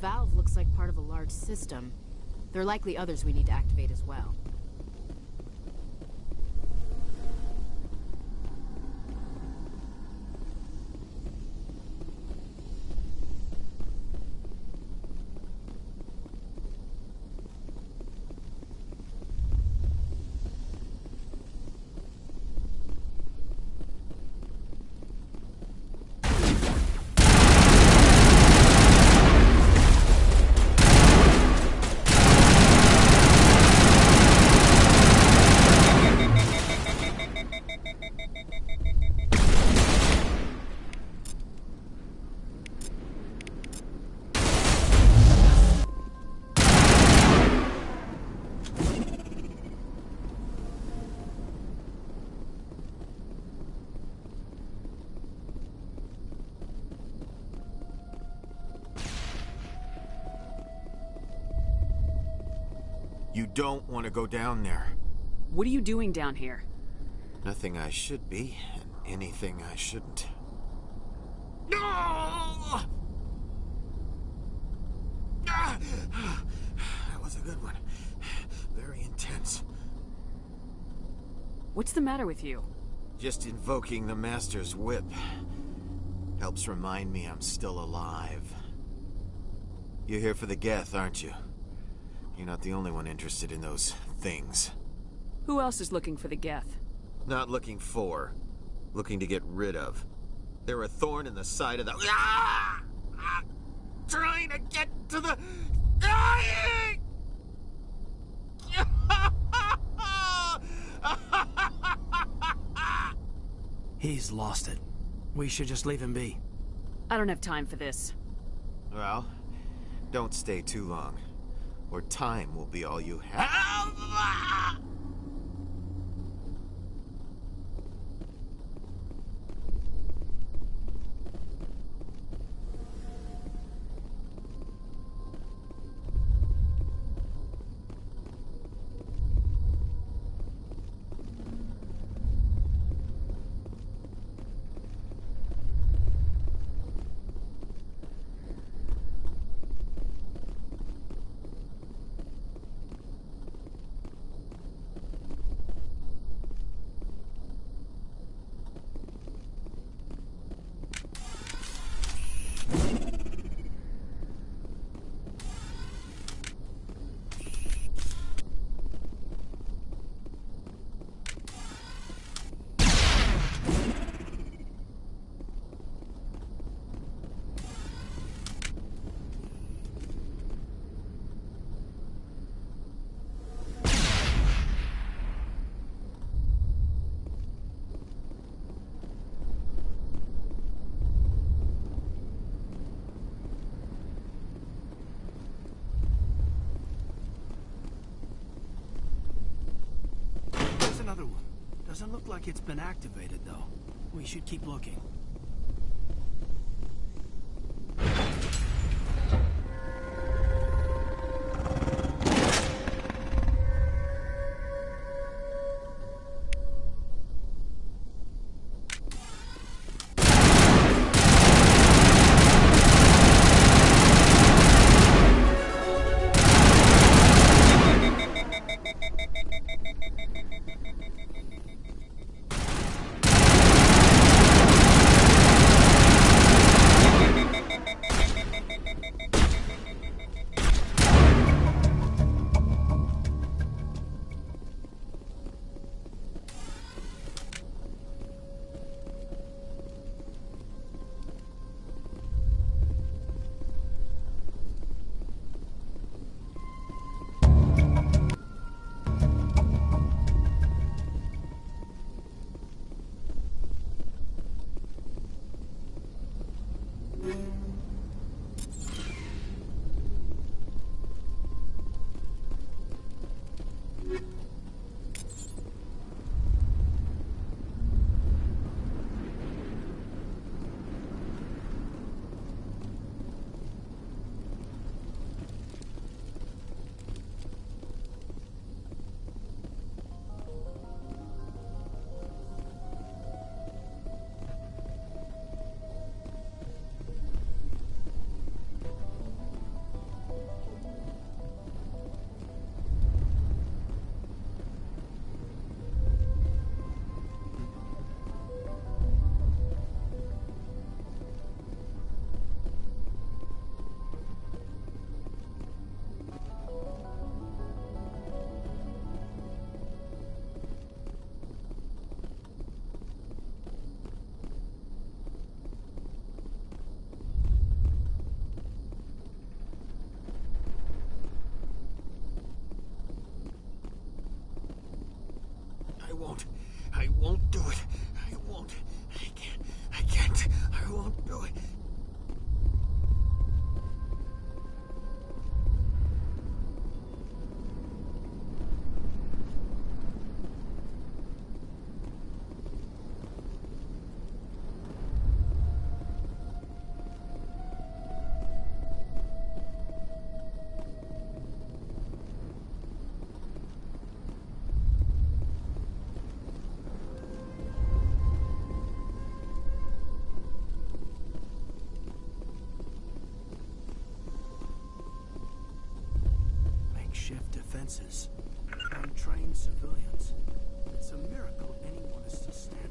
Valve looks like part of a large system. There are likely others we need to activate as well. You don't want to go down there. What are you doing down here? Nothing I should be, and anything I shouldn't. No! That was a good one. Very intense. What's the matter with you? Just invoking the Master's whip helps remind me I'm still alive. You're here for the Geth, aren't you? You're not the only one interested in those things. Who else is looking for the Geth? Not looking for. Looking to get rid of. They're a thorn in the side of the... Ah! Ah! Trying to get to the... Dying! He's lost it. We should just leave him be. I don't have time for this. Well, don't stay too long, or time will be all you have. Another one. Doesn't look like it's been activated, though. We should keep looking. I won't do it. I won't. I can't. I won't do it. makeshift defenses. Untrained civilians. It's a miracle anyone is still standing.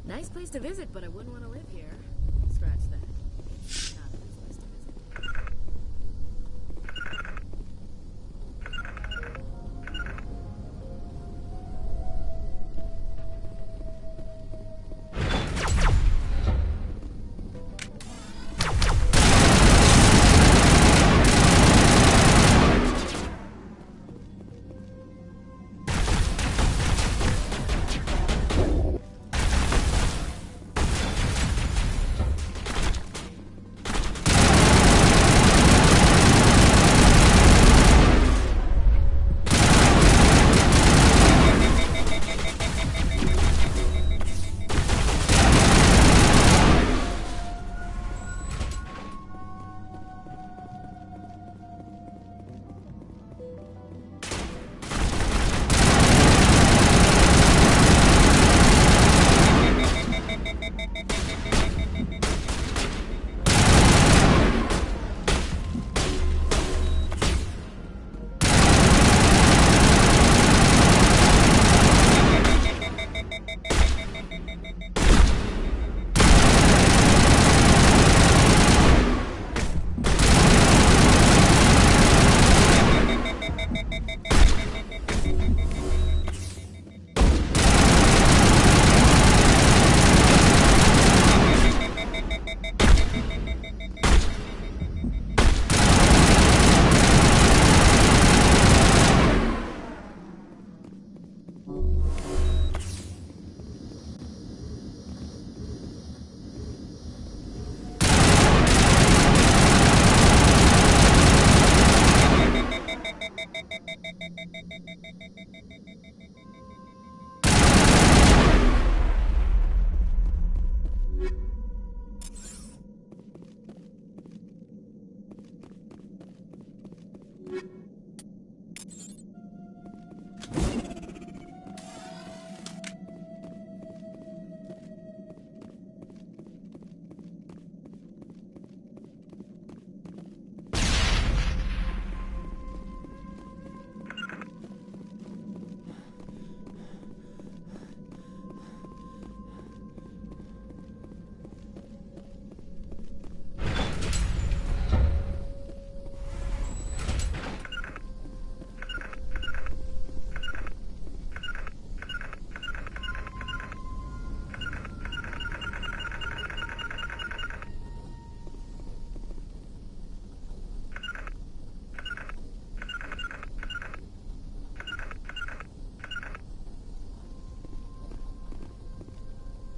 Nice place to visit, but I wouldn't want to live here. Scratch that. Not a nice place to visit.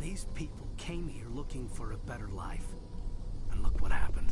These people came here looking for a better life. And look what happened.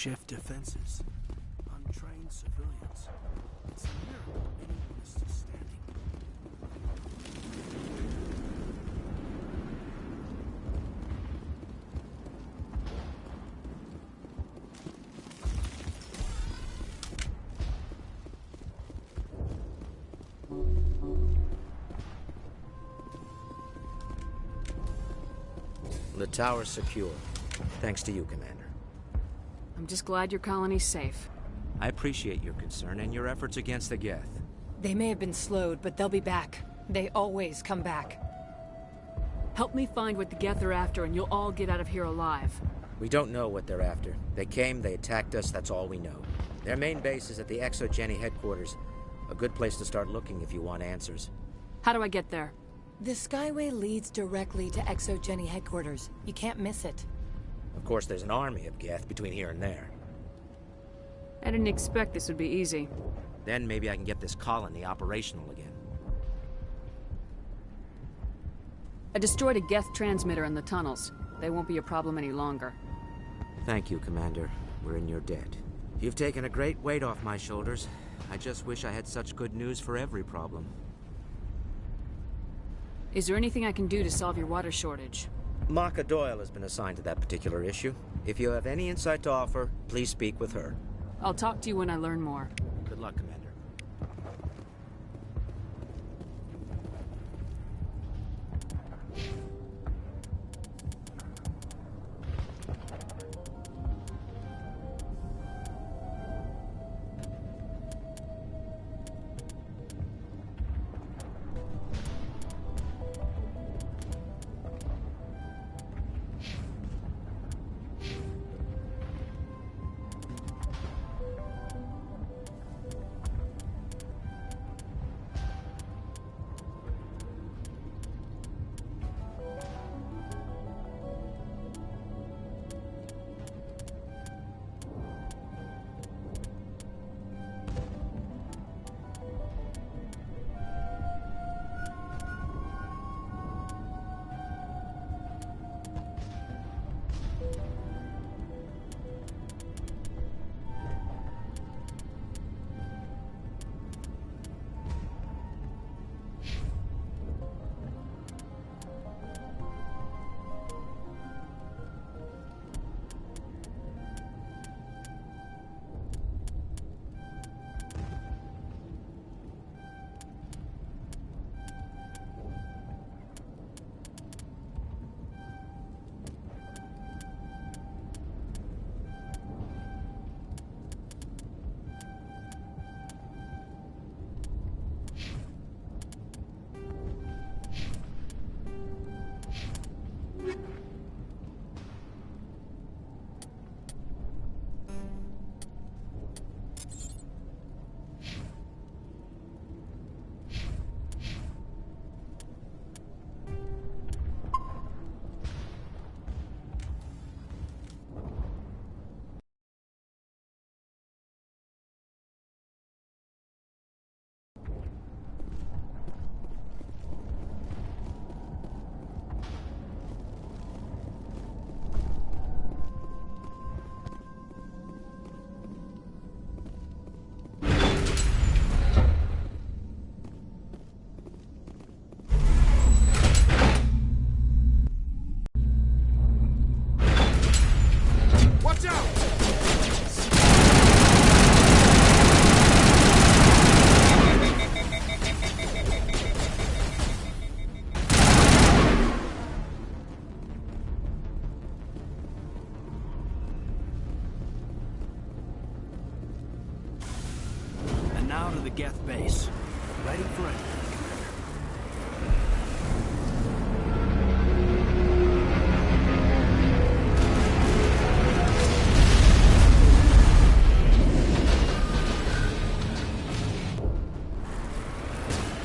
makeshift defenses. Untrained civilians. It's a miracle anyone is still standing. The tower's secure. Thanks to you, Commander. I'm just glad your colony's safe. I appreciate your concern and your efforts against the Geth. They may have been slowed, but they'll be back. They always come back. Help me find what the Geth are after, and you'll all get out of here alive. We don't know what they're after. They came, they attacked us, that's all we know. Their main base is at the ExoGeni headquarters. A good place to start looking if you want answers. How do I get there? The Skyway leads directly to ExoGeni headquarters. You can't miss it. Of course, there's an army of Geth between here and there. I didn't expect this would be easy. Then maybe I can get this colony operational again. I destroyed a Geth transmitter in the tunnels. They won't be a problem any longer. Thank you, Commander. We're in your debt. You've taken a great weight off my shoulders. I just wish I had such good news for every problem. Is there anything I can do to solve your water shortage? Maka Doyle has been assigned to that particular issue. If you have any insight to offer, please speak with her. I'll talk to you when I learn more. Good luck, Commander. Now to the Geth base. Ready for it.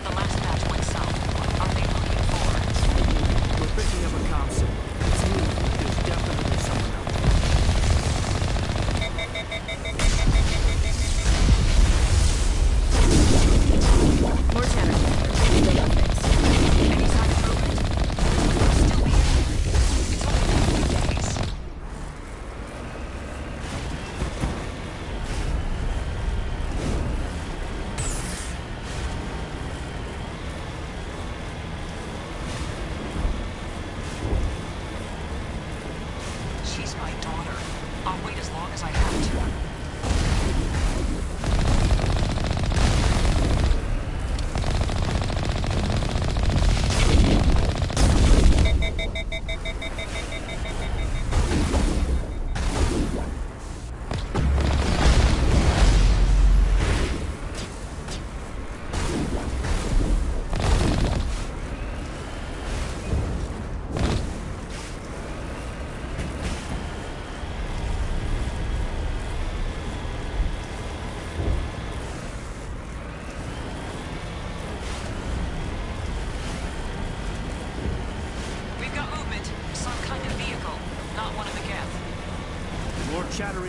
The last batch went south. Are they looking for us? We're picking up a comm signal. It's moving. There's definitely someone out More chatter. Go fix.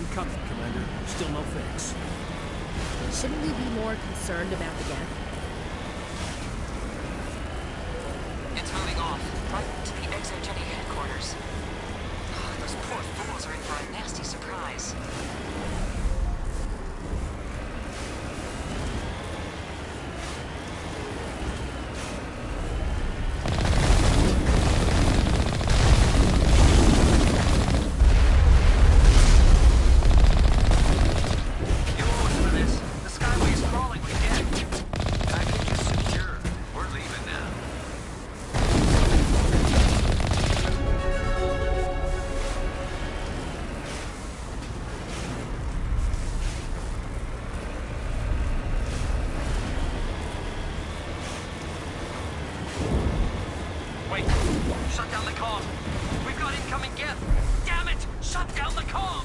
uncovered, Commander. Still no fix. Shouldn't we be more concerned about the Geth? It's moving off, right to the ExoGeni headquarters. Oh, those poor fools are in for a nasty surprise. Shut down the comm! We've got incoming Geth! Damn it! Shut down the comm!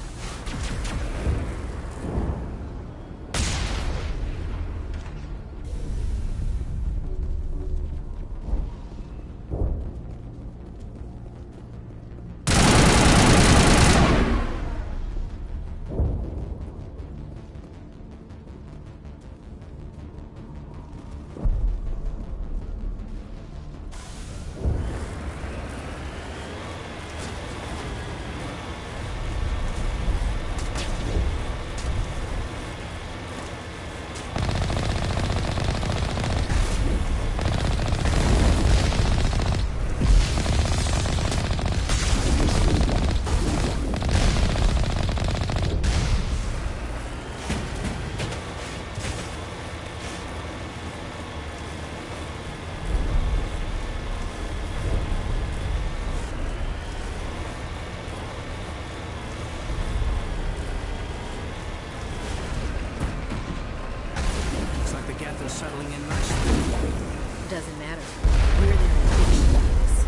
Settling in nicely. Doesn't matter. We're there in big shadows.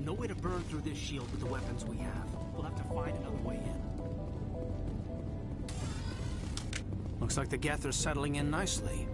No way to burn through this shield with the weapons we have. We'll have to find another way in. Looks like the Geth are settling in nicely.